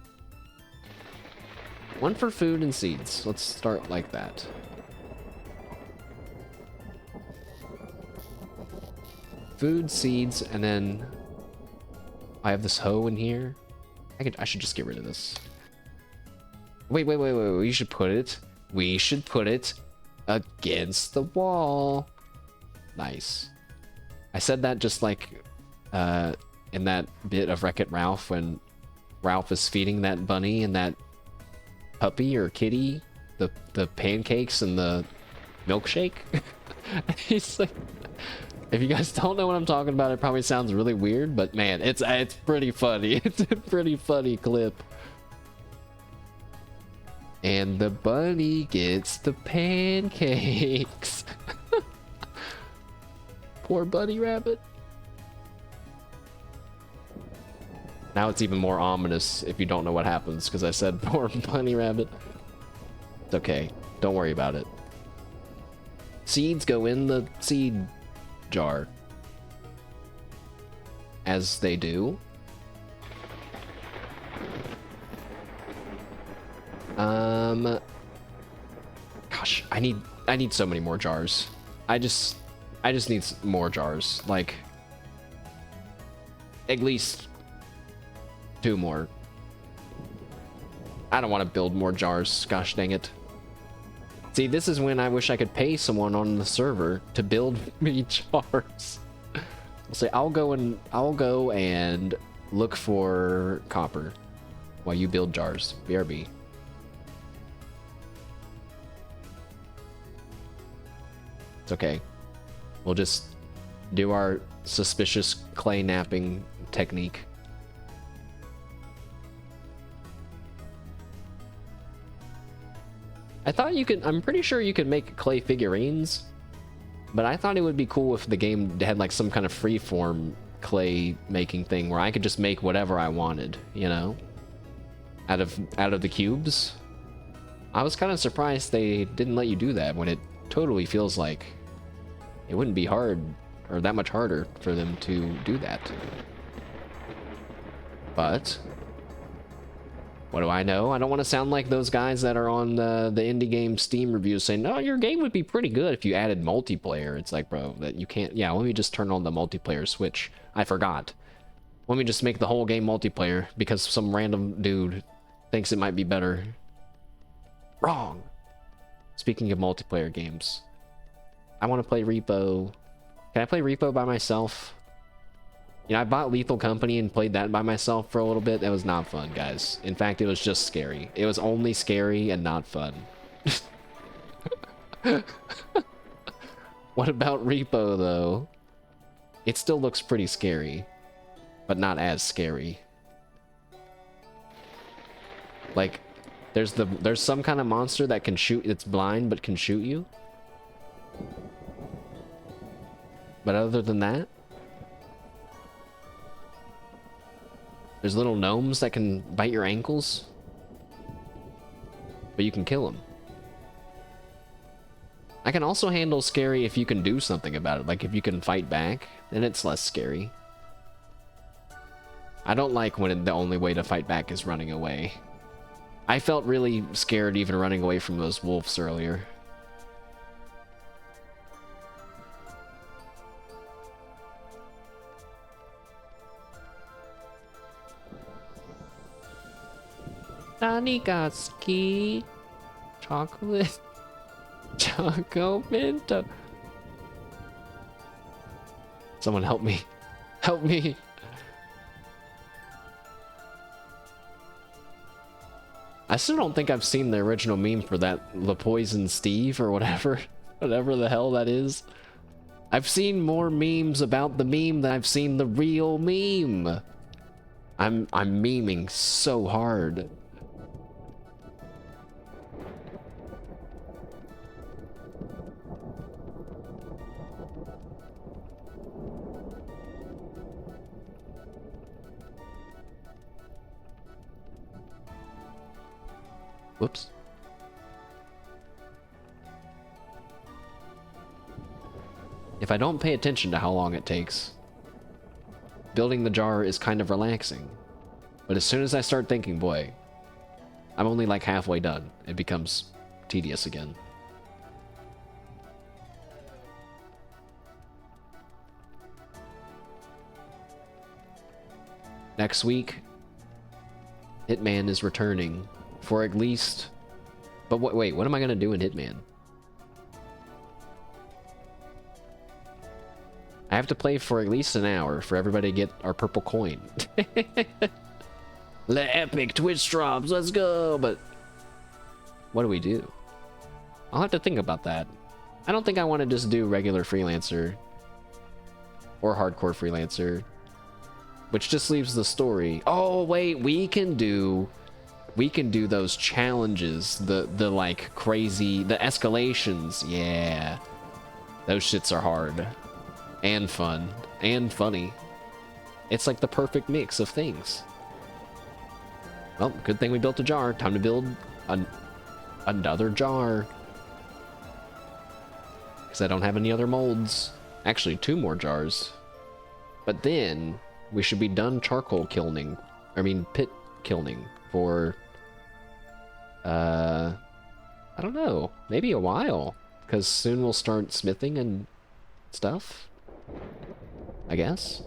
One for food and seeds. Let's start like that. Food, seeds, and then I have this hoe in here. I should just get rid of this. Wait. We should put it against the wall. Nice. I said that just like in that bit of Wreck-It Ralph when Ralph is feeding that bunny and that puppy or kitty the pancakes and the milkshake. He's like, if you guys don't know what I'm talking about, it probably sounds really weird, but man, it's pretty funny. It's a pretty funny clip. And the bunny gets the pancakes. Poor bunny rabbit. Now it's even more ominous if you don't know what happens, because I said poor bunny rabbit. It's okay. Don't worry about it. Seeds go in the seed jar. As they do. Gosh, I need so many more jars. I just need more jars. Like, at least 2 more. I don't want to build more jars. Gosh dang it. See, this is when I wish I could pay someone on the server to build me jars. I'll say I'll go and look for copper while you build jars. BRB. It's okay. We'll just do our suspicious clay napping technique. I thought you could, I'm pretty sure you could make clay figurines, but I thought it would be cool if the game had like some kind of freeform clay making thing where I could just make whatever I wanted, you know? Out of the cubes. I was kind of surprised they didn't let you do that when it totally feels like it wouldn't be hard or that much harder for them to do that. But What do I know? I don't want to sound like those guys that are on the indie game Steam reviews saying, no, your game would be pretty good if you added multiplayer. It's like, bro, that you can't. Yeah, let me just turn on the multiplayer switch. I forgot. Let me just make the whole game multiplayer because some random dude thinks it might be better. Wrong. Speaking of multiplayer games, I want to play Repo. Can I play Repo by myself? You know, I bought Lethal Company and played that by myself for a little bit. That was not fun, guys. In fact, it was just scary. It was only scary and not fun. What about Repo, though? It still looks pretty scary, but not as scary. Like, there's some kind of monster that can shoot. It's blind, but can shoot you. But other than that, there's little gnomes that can bite your ankles, but you can kill them. I can also handle scary if you can do something about it. Like if you can fight back, then it's less scary. I don't like when the only way to fight back is running away. I felt really scared even running away from those wolves earlier. Nanigatsuki. Chocolate. Choco Minto. Someone help me. Help me. I still don't think I've seen the original meme for that Le Poison Steve or whatever. Whatever the hell that is. I've seen more memes about the meme than I've seen the real meme. I'm memeing so hard. Whoops. If I don't pay attention to how long it takes, building the jar is kind of relaxing. But as soon as I start thinking, boy, I'm only like halfway done, it becomes tedious again. Next week, Hitman is returning for at least... But wait, what am I gonna do in Hitman? I have to play for at least an hour for everybody to get our purple coin. The epic Twitch drops, let's go! But what do we do? I'll have to think about that. I don't think I want to just do regular freelancer or hardcore freelancer, which just leaves the story. Oh wait, we can do those challenges, the like crazy, the escalations. Yeah, those shits are hard and fun and funny. It's like the perfect mix of things. Well, good thing we built a jar. Time to build another jar, because I don't have any other molds. Actually, 2 more jars. But then we should be done charcoal kilning. I mean pit kilning for I don't know, maybe a while, because soon we'll start smithing and stuff, I guess.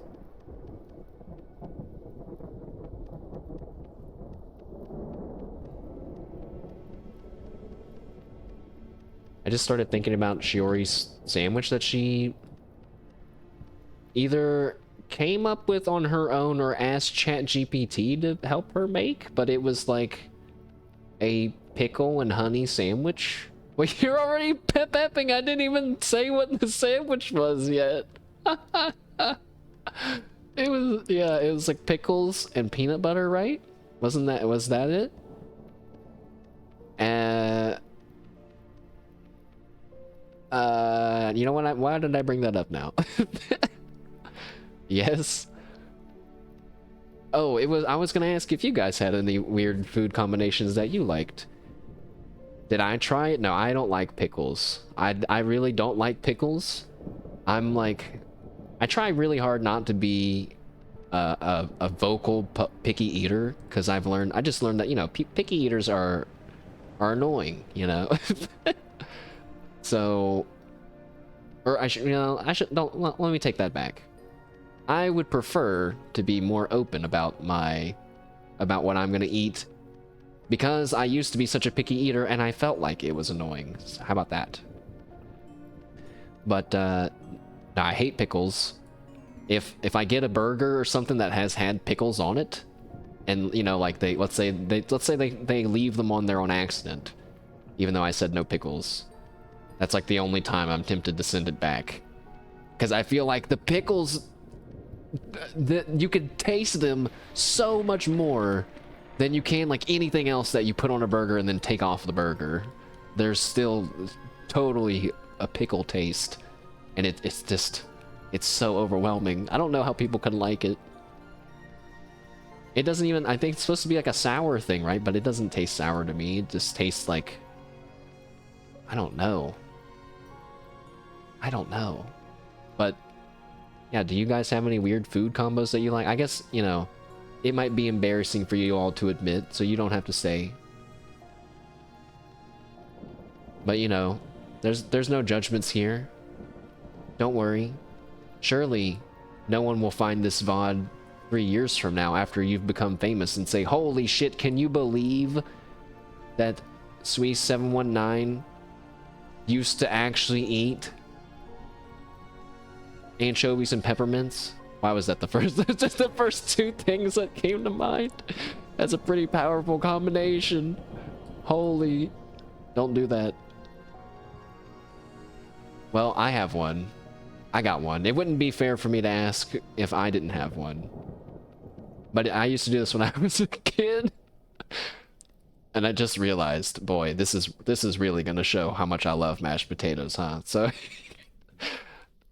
I just started thinking about Shiori's sandwich that she either came up with on her own or asked ChatGPT to help her make, but it was like a pickle and honey sandwich. Well, you're already pepping. I didn't even say what the sandwich was yet. It was like pickles and peanut butter, right? Was that it? You know what? Why did I bring that up now? Yes. Oh, I was gonna ask if you guys had any weird food combinations that you liked. Did I try it? No, I don't like pickles. I really don't like pickles. I'm like, I try really hard not to be a vocal picky eater, because I just learned that, you know, picky eaters are annoying, you know. So, or I should, you know, don't, let me take that back. I would prefer to be more open about what I'm gonna eat, because I used to be such a picky eater and I felt like it was annoying. So how about that? But no, I hate pickles. If I get a burger or something that has had pickles on it, and you know, like let's say they leave them on there on accident, even though I said no pickles, that's like the only time I'm tempted to send it back, because I feel like the pickles, you can taste them so much more than you can like anything else that you put on a burger and then take off the burger. There's still totally a pickle taste, and it's just, it's so overwhelming. I don't know how people can like it. It doesn't even, I think it's supposed to be like a sour thing, right? But it doesn't taste sour to me. It just tastes like, I don't know. But yeah, do you guys have any weird food combos that you like? I guess, you know, it might be embarrassing for you all to admit, so you don't have to say. But you know, there's no judgments here. Don't worry. Surely no one will find this VOD 3 years from now after you've become famous and say, holy shit, can you believe that Sweet719 used to actually eat anchovies and peppermints? Why was that the first? Just the first two things that came to mind. That's a pretty powerful combination. Holy, don't do that. Well, I have one. I got one. It wouldn't be fair for me to ask if I didn't have one. But I used to do this when I was a kid. And I just realized, boy, this is really gonna show how much I love mashed potatoes, huh? So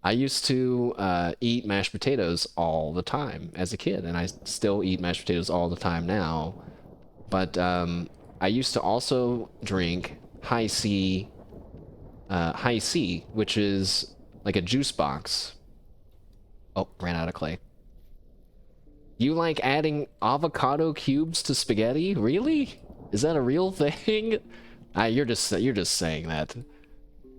I used to eat mashed potatoes all the time as a kid, and I still eat mashed potatoes all the time now. But I used to also drink High C, which is like a juice box. Oh, ran out of clay. You like adding avocado cubes to spaghetti? Really? Is that a real thing? You're just saying that.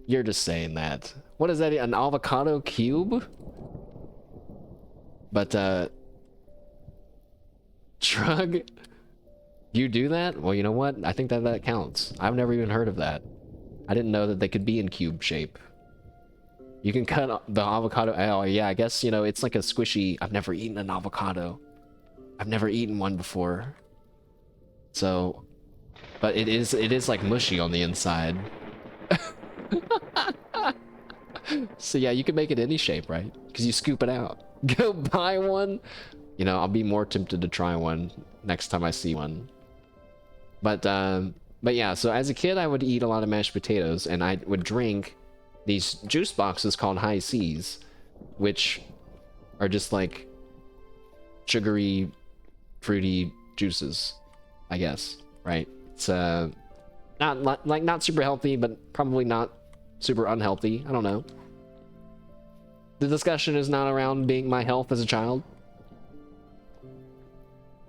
You're just saying that. What is that? An avocado cube? But Shrug, you do that? Well, you know what? I think that counts. I've never even heard of that. I didn't know that they could be in cube shape. You can cut the avocado. Oh yeah, I guess, you know, it's like a squishy. I've never eaten an avocado. I've never eaten one before. So, but it is like mushy on the inside. So yeah, you can make it any shape, right? Because you scoop it out. Go buy one. You know, I'll be more tempted to try one next time I see one. But yeah, so as a kid, I would eat a lot of mashed potatoes, and I would drink these juice boxes called High C's, which are just like sugary, fruity juices, I guess, right? It's not super healthy, but probably not super unhealthy. I don't know. The discussion is not around being my health as a child.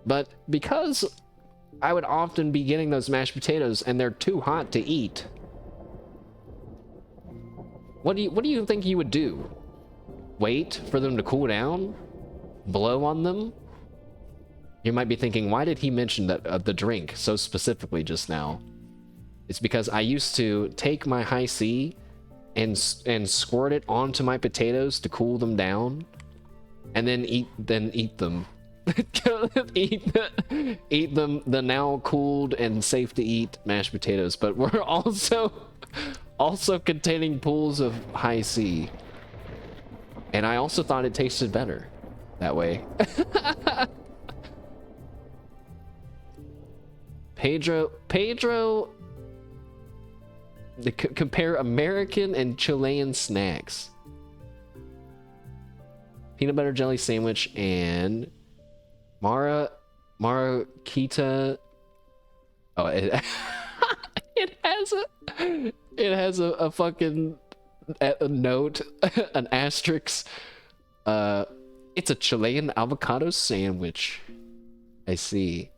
But because I would often be getting those mashed potatoes and they're too hot to eat, what do you think you would do? Wait for them to cool down? Blow on them? You might be thinking, why did he mention that the drink so specifically just now? It's because I used to take my High C and squirt it onto my potatoes to cool them down, and then eat them. eat them, the now cooled and safe to eat mashed potatoes, but we're also containing pools of High C. And I also thought it tasted better that way. Pedro, compare American and Chilean snacks. Peanut butter jelly sandwich and Marquita. Oh, it has a fucking a note, an asterisk. It's a Chilean avocado sandwich. I see.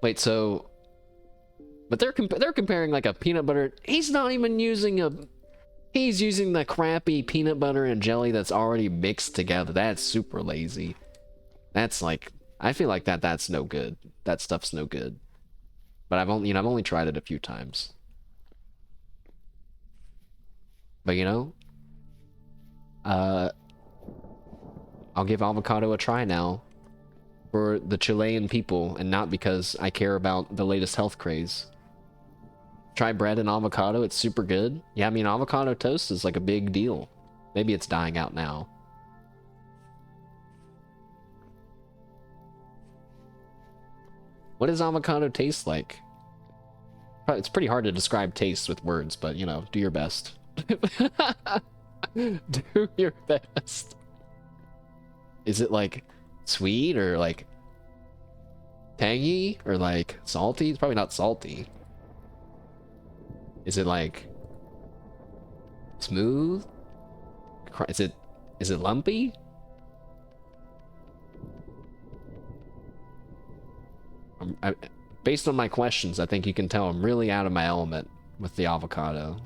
Wait, so... But they're comparing like a peanut butter... He's not even using a... He's using the crappy peanut butter and jelly that's already mixed together. That's super lazy. That's like... I feel like that's no good. That stuff's no good. But I've only tried it a few times. But I'll give avocado a try now. For the Chilean people, and not because I care about the latest health craze. Try bread and avocado, it's super good. Yeah, I mean, avocado toast is like a big deal. Maybe it's dying out now. What does avocado taste like? It's pretty hard to describe taste with words, but do your best. Do your best. Is it like sweet or like tangy or like salty? It's probably not salty. Is it like smooth? Is it lumpy? Based on my questions, I think you can tell I'm really out of my element with the avocado.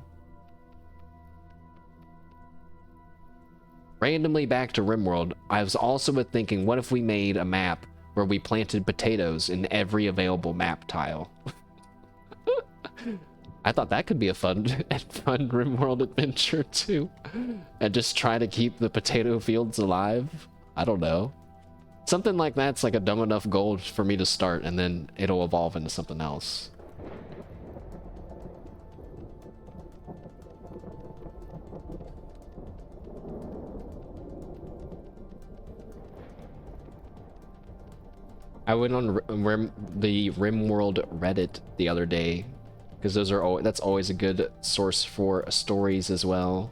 Randomly back to RimWorld, I was also thinking, what if we made a map where we planted potatoes in every available map tile? I thought that could be a fun RimWorld adventure too. And just try to keep the potato fields alive. I don't know. Something like that's like a dumb enough goal for me to start, and then it'll evolve into something else. I went on the RimWorld Reddit the other day, because that's always a good source for stories as well.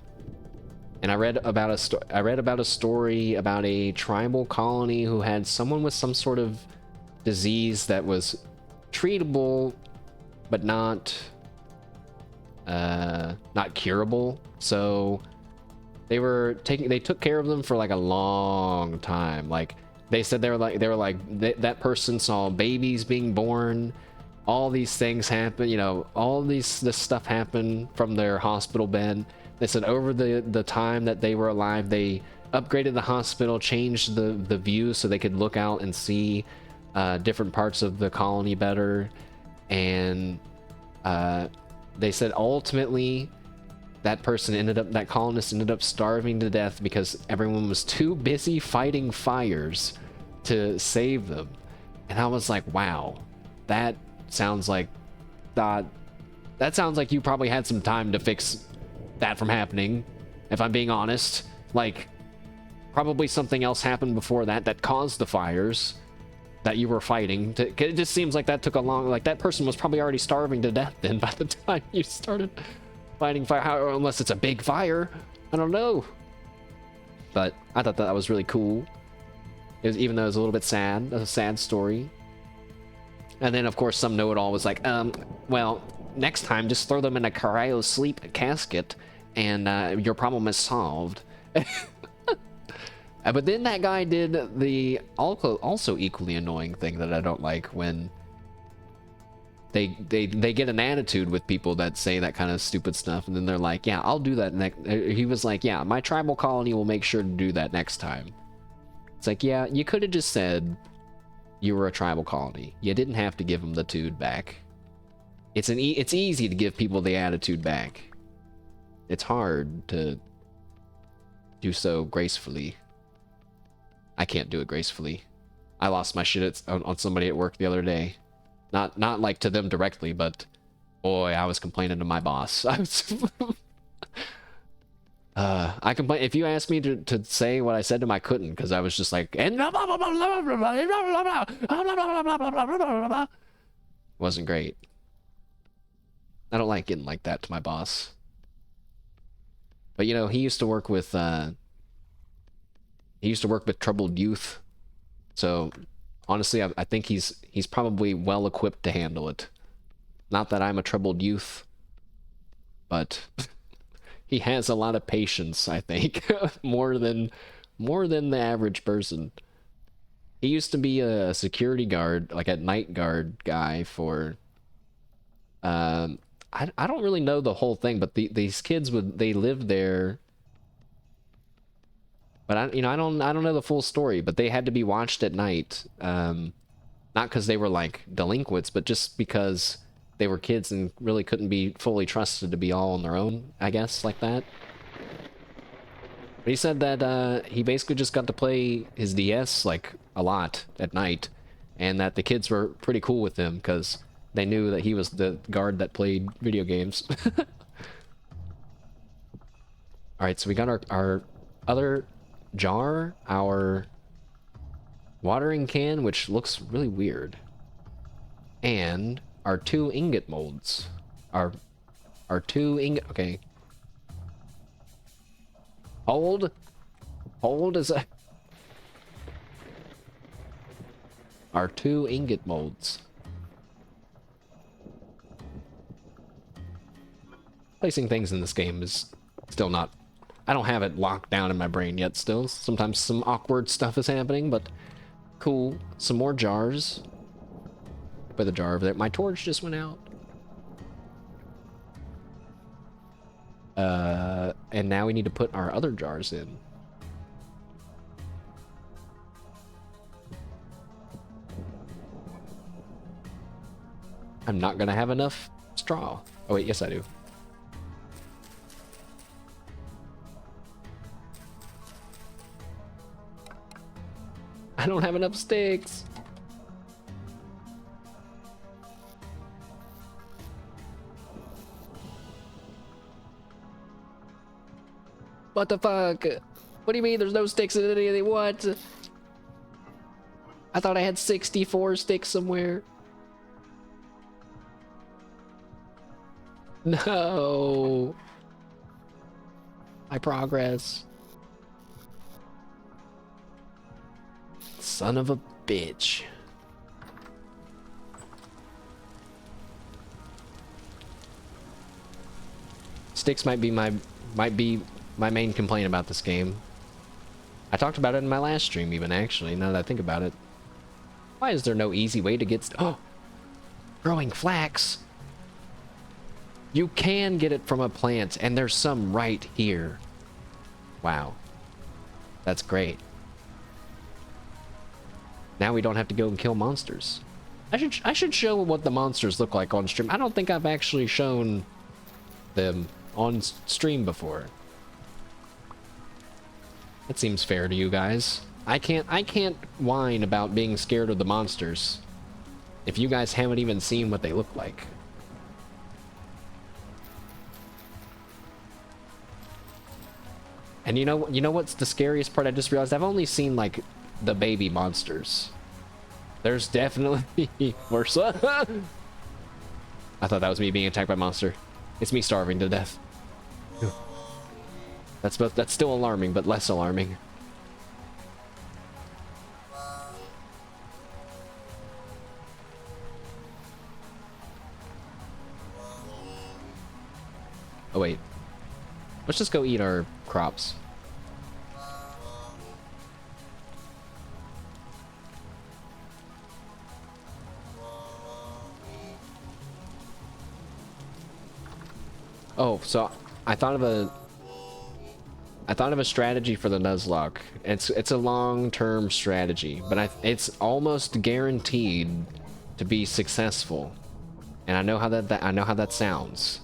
And I read about a story about a tribal colony who had someone with some sort of disease that was treatable, but not curable. So they took care of them for like a long time. Like they said that person saw babies being born, all these things happen, all this stuff happened from their hospital bed. They said over the time that they were alive, they upgraded the hospital, changed the view so they could look out and see different parts of the colony better. And they said ultimately that colonist ended up starving to death because everyone was too busy fighting fires to save them. And I was like, wow, that sounds like you probably had some time to fix that from happening, if I'm being honest. Like, probably something else happened before that caused the fires that you were fighting. It just seems like that took a long... Like, that person was probably already starving to death then by the time you started fighting fire. Unless it's a big fire. I don't know. But I thought that was really cool. Even though it was a little bit sad. A sad story. And then, of course, some know-it-all was like, well, next time, just throw them in a cryo sleep casket, and your problem is solved. But then that guy did the also equally annoying thing that I don't like, when they get an attitude with people that say that kind of stupid stuff, and then they're like, yeah, I'll do that next. He was like, yeah, my tribal colony will make sure to do that next time. It's like, yeah, you could have just said you were a tribal colony. You didn't have to give them the attitude back. It's easy to give people the attitude back. It's hard to do so gracefully. I can't do it gracefully. I lost my shit on somebody at work the other day. Not like to them directly, but boy, I was complaining to my boss. I was I complain. If you asked me to say what I said to him, I couldn't, because I was just like, wasn't great. I don't like getting like that to my boss. But he used to work with troubled youth. So honestly, I think he's probably well equipped to handle it. Not that I'm a troubled youth, but he has a lot of patience, I think. more than the average person. He used to be a security guard, like a night guard guy for I don't really know the whole thing, but these kids they lived there. But I don't know the full story, but they had to be watched at night. Not because they were like delinquents, but just because they were kids and really couldn't be fully trusted to be all on their own, I guess, like that. But he said that he basically just got to play his DS like a lot at night, and that the kids were pretty cool with him because they knew that he was the guard that played video games. Alright, so we got our other jar, our watering can, which looks really weird, and our 2 ingot molds. Our 2 ingot... Okay. Hold is a... Our 2 ingot molds. Placing things in this game is still not... I don't have it locked down in my brain yet still. Sometimes some awkward stuff is happening, but cool. Some more jars. Put the jar over there. My torch just went out. And now we need to put our other jars in. I'm not gonna have enough straw. Oh wait, yes I do. I don't have enough sticks. What the fuck? What do you mean there's no sticks in any of the... What? I thought I had 64 sticks somewhere. No. My progress. Son of a bitch. Sticks might be my main complaint about this game. I talked about it in my last stream even, actually, now that I think about it. Why is there no easy way to get... Oh! Growing flax! You can get it from a plant, and there's some right here. Wow. That's great. Now we don't have to go and kill monsters. I should show what the monsters look like on stream. I don't think I've actually shown them on stream before. That seems fair to you guys. I can't whine about being scared of the monsters if you guys haven't even seen what they look like. And you know what's the scariest part? I just realized I've only seen like the baby monsters. There's definitely worse. I thought that was me being attacked by a monster. It's me starving to death. That's still alarming, but less alarming. Oh wait. Let's just go eat our crops. Oh, so I thought of a strategy for the Nuzlocke. It's a long-term strategy, but it's almost guaranteed to be successful. And I know how that sounds.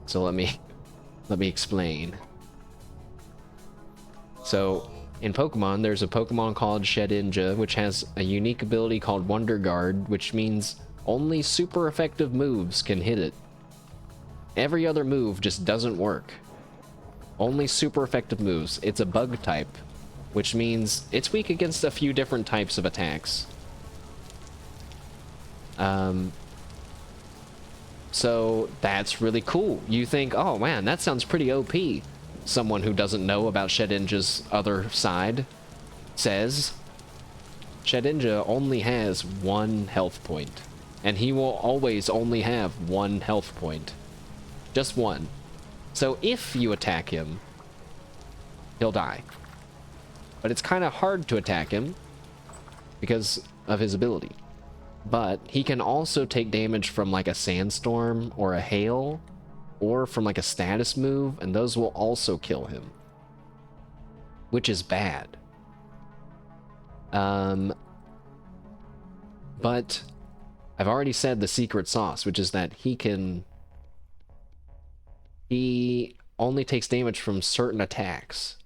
So let me explain. So in Pokemon, there's a Pokemon called Shedinja, which has a unique ability called Wonder Guard, which means only super effective moves can hit it. Every other move just doesn't work. Only super effective moves. It's a bug type, which means it's weak against a few different types of attacks. So that's really cool. You think, oh man, that sounds pretty OP. Someone who doesn't know about Shedinja's other side says, Shedinja only has 1 health point, and he will always only have 1 health point. Just 1. So if you attack him, he'll die. But it's kind of hard to attack him because of his ability. But he can also take damage from like a sandstorm or a hail or from like a status move, and those will also kill him, which is bad. But I've already said the secret sauce, which is that he only takes damage from certain attacks.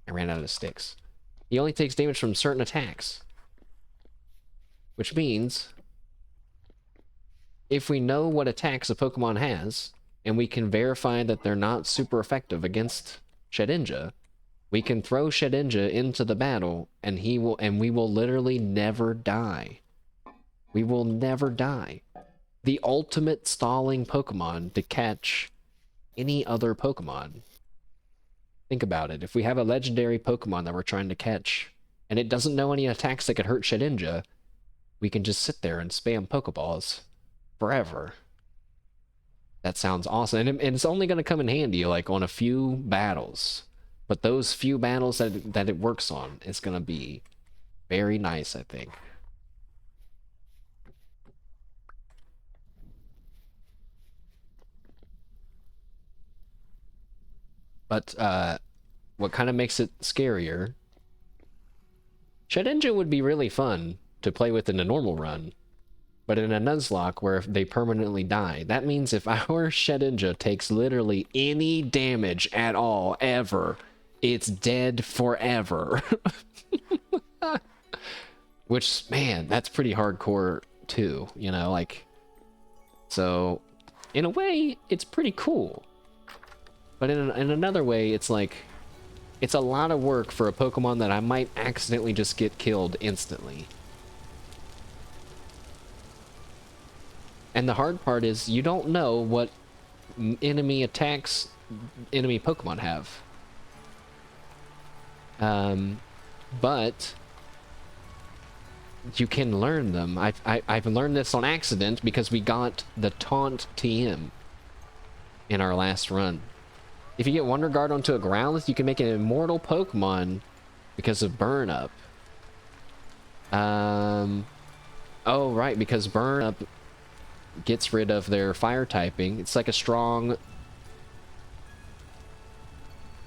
I ran out of sticks. He only takes damage from certain attacks. Which means, if we know what attacks a Pokemon has, and we can verify that they're not super effective against Shedinja, we can throw Shedinja into the battle, and we will literally never die. We will never die. The ultimate stalling Pokemon to catch any other Pokemon. Think about it. If we have a legendary Pokemon that we're trying to catch, and it doesn't know any attacks that could hurt Shedinja, we can just sit there and spam Pokeballs forever. That sounds awesome. And it's only going to come in handy like on a few battles. But those few battles that it works on, it's going to be very nice, I think. But what kind of makes it scarier, Shedinja would be really fun to play with in a normal run, but in a Nuzlocke where they permanently die, that means if our Shedinja takes literally any damage at all, ever, it's dead forever. Which, man, that's pretty hardcore too, you know, like, so in a way, it's pretty cool. But in another way, it's like, it's a lot of work for a Pokemon that I might accidentally just get killed instantly. And the hard part is, you don't know what enemy attacks enemy Pokemon have. But you can learn them. I've learned this on accident because we got the Taunt TM in our last run. If you get Wonder Guard onto a Growlithe, you can make an immortal Pokemon because of Burn Up. Oh, right, because Burn Up gets rid of their fire typing. It's like a strong...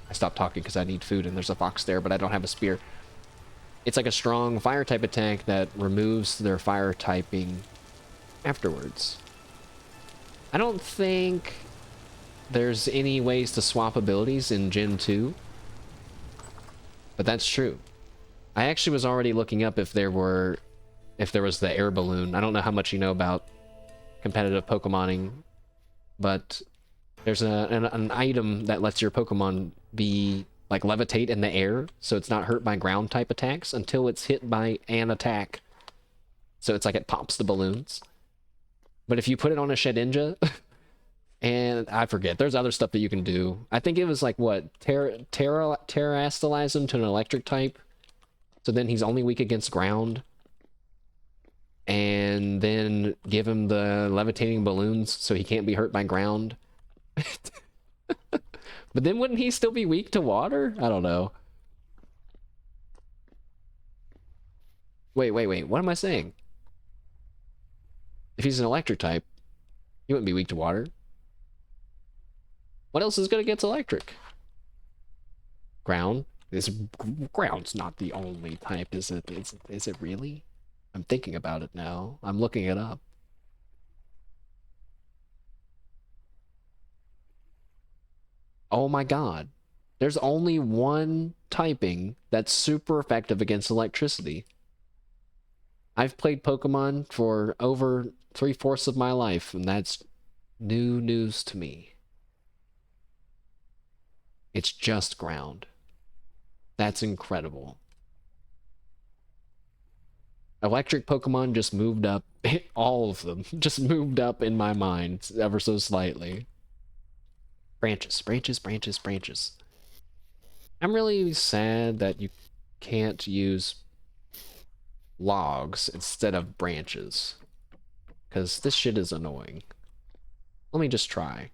I stopped talking because I need food and there's a fox there, but I don't have a spear. It's like a strong fire type attack that removes their fire typing afterwards. I don't think there's any ways to swap abilities in Gen 2, but that's true. I actually was already looking up if there was the air balloon. I don't know how much you know about competitive Pokemoning, but there's an item that lets your Pokemon be like levitate in the air, so it's not hurt by ground type attacks until it's hit by an attack. So it's like it pops the balloons. But if you put it on a Shedinja, and I forget, there's other stuff that you can do. I think it was like, what, Terrastalize him to an electric type, so then he's only weak against ground. And then give him the levitating balloons so he can't be hurt by ground. But then wouldn't he still be weak to water? I don't know. Wait, what am I saying? If he's an electric type, he wouldn't be weak to water. What else is good against electric? Ground? Ground's not the only type, is it? Is it really? I'm thinking about it now. I'm looking it up. Oh my god. There's only one typing that's super effective against electricity. I've played Pokemon for over 3/4 of my life, and that's new news to me. It's just ground. That's incredible. Electric Pokemon just moved up, all of them, just moved up in my mind ever so slightly. Branches, branches, branches, branches. I'm really sad that you can't use logs instead of branches, because this shit is annoying. Let me just try.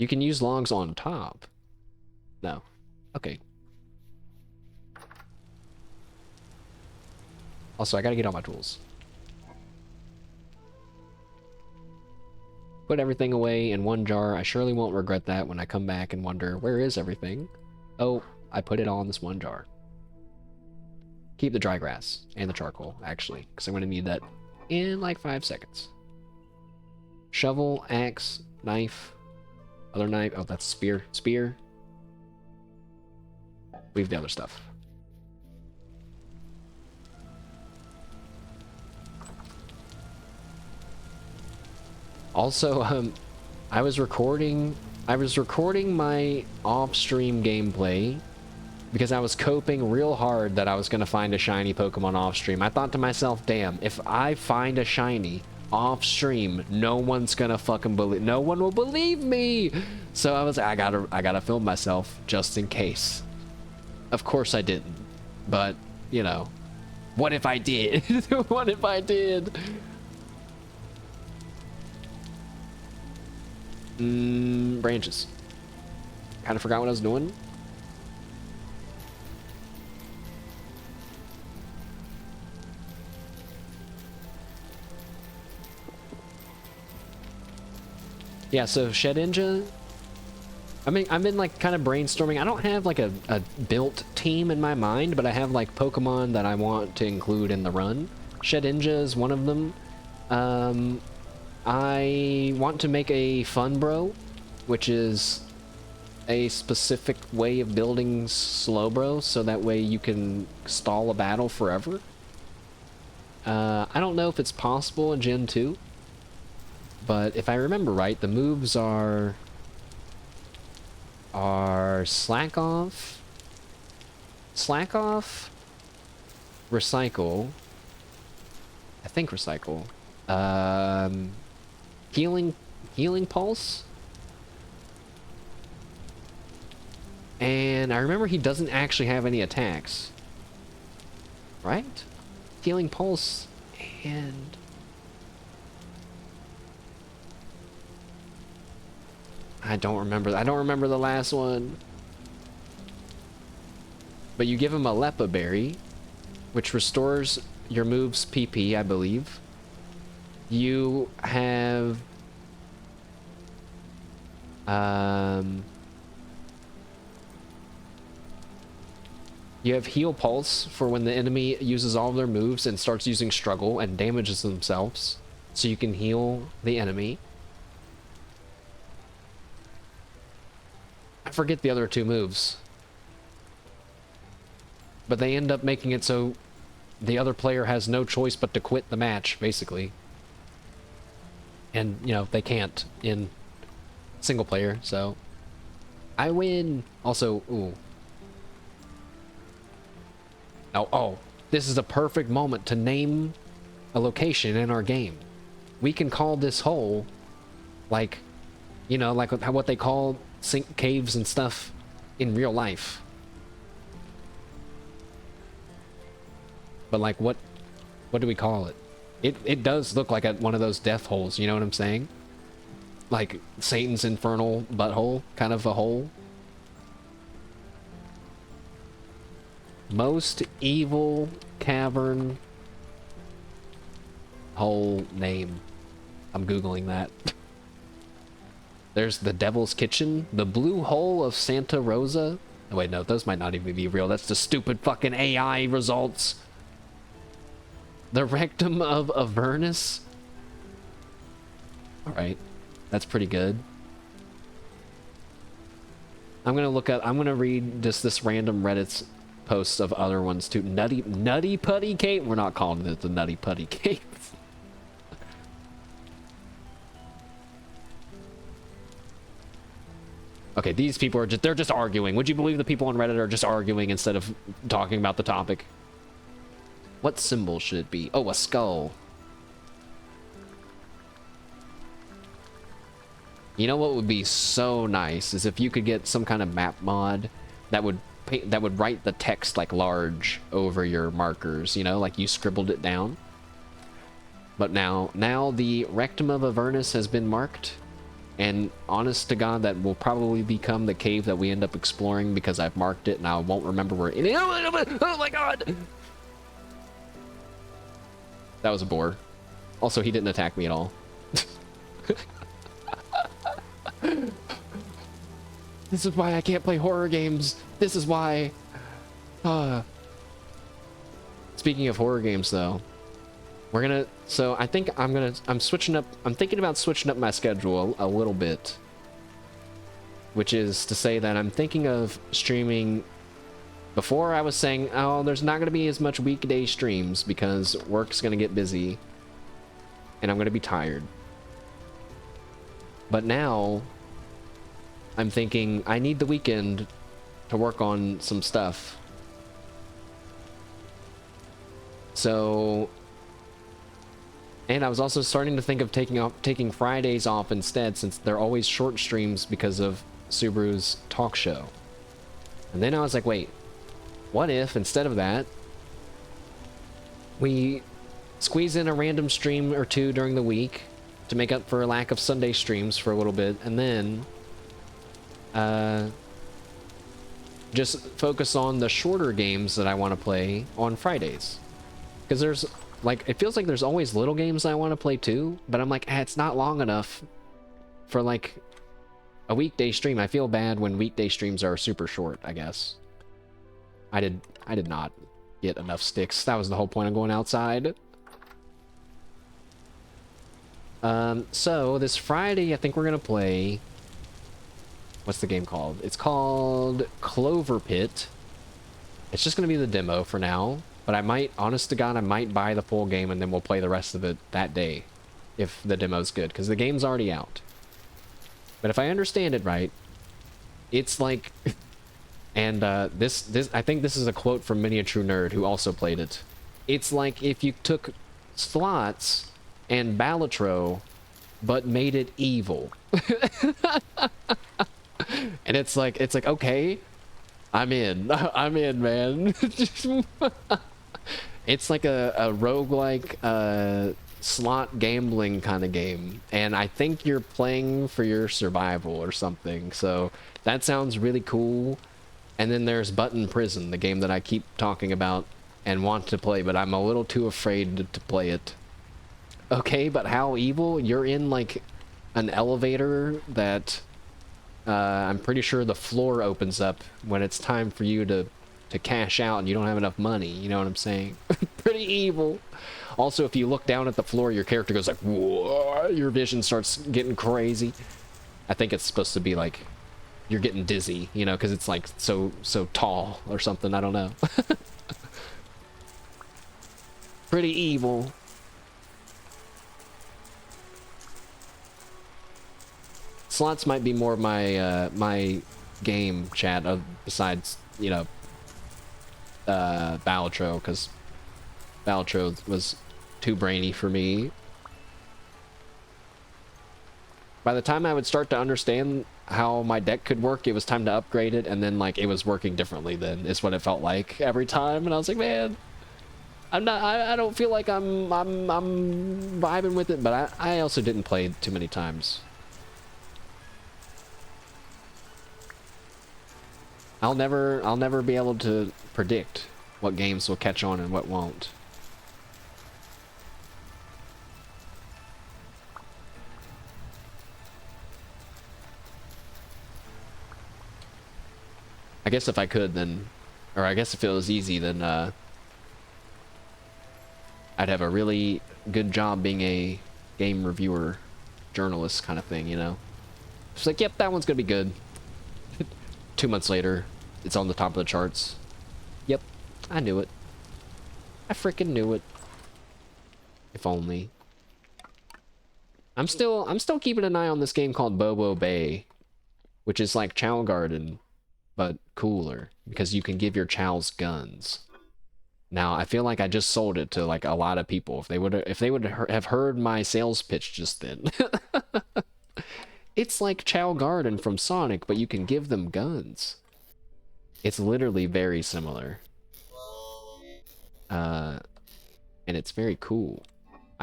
You can use logs on top. No. Okay. Also, I gotta get all my tools. Put everything away in one jar. I surely won't regret that when I come back and wonder, where is everything? Oh, I put it all in this one jar. Keep the dry grass and the charcoal, actually, because I'm going to need that in like 5 seconds. Shovel, axe, knife, other knife. Oh, that's spear. Spear. Leave the other stuff. Also, I was recording my off-stream gameplay because I was coping real hard that I was gonna find a shiny Pokemon off-stream. I thought to myself, damn, if I find a shiny off-stream, no one's gonna fucking believe, no one will believe me. So I was, I gotta film myself just in case. Of course I didn't, but you know, what if I did? What if I did? Branches. Kind of forgot what I was doing. Yeah, so Shedinja, I mean, I've been like kind of brainstorming. I don't have like a built team in my mind, but I have like Pokemon that I want to include in the run. Shedinja is one of them. I want to make a Funbro, which is a specific way of building Slowbro, so that way you can stall a battle forever. I don't know if it's possible in Gen 2, but if I remember right, the moves are Slack Off, Recycle, I think Recycle, Healing Pulse, and I remember he doesn't actually have any attacks, right? Healing Pulse and I don't remember the last one. But you give him a Lepa Berry, which restores your move's PP, I believe. You have Heal Pulse for when the enemy uses all of their moves and starts using Struggle and damages themselves, so you can heal the enemy. I forget the other two moves, but they end up making it so the other player has no choice but to quit the match, basically. And, you know, they can't in single player, so I win. Also, ooh. Oh, this is a perfect moment to name a location in our game. We can call this hole, like, you know, like what they call sink caves and stuff in real life. But like, what do we call it? It does look like one of those death holes, you know what I'm saying? Like Satan's infernal butthole, kind of a hole. Most evil cavern hole name. I'm Googling that. There's the Devil's Kitchen, the Blue Hole of Santa Rosa. Oh, wait, no, those might not even be real. That's the stupid fucking AI results. The Rectum of Avernus. Alright, that's pretty good. I'm gonna read just this random Reddit's posts of other ones too. Nutty Putty Cave? We're not calling it the Nutty Putty Cave. Okay, these people are they're just arguing. Would you believe the people on Reddit are just arguing instead of talking about the topic? What symbol should it be? Oh, a skull. You know what would be so nice is if you could get some kind of map mod that would write the text like large over your markers, you know, like you scribbled it down. But now the Rectum of Avernus has been marked, And honest to God, that will probably become the cave that we end up exploring because I've marked it and I won't remember where it is. Oh my God! That was a bore. Also, he didn't attack me at all. This is why I can't play horror games. This is why. Speaking of horror games, though, we're gonna. So I think I'm switching up. I'm thinking about switching up my schedule a little bit. Which is to say that I'm thinking of streaming. Before I was saying, oh, there's not gonna be as much weekday streams because work's gonna get busy, and I'm gonna be tired. But now, I'm thinking I need the weekend to work on some stuff. So, and I was also starting to think of taking Fridays off instead, since they're always short streams because of Subaru's talk show. And then I was like, wait, what if instead of that, we squeeze in a random stream or two during the week to make up for a lack of Sunday streams for a little bit, and then just focus on the shorter games that I want to play on Fridays. Because there's, like, it feels like there's always little games I want to play too, but I'm like, it's not long enough for, like, a weekday stream. I feel bad when weekday streams are super short, I guess. I did not get enough sticks. That was the whole point of going outside. So this Friday, I think we're gonna play... What's the game called? It's called Clover Pit. It's just gonna be the demo for now, but I might, honest to God, I might buy the full game and then we'll play the rest of it that day, if the demo's good, because the game's already out. But if I understand it right, it's like... And this I think this is a quote from Miniature Nerd, who also played it. It's like if you took slots and Balatro, but made it evil. And it's like, okay, I'm in. I'm in, man. It's like a roguelike slot gambling kind of game. And I think you're playing for your survival or something. So that sounds really cool. And then there's Button Prison, the game that I keep talking about and want to play, but I'm a little too afraid to play it. Okay, but how evil? You're in, like, an elevator that I'm pretty sure the floor opens up when it's time for you to cash out and you don't have enough money. You know what I'm saying? Pretty evil. Also, if you look down at the floor, your character goes like, whoa, your vision starts getting crazy. I think it's supposed to be like... You're getting dizzy, you know, because it's like so tall or something. I don't know. Pretty evil. Slots might be more of my my game chat besides, you know, Balatro, because Balatro was too brainy for me. By the time I would start to understand how my deck could work, it was time to upgrade it, and then, like, it was working differently then, is what it felt like every time, and I was like, man, I don't feel like I'm vibing with it, but I also didn't play too many times. I'll never be able to predict what games will catch on and what won't. I guess if I could, then... Or I guess if it was easy, then, I'd have a really good job being a game reviewer, journalist kind of thing, you know? It's like, yep, that one's gonna be good. 2 months later, it's on the top of the charts. Yep, I knew it. I freaking knew it. If only. I'm still keeping an eye on this game called Bobo Bay, which is like Chow Garden, but cooler, because you can give your chows guns. Now, I feel like I just sold it to, like, a lot of people. If they would have heard my sales pitch just then. It's like Chow Garden from Sonic, but you can give them guns. It's literally very similar. And it's very cool.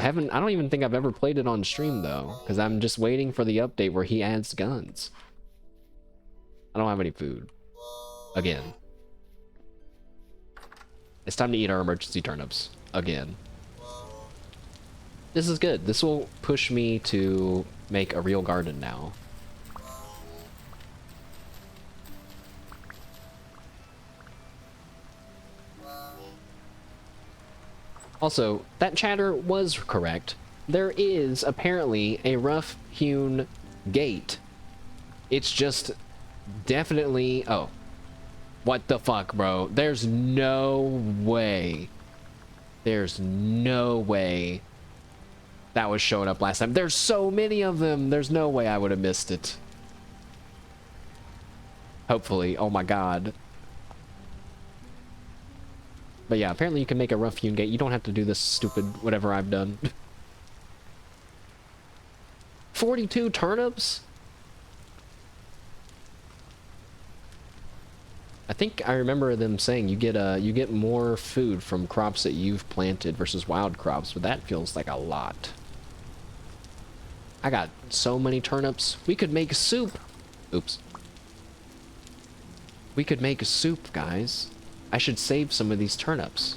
I don't even think I've ever played it on stream though, because I'm just waiting for the update where he adds guns. I don't have any food. Again. It's time to eat our emergency turnips. Again. This is good. This will push me to make a real garden now. Also, that chatter was correct. There is apparently a rough-hewn gate. It's just definitely... Oh. What the fuck, bro? There's no way. There's no way that was showing up last time. There's so many of them. There's no way I would have missed it. Hopefully. Oh my god. But yeah, apparently you can make a rough-hewn gate. You don't have to do this stupid whatever I've done. 42 turnips? I think I remember them saying you get more food from crops that you've planted versus wild crops, but that feels like a lot. I got so many turnips. We could make soup. Oops. We could make a soup, guys. I should save some of these turnips.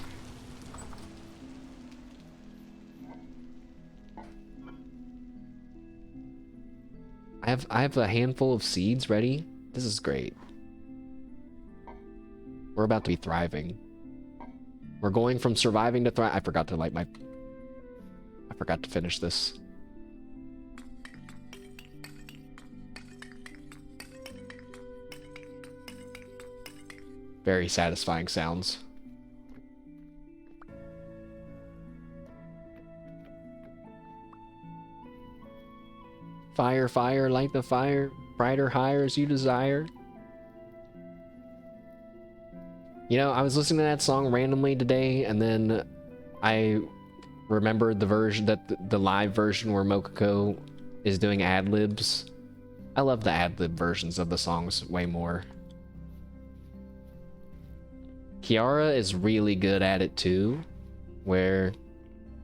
I have a handful of seeds ready. This is great. We're about to be thriving. We're going from surviving to thrive. I forgot to light my... I forgot to finish this. Very satisfying sounds. Fire, fire, light the fire, brighter, higher as you desire. You know, I was listening to that song randomly today, and then I remembered the version the live version where Mokoko is doing ad-libs. I love the ad-lib versions of the songs way more. Kiara is really good at it too, where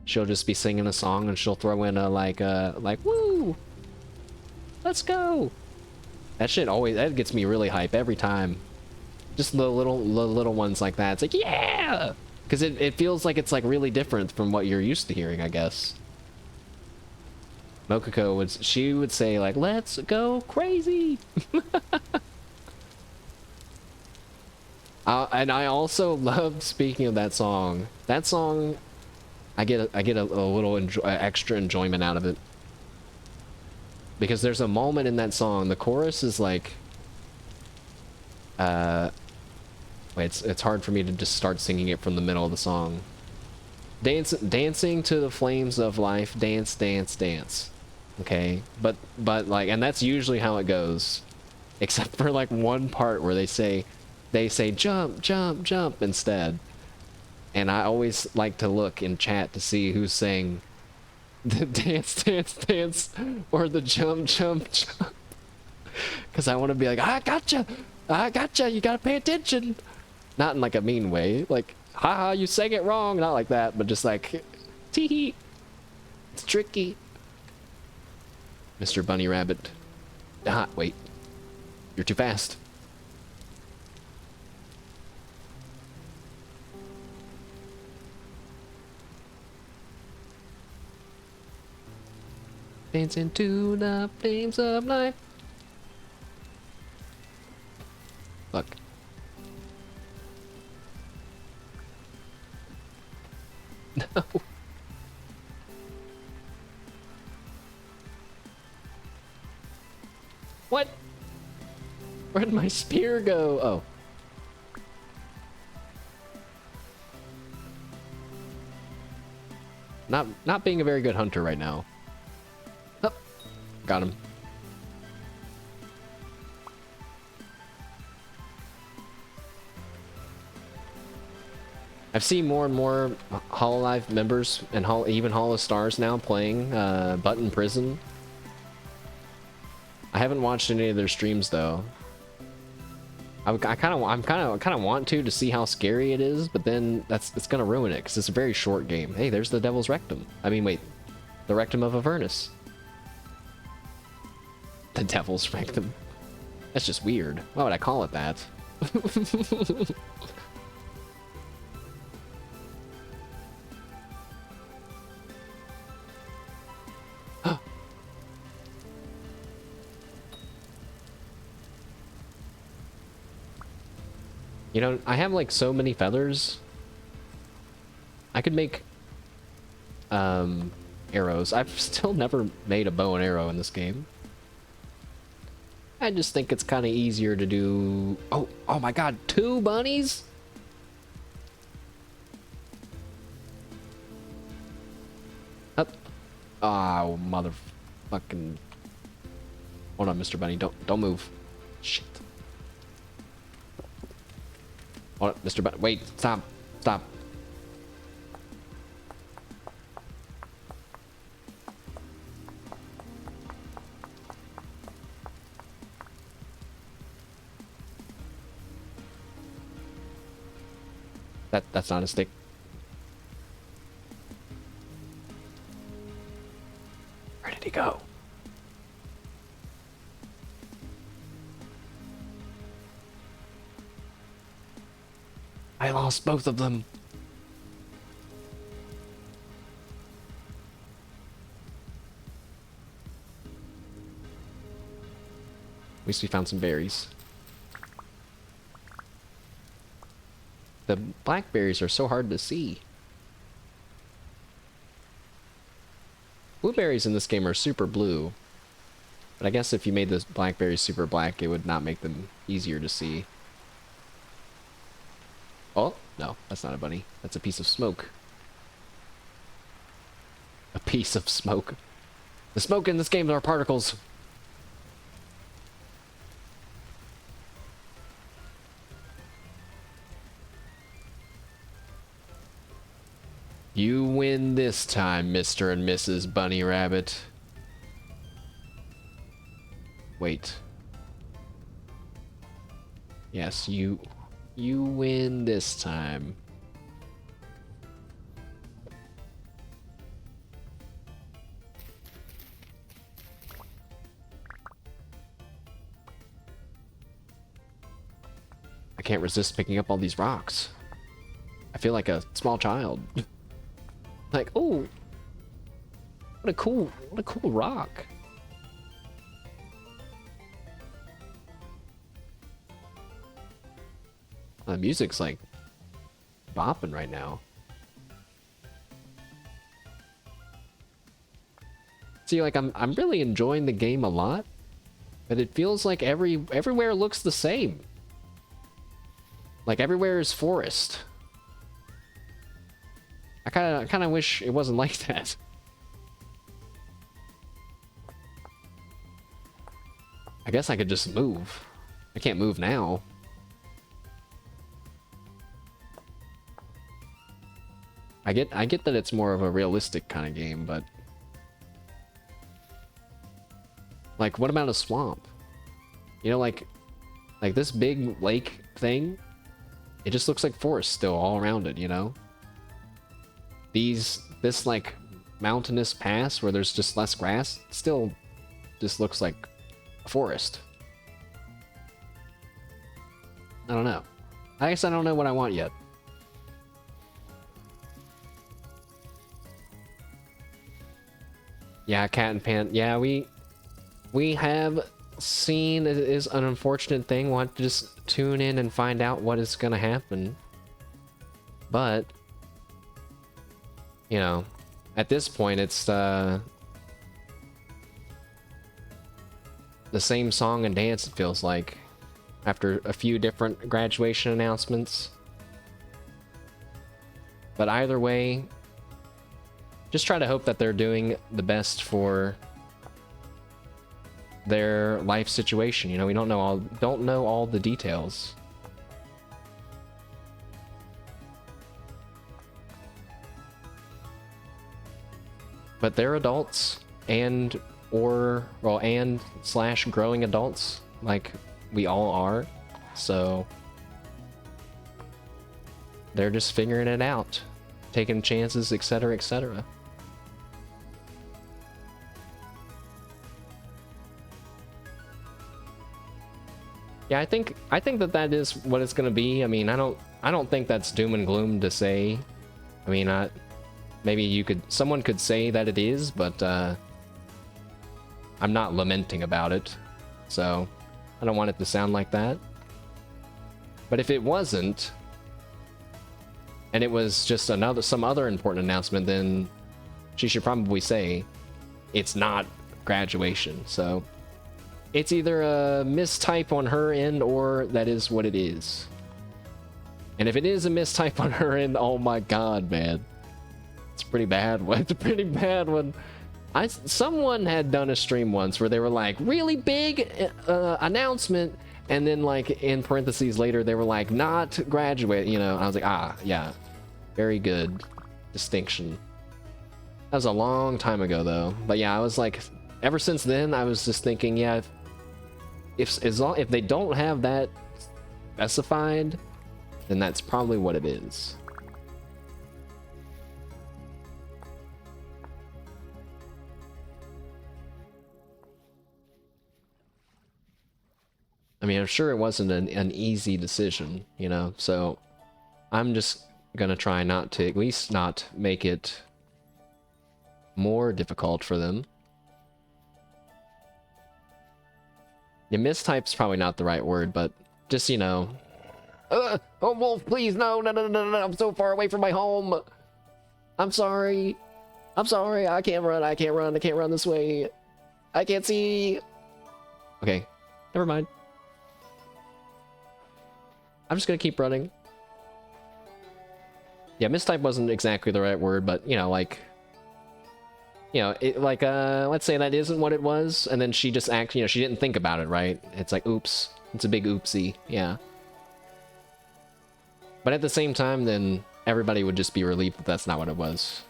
she'll just be singing a song and she'll throw in a like woo, let's go. That shit that gets me really hype every time. Just the little ones like that. It's like, yeah, because it feels like it's like really different from what you're used to hearing, I guess. Mokoko would say like, let's go crazy. And I also love, speaking of that song, I get a little extra enjoyment out of it. Because there's a moment in that song, the chorus is like, wait, it's hard for me to just start singing it from the middle of the song. Dancing to the flames of life, dance, dance, dance. Okay, but like, and that's usually how it goes, except for like one part where they say jump, jump, jump instead. And I always like to look in chat to see who's saying the dance, dance, dance, or the jump, jump, jump. Because I want to be like, I gotcha, you gotta pay attention. Not in like a mean way, like, haha, you sang it wrong. Not like that, but just like, tee-hee, it's tricky. Mr. Bunny Rabbit. Ah, wait. You're too fast. Dancing to the flames of life. Fuck. No. What? Where'd my spear go? Oh. Not being a very good hunter right now. Oh, got him. I've seen more and more Hololive members and even Hall of Stars now playing Button Prison. I haven't watched any of their streams though. I'm kind of want to see how scary it is, but then it's gonna ruin it because it's a very short game. Hey, there's the Devil's Rectum. I mean, wait, the Rectum of Avernus. The Devil's Rectum. That's just weird. Why would I call it that? You know, I have like so many feathers. I could make arrows. I've still never made a bow and arrow in this game. I just think it's kind of easier to do. Oh my god, 2 bunnies? Up. Oh, motherfucking. Hold on, Mr. Bunny. Don't move. Shit. Hold on, Mr. Bunny. Wait, stop. Stop. That's not a stick. Where did he go? I lost both of them. At least we found some berries. The blackberries are so hard to see. Blueberries in this game are super blue. But I guess if you made the blackberries super black, it would not make them easier to see. Oh, no, that's not a bunny. That's a piece of smoke. A piece of smoke. The smoke in this game are particles. You win this time, Mr. and Mrs. Bunny Rabbit. Wait. Yes, you win this time. I can't resist picking up all these rocks. I feel like a small child. Like, oh, what a cool rock. The music's like bopping right now. See, like I'm really enjoying the game a lot, but it feels like everywhere looks the same. Like everywhere is forest. I kind of wish it wasn't like that. I guess I could just move. I can't move now. I get that it's more of a realistic kind of game, but like, what about a swamp? You know, like this big lake thing, it just looks like forest still all around it, you know? This like mountainous pass where there's just less grass still just looks like a forest. I don't know. I guess I don't know what I want yet. Yeah, cat and pan. Yeah, we have seen it is an unfortunate thing. We'll have to just tune in and find out what is gonna happen. But you know, at this point, it's the same song and dance, it feels like, after a few different graduation announcements. But either way, just try to hope that they're doing the best for their life situation. You know, we don't know all the details. But they're adults and slash growing adults like we all are. So they're just figuring it out, taking chances, etc., etc. Yeah, I think that is what it's gonna be. I mean, I don't think that's doom and gloom to say. I mean, maybe someone could say that it is, but I'm not lamenting about it, so I don't want it to sound like that. But if it wasn't, and it was just some other important announcement, then she should probably say it's not graduation. So it's either a mistype on her end or that is what it is. And if it is a mistype on her end, oh my god, man. It's a pretty bad one. It's a pretty bad one. Someone had done a stream once where they were like, really big announcement, and then like in parentheses later they were like, not graduate, you know. I was like, ah, yeah, very good distinction. That was a long time ago though. But yeah, I was like, ever since then I was just thinking, yeah, if they don't have that specified, then that's probably what it is. I mean, I'm sure it wasn't an easy decision, you know, so I'm just gonna try not to, at least not make it more difficult for them. Yeah, mistype's probably not the right word, but just, you know, oh, Wolf, please, no, I'm so far away from my home. I'm sorry. I can't run this way. I can't see. Okay, never mind. I'm just gonna keep running. Yeah, mistype wasn't exactly the right word, but, you know, like, you know, let's say that isn't what it was, and then she just you know, she didn't think about it, right? It's like, oops. It's a big oopsie, yeah. But at the same time, then everybody would just be relieved that that's not what it was.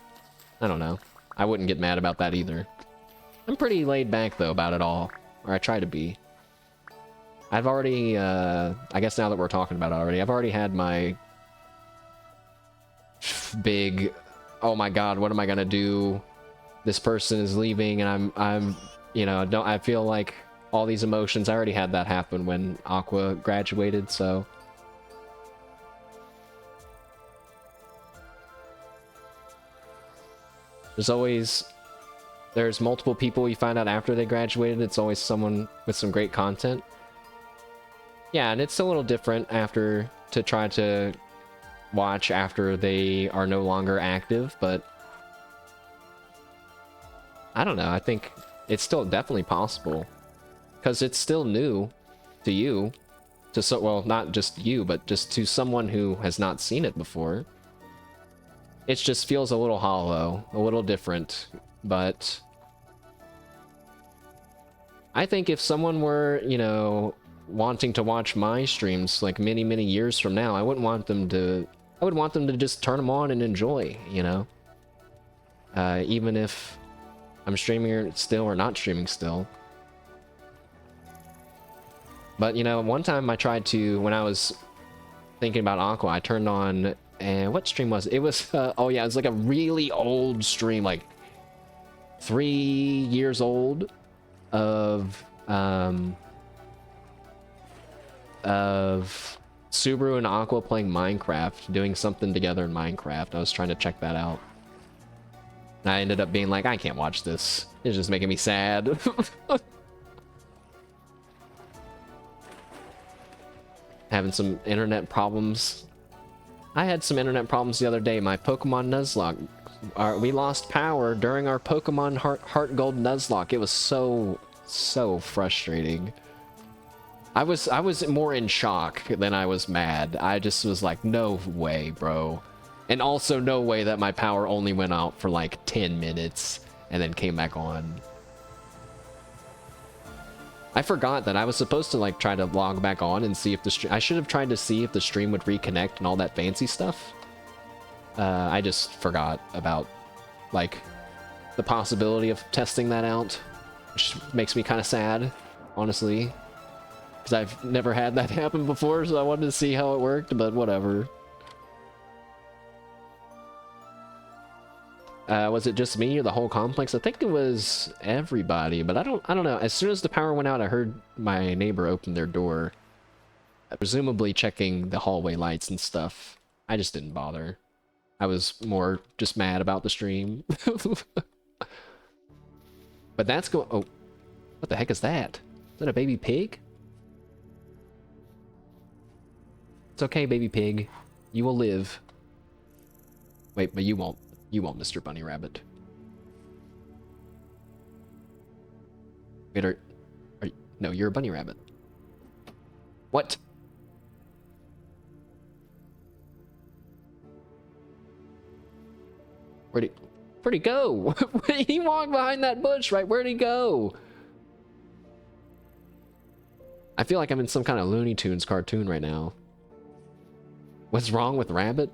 I don't know. I wouldn't get mad about that either. I'm pretty laid back, though, about it all. Or I try to be. I've already, I guess now that we're talking about it already, I've already had my big, oh my god, what am I gonna do? This person is leaving and I'm, you know, I feel like all these emotions, I already had that happen when Aqua graduated, so. There's multiple people you find out after they graduated. It's always someone with some great content. Yeah, and it's a little different after to try to watch after they are no longer active, but I don't know. I think it's still definitely possible because it's still new to you, well, not just you, but just to someone who has not seen it before. It just feels a little hollow, a little different, but I think if someone were, you know, wanting to watch my streams like many years from now, I would want them to just turn them on and enjoy, you know, even if I'm streaming still or not streaming still. But you know, one time I tried to, when I was thinking about Aqua, I turned on, and what stream was it? It was oh yeah, it was like a really old stream, like 3 years old, of Subaru and Aqua playing Minecraft, doing something together in Minecraft. I was trying to check that out. And I ended up being like, I can't watch this. It's just making me sad. Having some internet problems. I had some internet problems the other day. My Pokemon Nuzlocke. We lost power during our Pokemon Heart Gold Nuzlocke. It was so frustrating. I was more in shock than I was mad. I just was like, no way, bro. And also no way that my power only went out for like 10 minutes and then came back on. I forgot that I was supposed to like try to log back on and see if the stream, I should have tried to see if the stream would reconnect and all that fancy stuff. I just forgot about like the possibility of testing that out, which makes me kind of sad, honestly. Because I've never had that happen before, so I wanted to see how it worked, but whatever. Was it just me or the whole complex? I think it was everybody, but I don't know. As soon as the power went out, I heard my neighbor open their door, presumably checking the hallway lights and stuff. I just didn't bother. I was more just mad about the stream. But that's going... Oh, what the heck is that? Is that a baby pig? It's okay, baby pig. You will live. Wait, but you won't. You won't, Mr. Bunny Rabbit. Wait, are you... No, you're a bunny rabbit. What? Where'd he go? He walked behind that bush, right? Where'd he go? I feel like I'm in some kind of Looney Tunes cartoon right now. What's wrong with Rabbit?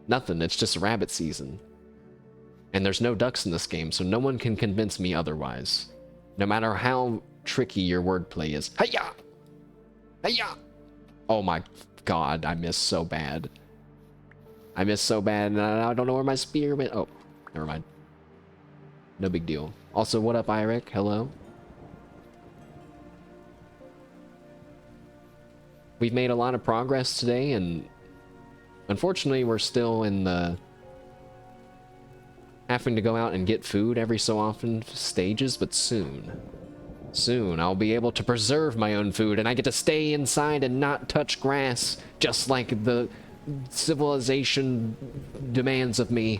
Nothing, it's just rabbit season. And there's no ducks in this game, so no one can convince me otherwise. No matter how tricky your wordplay is. Hi-ya! Hi-ya! Oh my god, I missed so bad. I missed so bad, and I don't know where my spear went. Oh, never mind. No big deal. Also, what up, Irek? Hello? We've made a lot of progress today, and unfortunately, we're still in the having to go out and get food every so often stages, but soon. Soon, I'll be able to preserve my own food, and I get to stay inside and not touch grass, just like the civilization demands of me.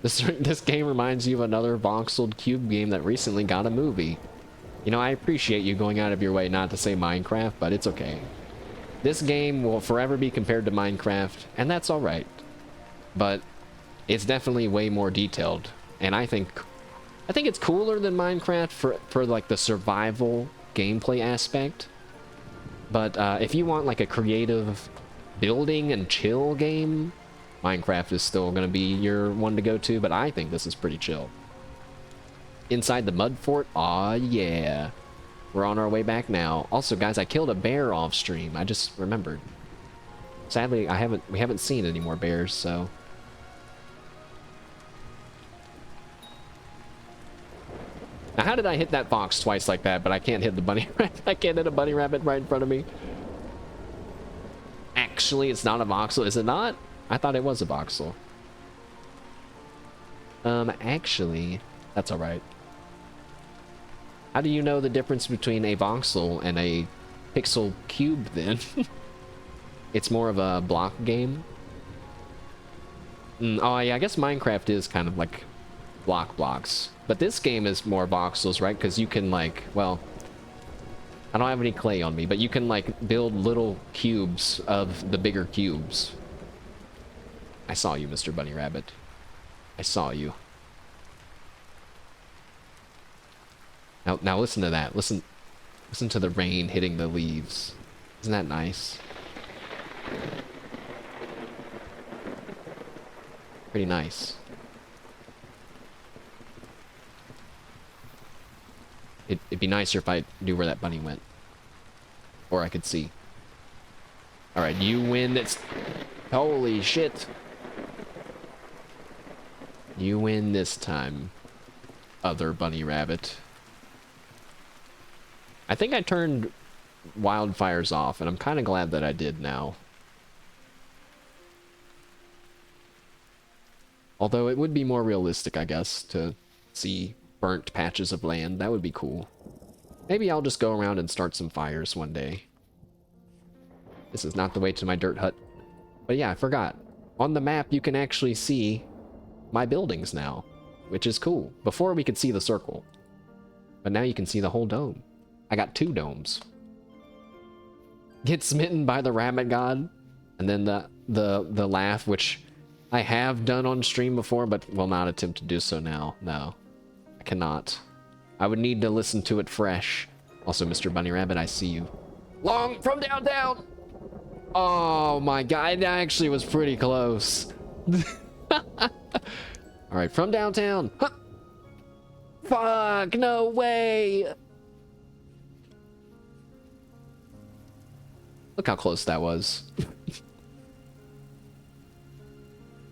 This game reminds you of another voxeled cube game that recently got a movie. You know, I appreciate you going out of your way not to say Minecraft, but it's okay. This game will forever be compared to Minecraft, and that's alright. But it's definitely way more detailed, and I think it's cooler than Minecraft for like the survival gameplay aspect. But if you want like a creative building and chill game, Minecraft is still going to be your one to go to, but I think this is pretty chill. Inside the mud fort? Aw, yeah. We're on our way back now. Also, guys, I killed a bear off stream. I just remembered. Sadly, we haven't seen any more bears, so... Now, how did I hit that fox twice like that, but I can't hit the bunny rabbit? I can't hit a bunny rabbit right in front of me. Actually, it's not a voxel, is it not? I thought it was a voxel. Actually, that's alright. How do you know the difference between a voxel and a pixel cube, then? It's more of a block game? Oh, yeah, I guess Minecraft is kind of like blocks. But this game is more voxels, right? Because you can, like, well... I don't have any clay on me, but you can, like, build little cubes of the bigger cubes. I saw you, Mr. Bunny Rabbit. I saw you. Now listen to that. Listen to the rain hitting the leaves. Isn't that nice? Pretty nice. It'd be nicer if I knew where that bunny went. Or I could see. Alright, you win. It's... Holy shit. You win this time, other bunny rabbit. I think I turned wildfires off, and I'm kind of glad that I did now. Although it would be more realistic, I guess, to see burnt patches of land. That would be cool. Maybe I'll just go around and start some fires one day. This is not the way to my dirt hut. But yeah, I forgot. On the map, you can actually see my buildings now, which is cool. Before, we could see the circle. But now you can see the whole dome. I got 2 domes. Get smitten by the rabbit god, and then the laugh, which I have done on stream before, but will not attempt to do so now. No, I cannot. I would need to listen to it fresh. Also, Mr. Bunny Rabbit, I see you. Long from downtown! Oh my god, that actually was pretty close. Alright, from downtown. Huh. Fuck, no way! Look how close that was.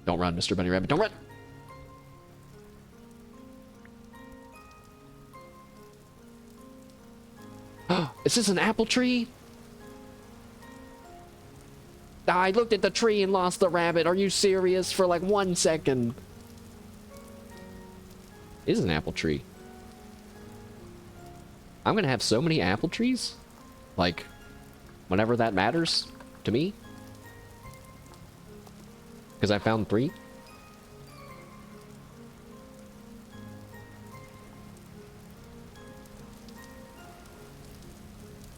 Don't run, Mr. Bunny Rabbit. Don't run! Is this an apple tree? I looked at the tree and lost the rabbit. Are you serious? For like 1 second. It is an apple tree. I'm gonna have so many apple trees. Like, whenever that matters to me. Because I found 3.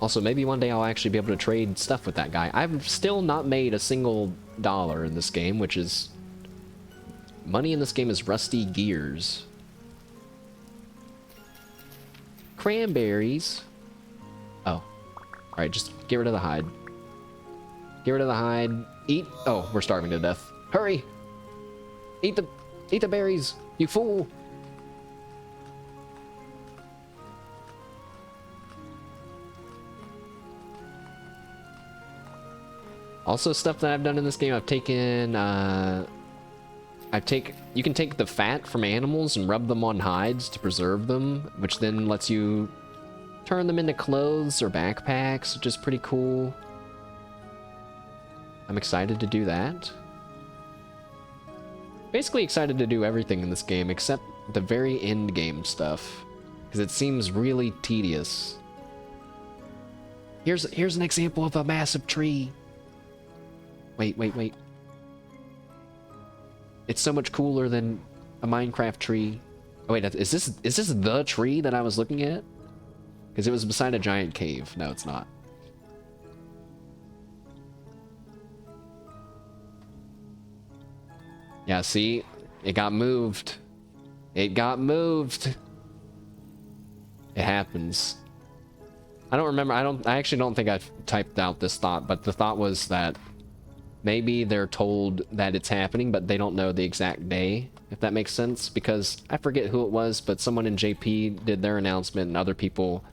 Also, maybe one day I'll actually be able to trade stuff with that guy. I've still not made a single dollar in this game, which is... Money in this game is rusty gears. Cranberries. Oh. Alright, just get rid of the hide. Get rid of the hide. Eat... Oh, we're starving to death. Hurry! Eat the berries, you fool! Also, stuff that I've done in this game, I've taken, you can take the fat from animals and rub them on hides to preserve them, which then lets you turn them into clothes or backpacks, which is pretty cool. I'm excited to do that. Basically excited to do everything in this game except the very end game stuff, because it seems really tedious. Here's an example of a massive tree. Wait. It's so much cooler than a Minecraft tree. Oh wait, is this the tree that I was looking at? Because it was beside a giant cave. No, it's not. Yeah, see? It got moved. It got moved. It happens. I don't remember. I actually don't think I typed out this thought, but the thought was that maybe they're told that it's happening, but they don't know the exact day, if that makes sense. Because I forget who it was, but someone in JP did their announcement, and other people...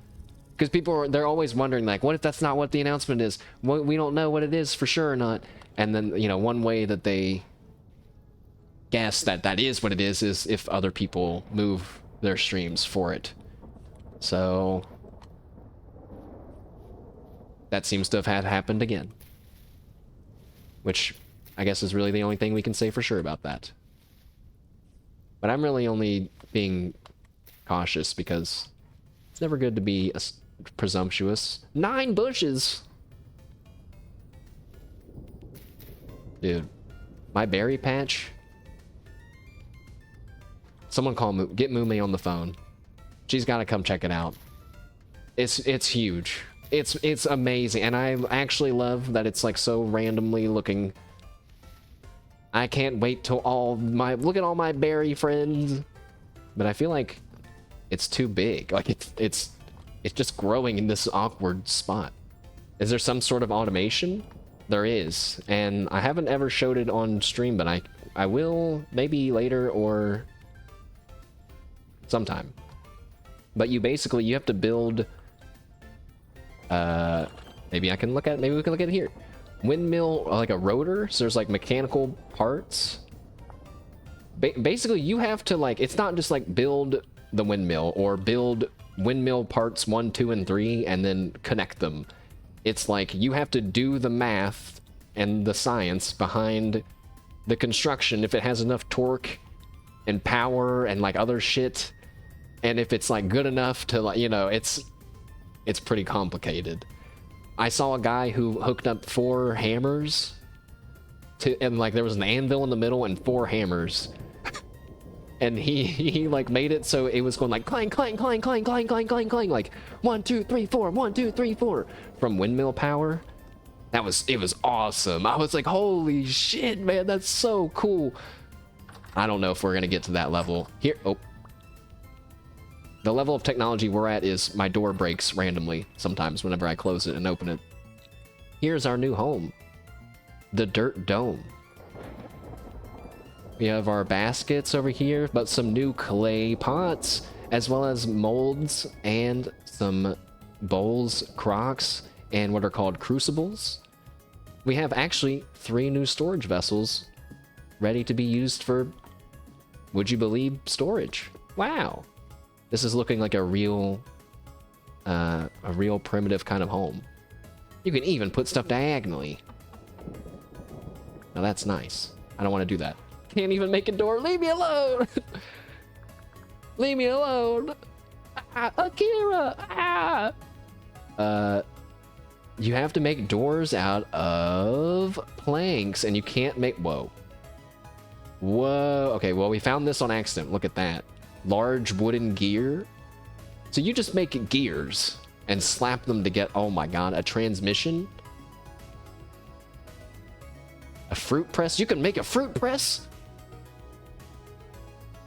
Because they're always wondering, like, what if that's not what the announcement is? We don't know what it is for sure or not. And then, you know, one way that they guess that that is what it is if other people move their streams for it. So... that seems to have happened again. Which, I guess, is really the only thing we can say for sure about that. But I'm really only being cautious because it's never good to be presumptuous. 9 bushes! Dude, my berry patch... Someone get Mume on the phone. She's gotta come check it out. It's huge. It's amazing, and I actually love that it's like so randomly looking. I can't wait till look at all my berry friends. But I feel like it's too big. Like it's just growing in this awkward spot. Is there some sort of automation? There is, and I haven't ever showed it on stream, but I will maybe later or sometime. But you have to build. Maybe we can look at it here. Windmill, like a rotor, so there's like mechanical parts. Basically, you have to like, it's not just like build the windmill or build windmill parts 1, 2, and 3 and then connect them. It's like you have to do the math and the science behind the construction, if it has enough torque and power and like other shit, and if it's like good enough to, like, you know, it's pretty complicated. I saw a guy who hooked up 4 hammers and like there was an anvil in the middle and 4 hammers. And he like made it so it was going like clang, clang, clang, clang, clang, clang, clang, clang, like 1, 2, 3, 4, 1, 2, 3, 4 from windmill power. It was awesome. I was like, holy shit, man, that's so cool. I don't know if we're gonna get to that level. Here, oh. The level of technology we're at is my door breaks randomly sometimes whenever I close it and open it. Here's our new home. The Dirt Dome. We have our baskets over here, but some new clay pots, as well as molds and some bowls, crocks, and what are called crucibles. we have actually 3 new storage vessels ready to be used for, would you believe, storage. Wow. This is looking like a real primitive kind of home. You can even put stuff diagonally. Now that's nice. I don't want to do that. Can't even make a door. Leave me alone. Leave me alone. Akira. You have to make doors out of planks, and you can't make... Whoa. Whoa. Okay, well, we found this on accident. Look at that. Large wooden gear. So you just make gears and slap them to get... Oh my god, a transmission? A fruit press? You can make a fruit press?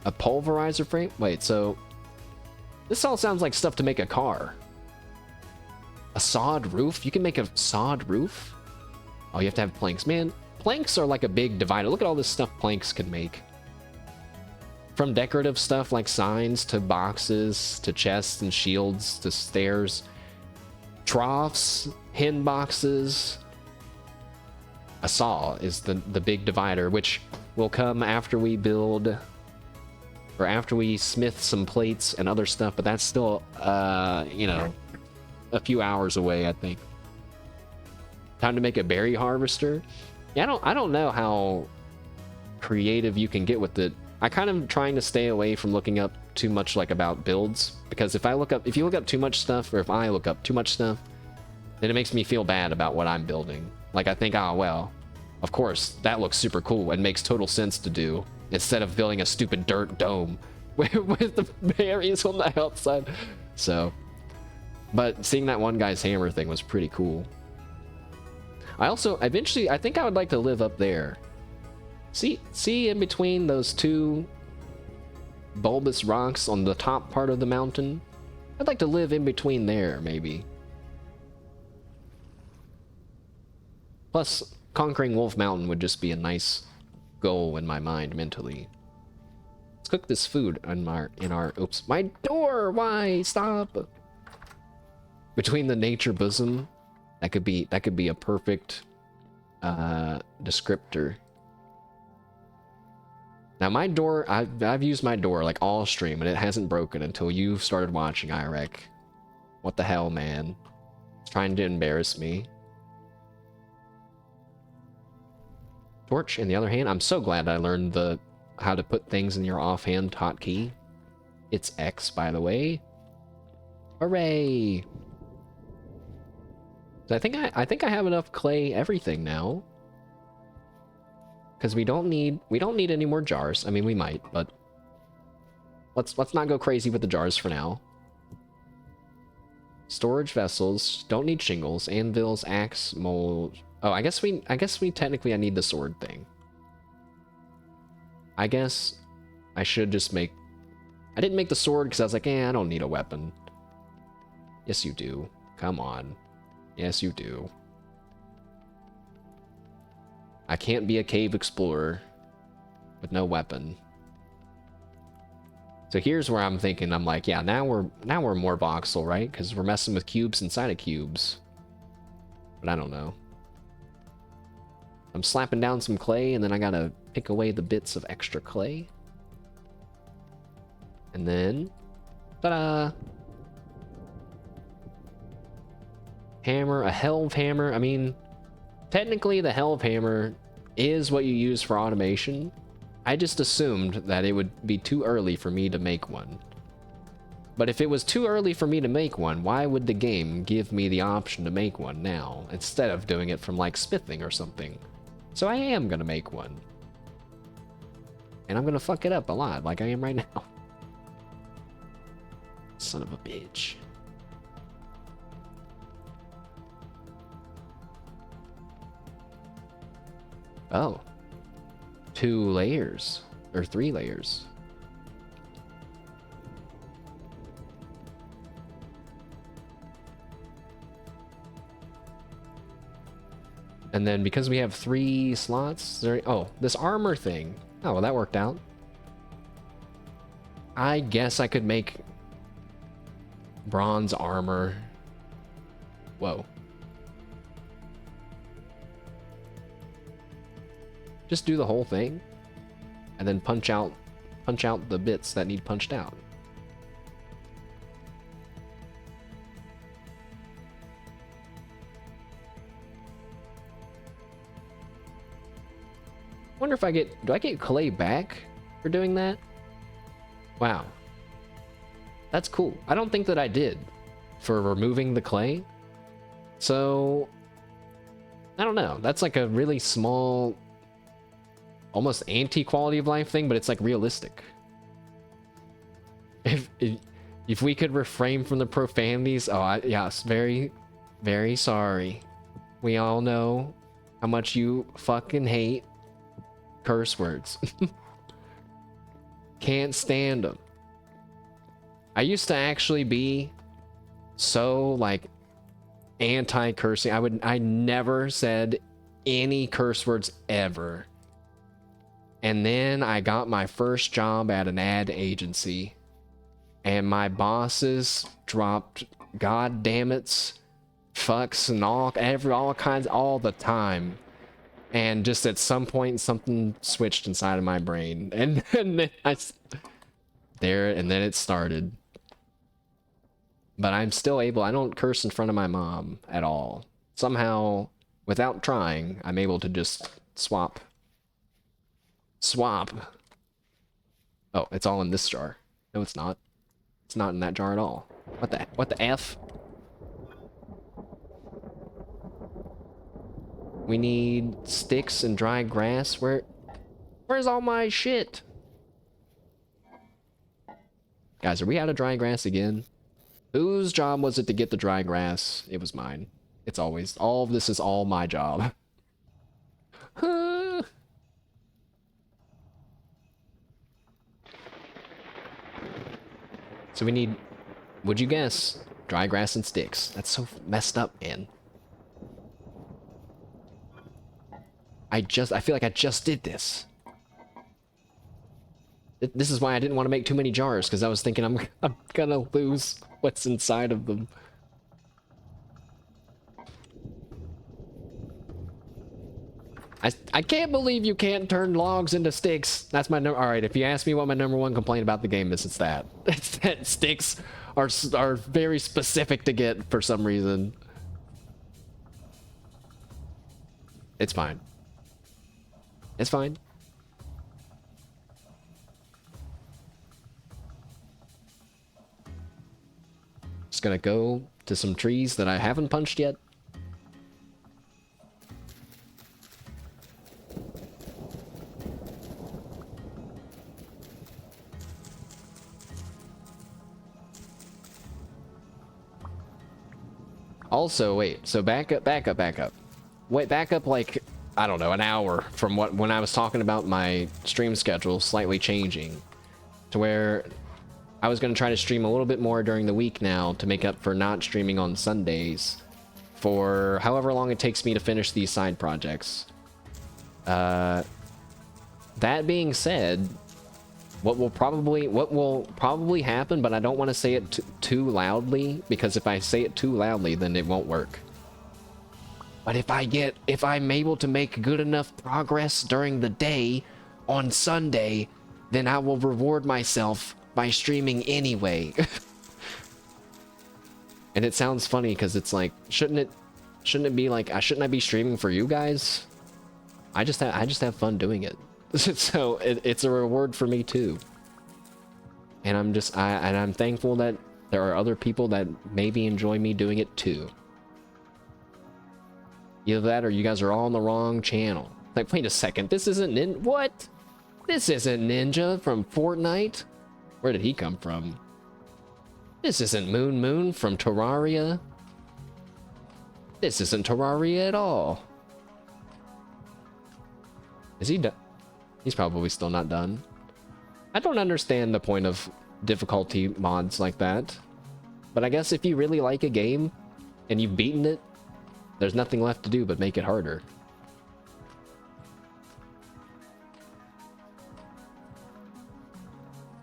A pulverizer frame? Wait, so... This all sounds like stuff to make a car. A sawed roof? You can make a sawed roof? Oh, you have to have planks. Man, planks are like a big divider. Look at all this stuff planks can make. From decorative stuff like signs to boxes to chests and shields to stairs. Troughs, hen boxes. A saw is the big divider, which will come after we build... Or after we smith some plates and other stuff, but that's still, you know, a few hours away, I think. Time to make a berry harvester. Yeah, I don't know how creative you can get with it. I kind of trying to stay away from looking up too much like about builds, because if you look up too much stuff, or if I look up too much stuff, then it makes me feel bad about what I'm building. Like I think, oh well, of course that looks super cool and makes total sense to do, instead of building a stupid dirt dome with the berries on the outside. So, but seeing that one guy's hammer thing was pretty cool. I also, eventually, I think I would like to live up there. See in between those 2 bulbous rocks on the top part of the mountain? I'd like to live in between there, maybe. Plus, conquering Wolf Mountain would just be a nice goal in my mind mentally. Let's cook this food in our oops, my door, why stop? Between the nature bosom, that could be a perfect descriptor. Now my door, I've used my door like all stream and it hasn't broken until you started watching, Irek. What the hell, man? Trying to embarrass me. Torch in the other hand. I'm so glad I learned how to put things in your offhand hotkey. It's X, by the way. Hooray! So I think I have enough clay everything now. Because we don't need any more jars. I mean, we might, but let's not go crazy with the jars for now. Storage vessels, don't need shingles, anvils, axe, mold. Oh, I guess we technically I need the sword thing. I guess I should just make... I didn't make the sword because I was like, I don't need a weapon. Yes, you do. Come on. Yes, you do. I can't be a cave explorer with no weapon. So here's where I'm thinking, I'm like, yeah, now we're more voxel, right? Because we're messing with cubes inside of cubes. But I don't know. I'm slapping down some clay, and then I gotta pick away the bits of extra clay. And then, ta-da! Hammer, a helve hammer. I mean, technically the helve hammer is what you use for automation. I just assumed that it would be too early for me to make one. But if it was too early for me to make one, why would the game give me the option to make one now, instead of doing it from like smithing or something? So I am gonna make one. And I'm gonna fuck it up a lot, like I am right now. Son of a bitch. Oh. 2 layers. Or 3 layers. And then because we have 3 slots, oh, this armor thing. Oh, well, that worked out. I guess I could make bronze armor. Whoa. Just do the whole thing, and then punch out the bits that need punched out. Wonder if do I get clay back for doing that? Wow. That's cool. I don't think that I did for removing the clay. So, I don't know. That's like a really small, almost anti-quality of life thing, but it's like realistic. If we could refrain from the profanities, yes, very, very sorry. We all know how much you fucking hate curse words. Can't stand them. I used to actually be so like anti-cursing. I never said any curse words ever. And then I got my first job at an ad agency, and my bosses dropped god damn it's, fucks, and all kinds all the time. And just at some point something switched inside of my brain, and then then it started. But I'm still able, I don't curse in front of my mom at all. Somehow, without trying, I'm able to just swap. Oh, it's all in this jar. No, it's not. It's not in that jar at all. What the F? We need sticks and dry grass. Where's all my shit? Guys, are we out of dry grass again? Whose job was it to get the dry grass? It was mine. It's always, all of this is all my job. So we need, would you guess, dry grass and sticks. That's so messed up, man. I feel like I just did this. This is why I didn't want to make too many jars, because I was thinking I'm gonna lose what's inside of them. I can't believe you can't turn logs into sticks. That's my number. All right, if you ask me what my #1 complaint about the game is, it's that. It's that sticks are very specific to get for some reason. It's fine. It's fine. Just gonna go to some trees that I haven't punched yet. Also, wait, so back up. Wait, back up like, I don't know, an hour from when I was talking about my stream schedule slightly changing to where I was going to try to stream a little bit more during the week now to make up for not streaming on Sundays for however long it takes me to finish these side projects. That being said, what will probably happen, but I don't want to say it too loudly, because if I say it too loudly, then it won't work. But if I'm able to make good enough progress during the day on Sunday, then I will reward myself by streaming anyway. And it sounds funny because it's like, shouldn't it be like, shouldn't I be streaming for you guys? I just have fun doing it. So it's a reward for me too. And I'm thankful that there are other people that maybe enjoy me doing it too. Either that or you guys are all on the wrong channel. Like, wait a second, this isn't what? This isn't Ninja from Fortnite? Where did he come from? This isn't Moon from Terraria. This isn't Terraria at all. Is he done? He's probably still not done. I don't understand the point of difficulty mods like that. But I guess if you really like a game and you've beaten it, there's nothing left to do but make it harder.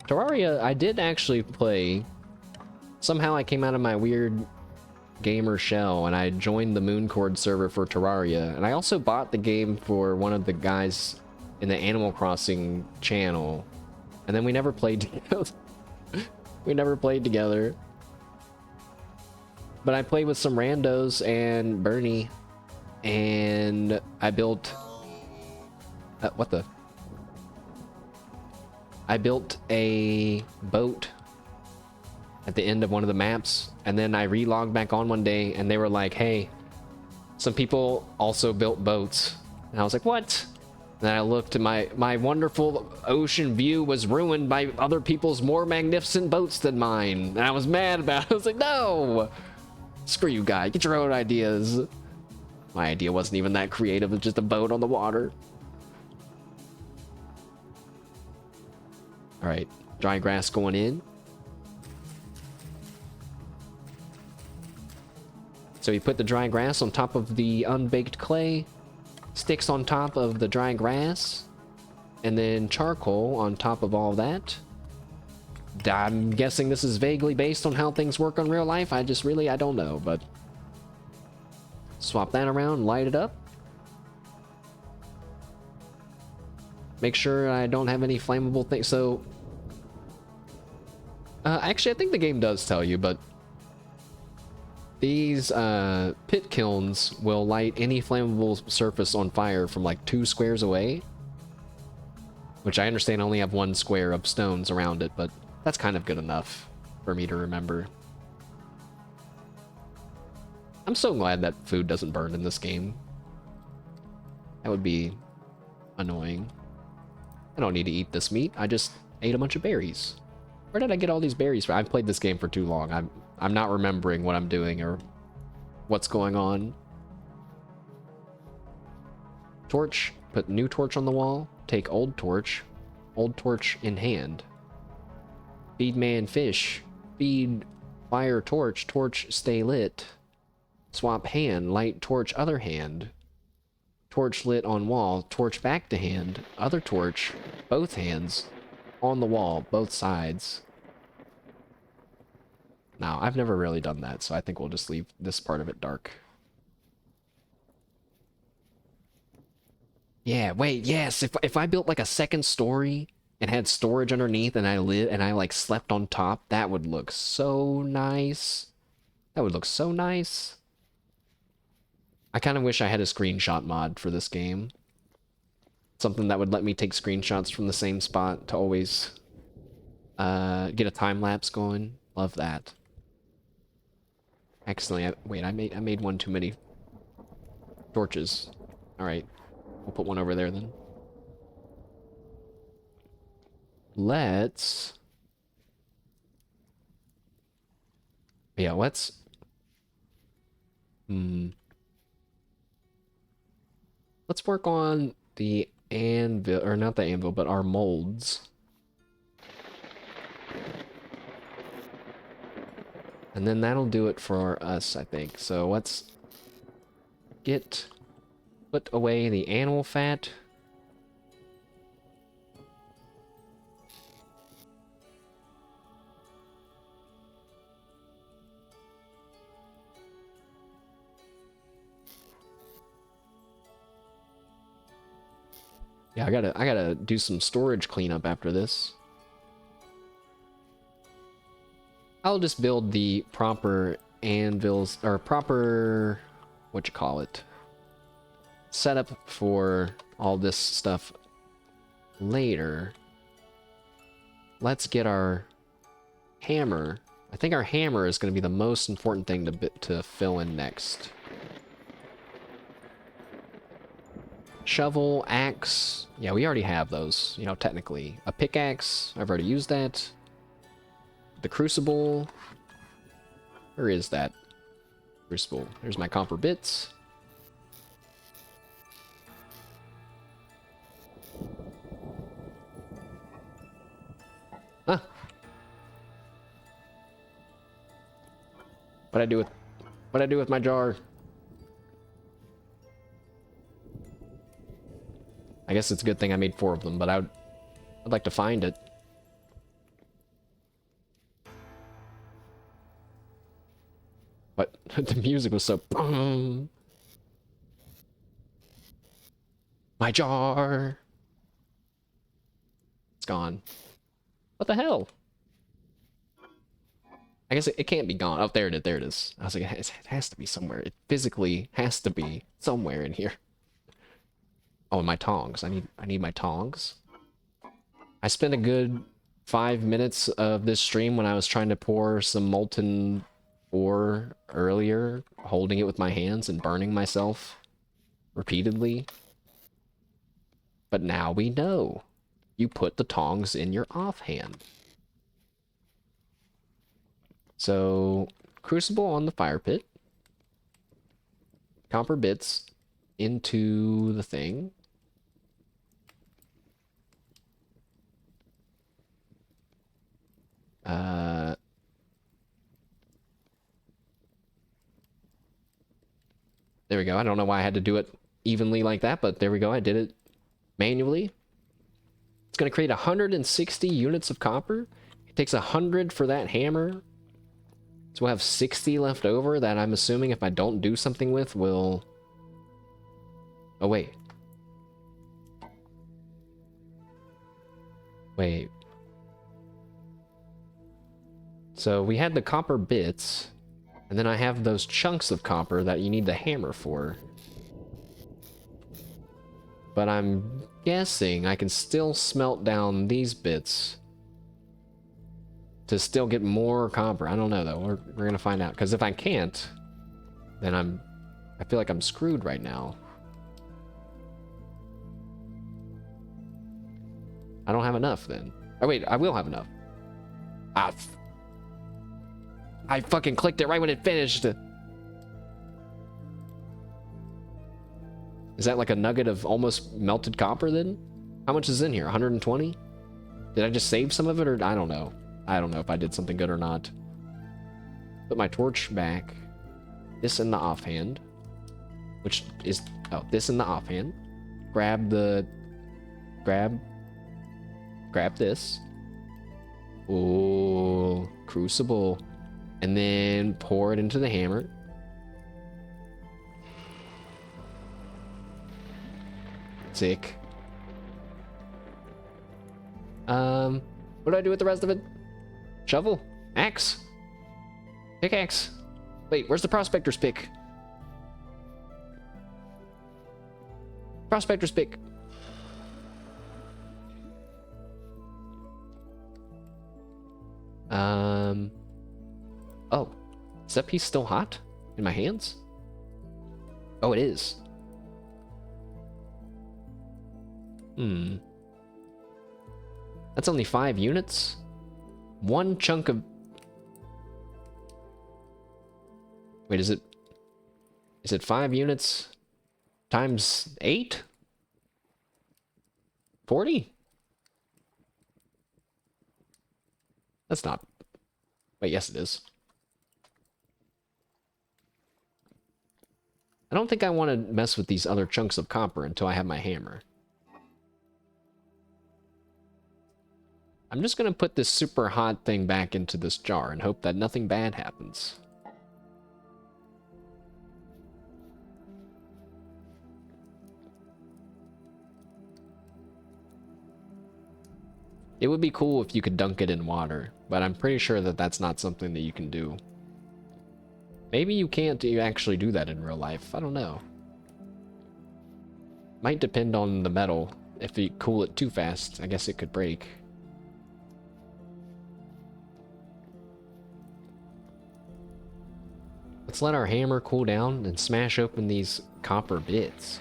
Terraria, I did actually play. Somehow I came out of my weird gamer shell and I joined the Mooncord server for Terraria. And I also bought the game for one of the guys in the Animal Crossing channel, and then we never played together. We never played together. But I played with some randos and Bernie, and I built... what the? I built a boat at the end of one of the maps, and then I re-logged back on one day, and they were like, hey, some people also built boats. And I was like, what? And then I looked, and my wonderful ocean view was ruined by other people's more magnificent boats than mine. And I was mad about it. I was like, no! Screw you, guy. Get your own ideas. My idea wasn't even that creative. It was just a boat on the water. All right, dry grass going in. So we put the dry grass on top of the unbaked clay, sticks on top of the dry grass, and then charcoal on top of all that. I'm guessing this is vaguely based on how things work in real life. I don't know, but swap that around, light it up. Make sure I don't have any flammable things. So, actually, I think the game does tell you, but these pit kilns will light any flammable surface on fire from like 2 squares away. Which I understand only have 1 square of stones around it, but that's kind of good enough for me to remember. I'm so glad that food doesn't burn in this game. That would be annoying. I don't need to eat this meat. I just ate a bunch of berries. Where did I get all these berries from? I've played this game for too long. I'm not remembering what I'm doing or what's going on. Torch. Put new torch on the wall. Take old torch in hand. Feed man fish. Feed fire torch. Torch stay lit. Swap hand. Light torch other hand. Torch lit on wall, torch back to hand, other torch, both hands, on the wall, both sides. Now, I've never really done that, so I think we'll just leave this part of it dark. Yeah, wait, yes, if I built like a second story and had storage underneath and I like slept on top, that would look so nice. That would look so nice. I kind of wish I had a screenshot mod for this game. Something that would let me take screenshots from the same spot to always get a time lapse going. Love that. Accidentally, wait, I made one too many torches. All right, we'll put one over there then. Let's. Yeah, let's. Let's work on the anvil, or not the anvil, but our molds. And then that'll do it for us, I think. So let's put away the animal fat. Yeah, I gotta do some storage cleanup after this. I'll just build the proper anvils, or proper, setup for all this stuff later. Let's get our hammer. I think our hammer is going to be the most important thing to fill in next. Shovel, axe. Yeah, we already have those, you know, technically. A pickaxe. I've already used that. The crucible. Where is that? Crucible. There's my copper bits. Huh. What'd I do with my jar? I guess it's a good thing I made 4 of them, but I'd like to find it. But the music was so boom. My jar. gone. What the hell? I guess it can't be gone. Oh, there it is. There it is. I was like, it has to be somewhere. It physically has to be somewhere in here. Oh, and my tongs. I need my tongs. I spent a good 5 minutes of this stream when I was trying to pour some molten ore earlier, holding it with my hands and burning myself repeatedly. But now we know. You put the tongs in your offhand. So, crucible on the fire pit. Copper bits into the thing. There we go. I don't know why I had to do it evenly like that, but there we go. I did it manually. It's going to create 160 units of copper. It takes 100 for that hammer. So we'll have 60 left over that I'm assuming if I don't do something with will... Oh, wait. Wait. So we had the copper bits, and then I have those chunks of copper that you need the hammer for. But I'm guessing I can still smelt down these bits to still get more copper. I don't know, though. We're gonna find out. Because if I can't, then I feel like I'm screwed right now. I don't have enough, then. Oh, wait, I will have enough. Ah, I fucking clicked it right when it finished. Is that like a nugget of almost melted copper, then? How much is in here? 120? Did I just save some of it, or I don't know. I don't know if I did something good or not. Put my torch back. This in the offhand. Which is... Oh, this in the offhand. Grab the... Grab this. Ooh, crucible. And then pour it into the hammer. Sick. What do I do with the rest of it? Shovel? Axe? Pickaxe? Wait, where's the prospector's pick? Prospector's pick. Oh. Is that piece still hot? In my hands? Oh, it is. That's only 5 units? One chunk of... Wait, is it 5 units times 8? 40? That's not... Wait, yes it is. I don't think I want to mess with these other chunks of copper until I have my hammer. I'm just going to put this super hot thing back into this jar and hope that nothing bad happens. It would be cool if you could dunk it in water, but I'm pretty sure that that's not something that you can do. Maybe you can't actually do that in real life. I don't know. Might depend on the metal. If you cool it too fast, I guess it could break. Let's let our hammer cool down and smash open these copper bits.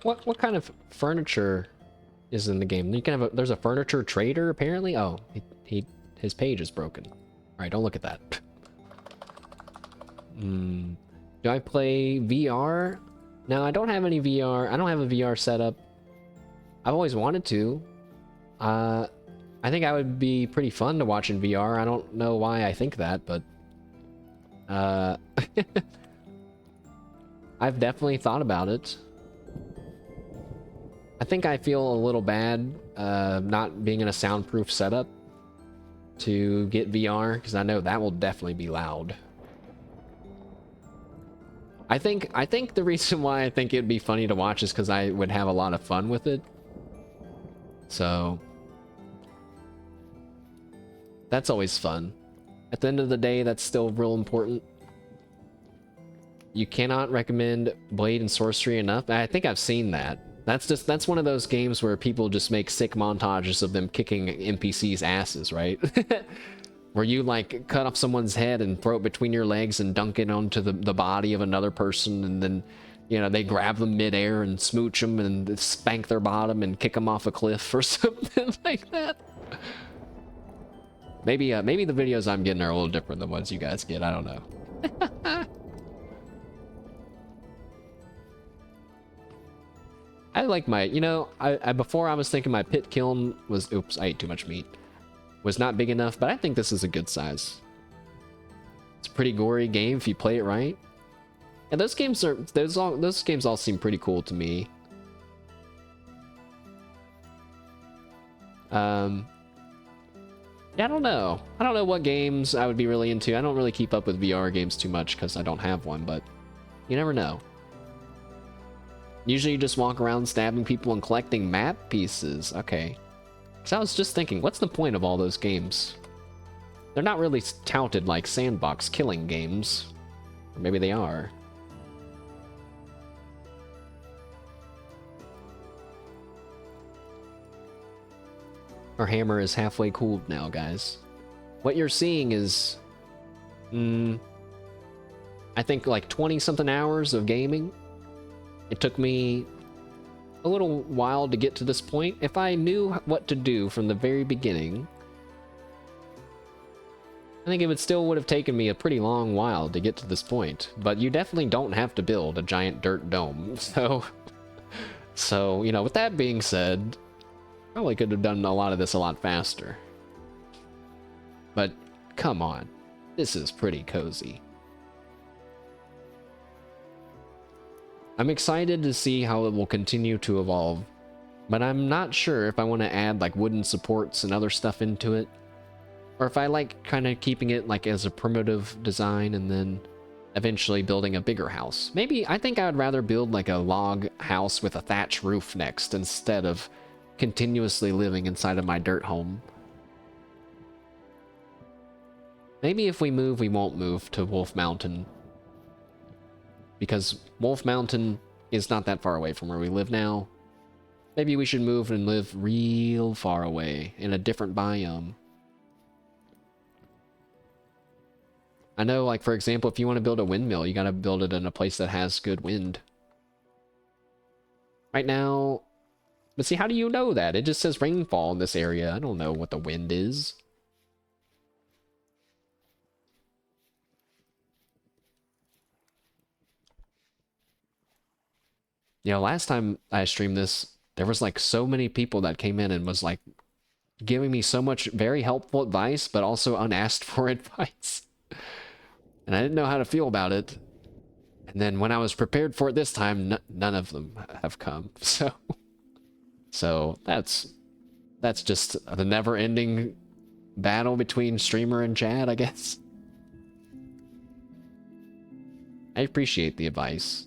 What kind of furniture is in the game? You can have there's a furniture trader apparently. Oh, his page is broken. All right, don't look at that. Do I play VR? No, I don't have any VR. I don't have a VR setup. I've always wanted to. I think I would be pretty fun to watch in VR. I don't know why I think that, but I've definitely thought about it. I think I feel a little bad not being in a soundproof setup to get VR, because I know that will definitely be loud. I think the reason why I think it'd be funny to watch is because I would have a lot of fun with it. So that's always fun. At the end of the day, that's still real important. You cannot recommend Blade and Sorcery enough. I think I've seen that. That's one of those games where people just make sick montages of them kicking NPCs' asses, right? Where you like cut off someone's head and throw it between your legs and dunk it onto the body of another person, and then, you know, they grab them midair and smooch them and spank their bottom and kick them off a cliff or something like that. Maybe the videos I'm getting are a little different than ones you guys get. I don't know. I like my, you know, I before I was thinking my pit kiln was, oops, I ate too much meat, was not big enough, but I think this is a good size. It's a pretty gory game if you play it right. And those games are, those games all seem pretty cool to me. Yeah, I don't know. I don't know what games I would be really into. I don't really keep up with VR games too much because I don't have one, but you never know. Usually you just walk around stabbing people and collecting map pieces. Okay. Because I was just thinking, what's the point of all those games? They're not really touted like sandbox killing games. Or maybe they are. Our hammer is halfway cooled now, guys. What you're seeing is... I think like 20-something hours of gaming. It took me a little while to get to this point. If I knew what to do from the very beginning, I think it still would have taken me a pretty long while to get to this point. But you definitely don't have to build a giant dirt dome. So, you know, with that being said, probably could have done a lot of this a lot faster. But come on, this is pretty cozy. I'm excited to see how it will continue to evolve, but I'm not sure if I want to add like wooden supports and other stuff into it, or if I like kind of keeping it like as a primitive design and then eventually building a bigger house. Maybe I think I would rather build like a log house with a thatch roof next instead of continuously living inside of my dirt home. Maybe if we move, we won't move to Wolf Mountain, because Wolf Mountain is not that far away from where we live now. Maybe we should move and live real far away in a different biome. I know, like, for example, if you want to build a windmill, you gotta build it in a place that has good wind. Right now... But see, how do you know that? It just says rainfall in this area. I don't know what the wind is. You know, last time I streamed this, there was like so many people that came in and was like giving me so much very helpful advice, but also unasked for advice. And I didn't know how to feel about it. And then when I was prepared for it this time, none of them have come. So that's just the never-ending battle between streamer and chat, I guess. I appreciate the advice,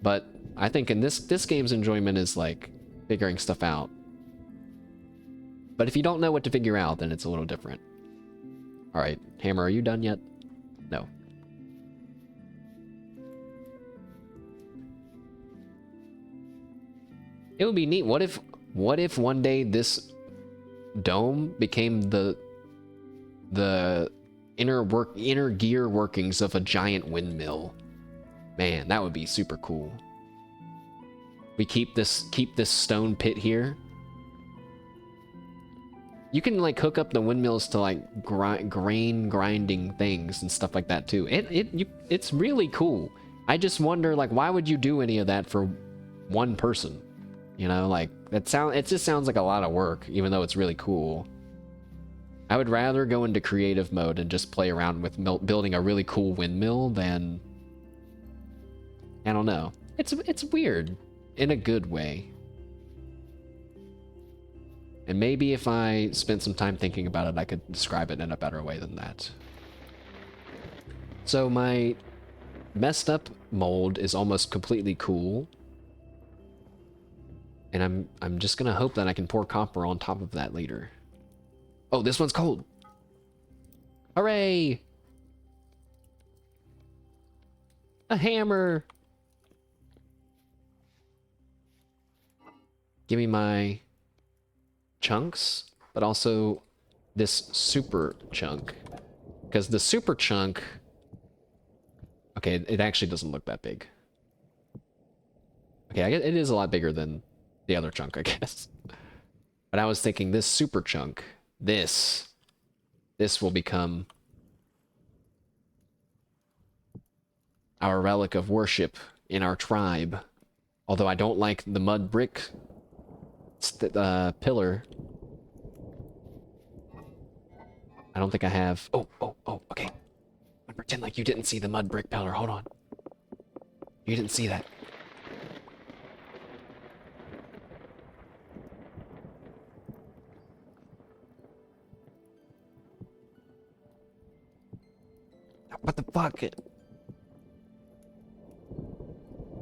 but I think in this game's enjoyment is like figuring stuff out. But if you don't know what to figure out, then it's a little different. All right, Hammer, are you done yet? No. It would be neat. What if one day this dome became the inner gear workings of a giant windmill? Man, that would be super cool. We keep this stone pit here. You can like hook up the windmills to like grain grinding things and stuff like that too. It's really cool. I just wonder, like, why would you do any of that for one person? You know, like, it just sounds like a lot of work, even though it's really cool. I would rather go into creative mode and just play around with building a really cool windmill than... I don't know. It's weird in a good way. And maybe if I spent some time thinking about it, I could describe it in a better way than that. So my messed up mold is almost completely cool. And I'm just gonna hope that I can pour copper on top of that later. Oh, this one's cold. Hooray! A hammer! Give me my chunks, but also this super chunk. Because the super chunk... Okay, it actually doesn't look that big. Okay, I guess it is a lot bigger than the other chunk, I guess. But I was thinking this super chunk, this will become our relic of worship in our tribe. Although I don't like the mud brick pillar. I don't think I have... Oh, okay. I'm pretend like you didn't see the mud brick pillar. Hold on. You didn't see that. What the fuck?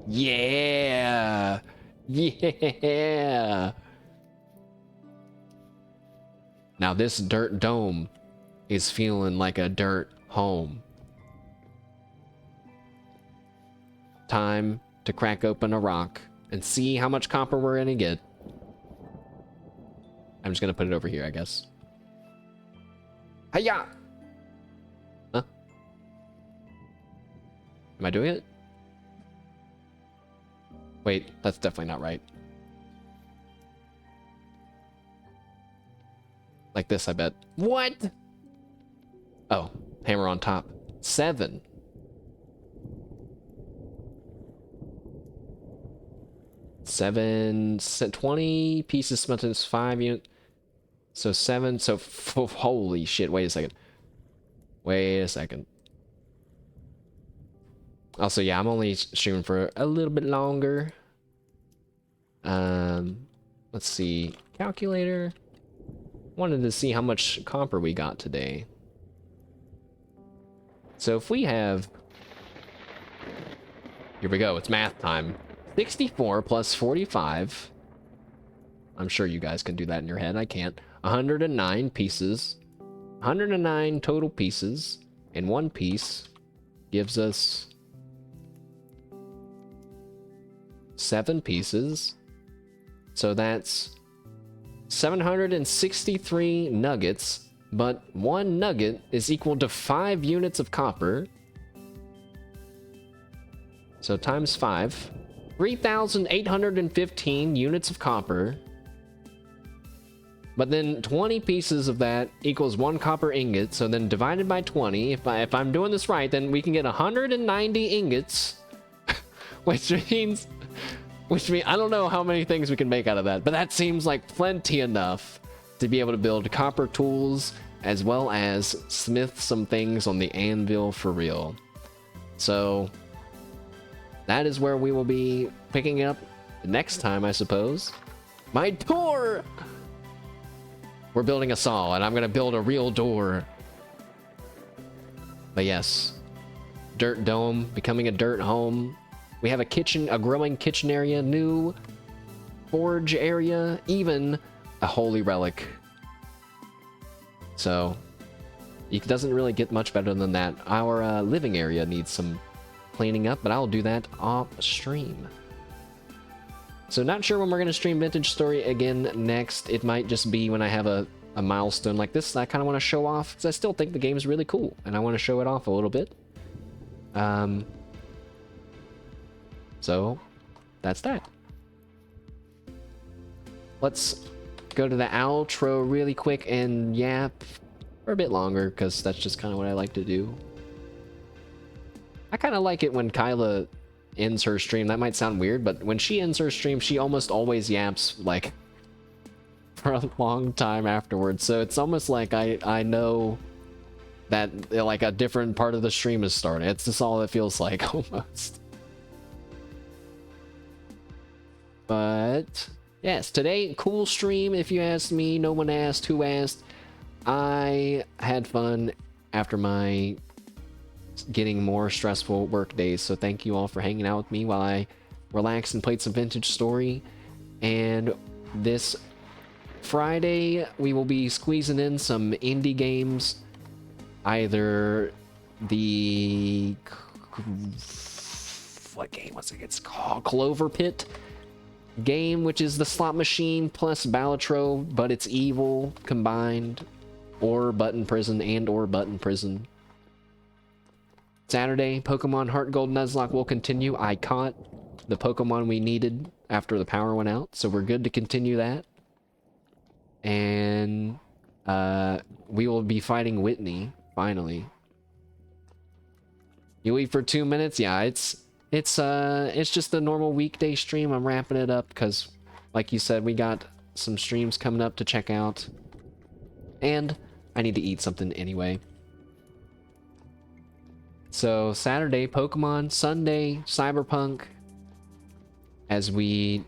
Yeah! Yeah! Now this dirt dome is feeling like a dirt home. Time to crack open a rock and see how much copper we're gonna get. I'm just gonna put it over here, I guess. Hiya! Huh? Am I doing it? Wait, that's definitely not right. Like this, I bet. What? Oh, hammer on top. 7. Seven, 20 pieces smelted is 5 units. So 7, so holy shit, wait a second. Wait a second. Also, yeah, I'm only streaming for a little bit longer. Let's see. Calculator. Wanted to see how much copper we got today. So if we have... Here we go, it's math time. 64 plus 45. I'm sure you guys can do that in your head. I can't. 109 pieces. 109 total pieces. And one piece gives us 7 pieces. So that's 763 nuggets. But 1 nugget is equal to 5 units of copper. So times 5. 3,815 units of copper. But then 20 pieces of that equals 1 copper ingot. So then divided by 20, if I'm doing this right, then we can get 190 ingots. which means I don't know how many things we can make out of that, but that seems like plenty enough to be able to build copper tools as well as smith some things on the anvil for real. So that is where we will be picking up next time, I suppose. My door! We're building a saw, and I'm gonna build a real door. But yes, dirt dome, becoming a dirt home. We have a kitchen, a growing kitchen area, new forge area, even a holy relic. So, it doesn't really get much better than that. Our living area needs some cleaning up, but I'll do that off stream. So not sure when we're going to stream Vintage Story again next. It might just be when I have a milestone like this that I kind of want to show off, because I still think the game's really cool, and I want to show it off a little bit. So, that's that. Let's go to the outro really quick and yap for a bit longer, because that's just kind of what I like to do. I kind of like it when Kyla ends her stream. That might sound weird, but when she ends her stream, she almost always yaps, like, for a long time afterwards. So it's almost like I know that, like, a different part of the stream is starting. It's just all it feels like, almost. But Yes, today, cool stream if you asked me. No one asked. Who asked? I had fun after my getting more stressful work days, so thank you all for hanging out with me while I relaxed and played some Vintage Story. And this Friday, we will be squeezing in some indie games. Either the... what game was it? It's called Clover Pit game, which is the slot machine plus Balatro, but it's evil combined, or Button Prison and or Button Prison. Saturday, Pokemon Heart Gold Nuzlocke will continue. I caught the Pokemon we needed after the power went out, so we're good to continue that. And we will be fighting Whitney finally. You leave for 2 minutes? Yeah, it's just a normal weekday stream. I'm wrapping it up because, like you said, we got some streams coming up to check out. And I need to eat something anyway. So, Saturday, Pokemon. Sunday, Cyberpunk. As we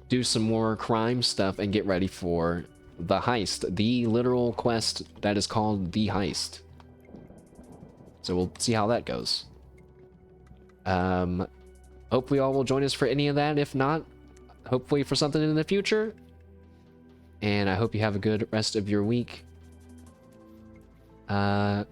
do some more crime stuff and get ready for the heist. The literal quest that is called The Heist. So we'll see how that goes. Hopefully all will join us for any of that. If not, hopefully for something in the future. And I hope you have a good rest of your week. Yeah.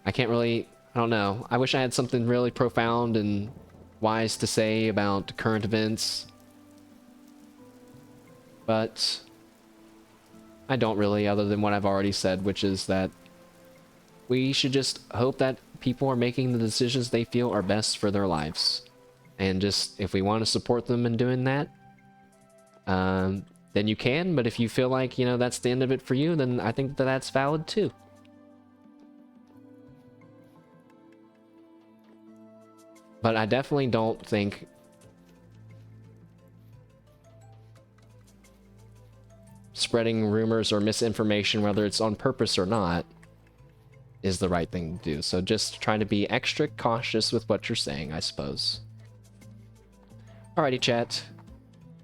I can't really... I don't know. I wish I had something really profound and wise to say about current events. But I don't really, other than what I've already said, which is that we should just hope that people are making the decisions they feel are best for their lives. And just, if we want to support them in doing that, then you can. But if you feel like, you know, that's the end of it for you, then I think that that's valid too. But I definitely don't think spreading rumors or misinformation, whether it's on purpose or not, is the right thing to do. So just try to be extra cautious with what you're saying, I suppose. Alrighty, chat.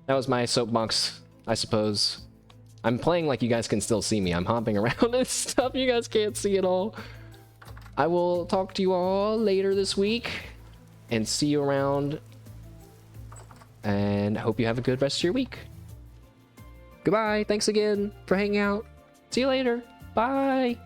That was my soapbox, I suppose. I'm playing like you guys can still see me. I'm hopping around and stuff. You guys can't see it all. I will talk to you all later this week and see you around. And hope you have a good rest of your week. Goodbye. Thanks again for hanging out. See you later. Bye.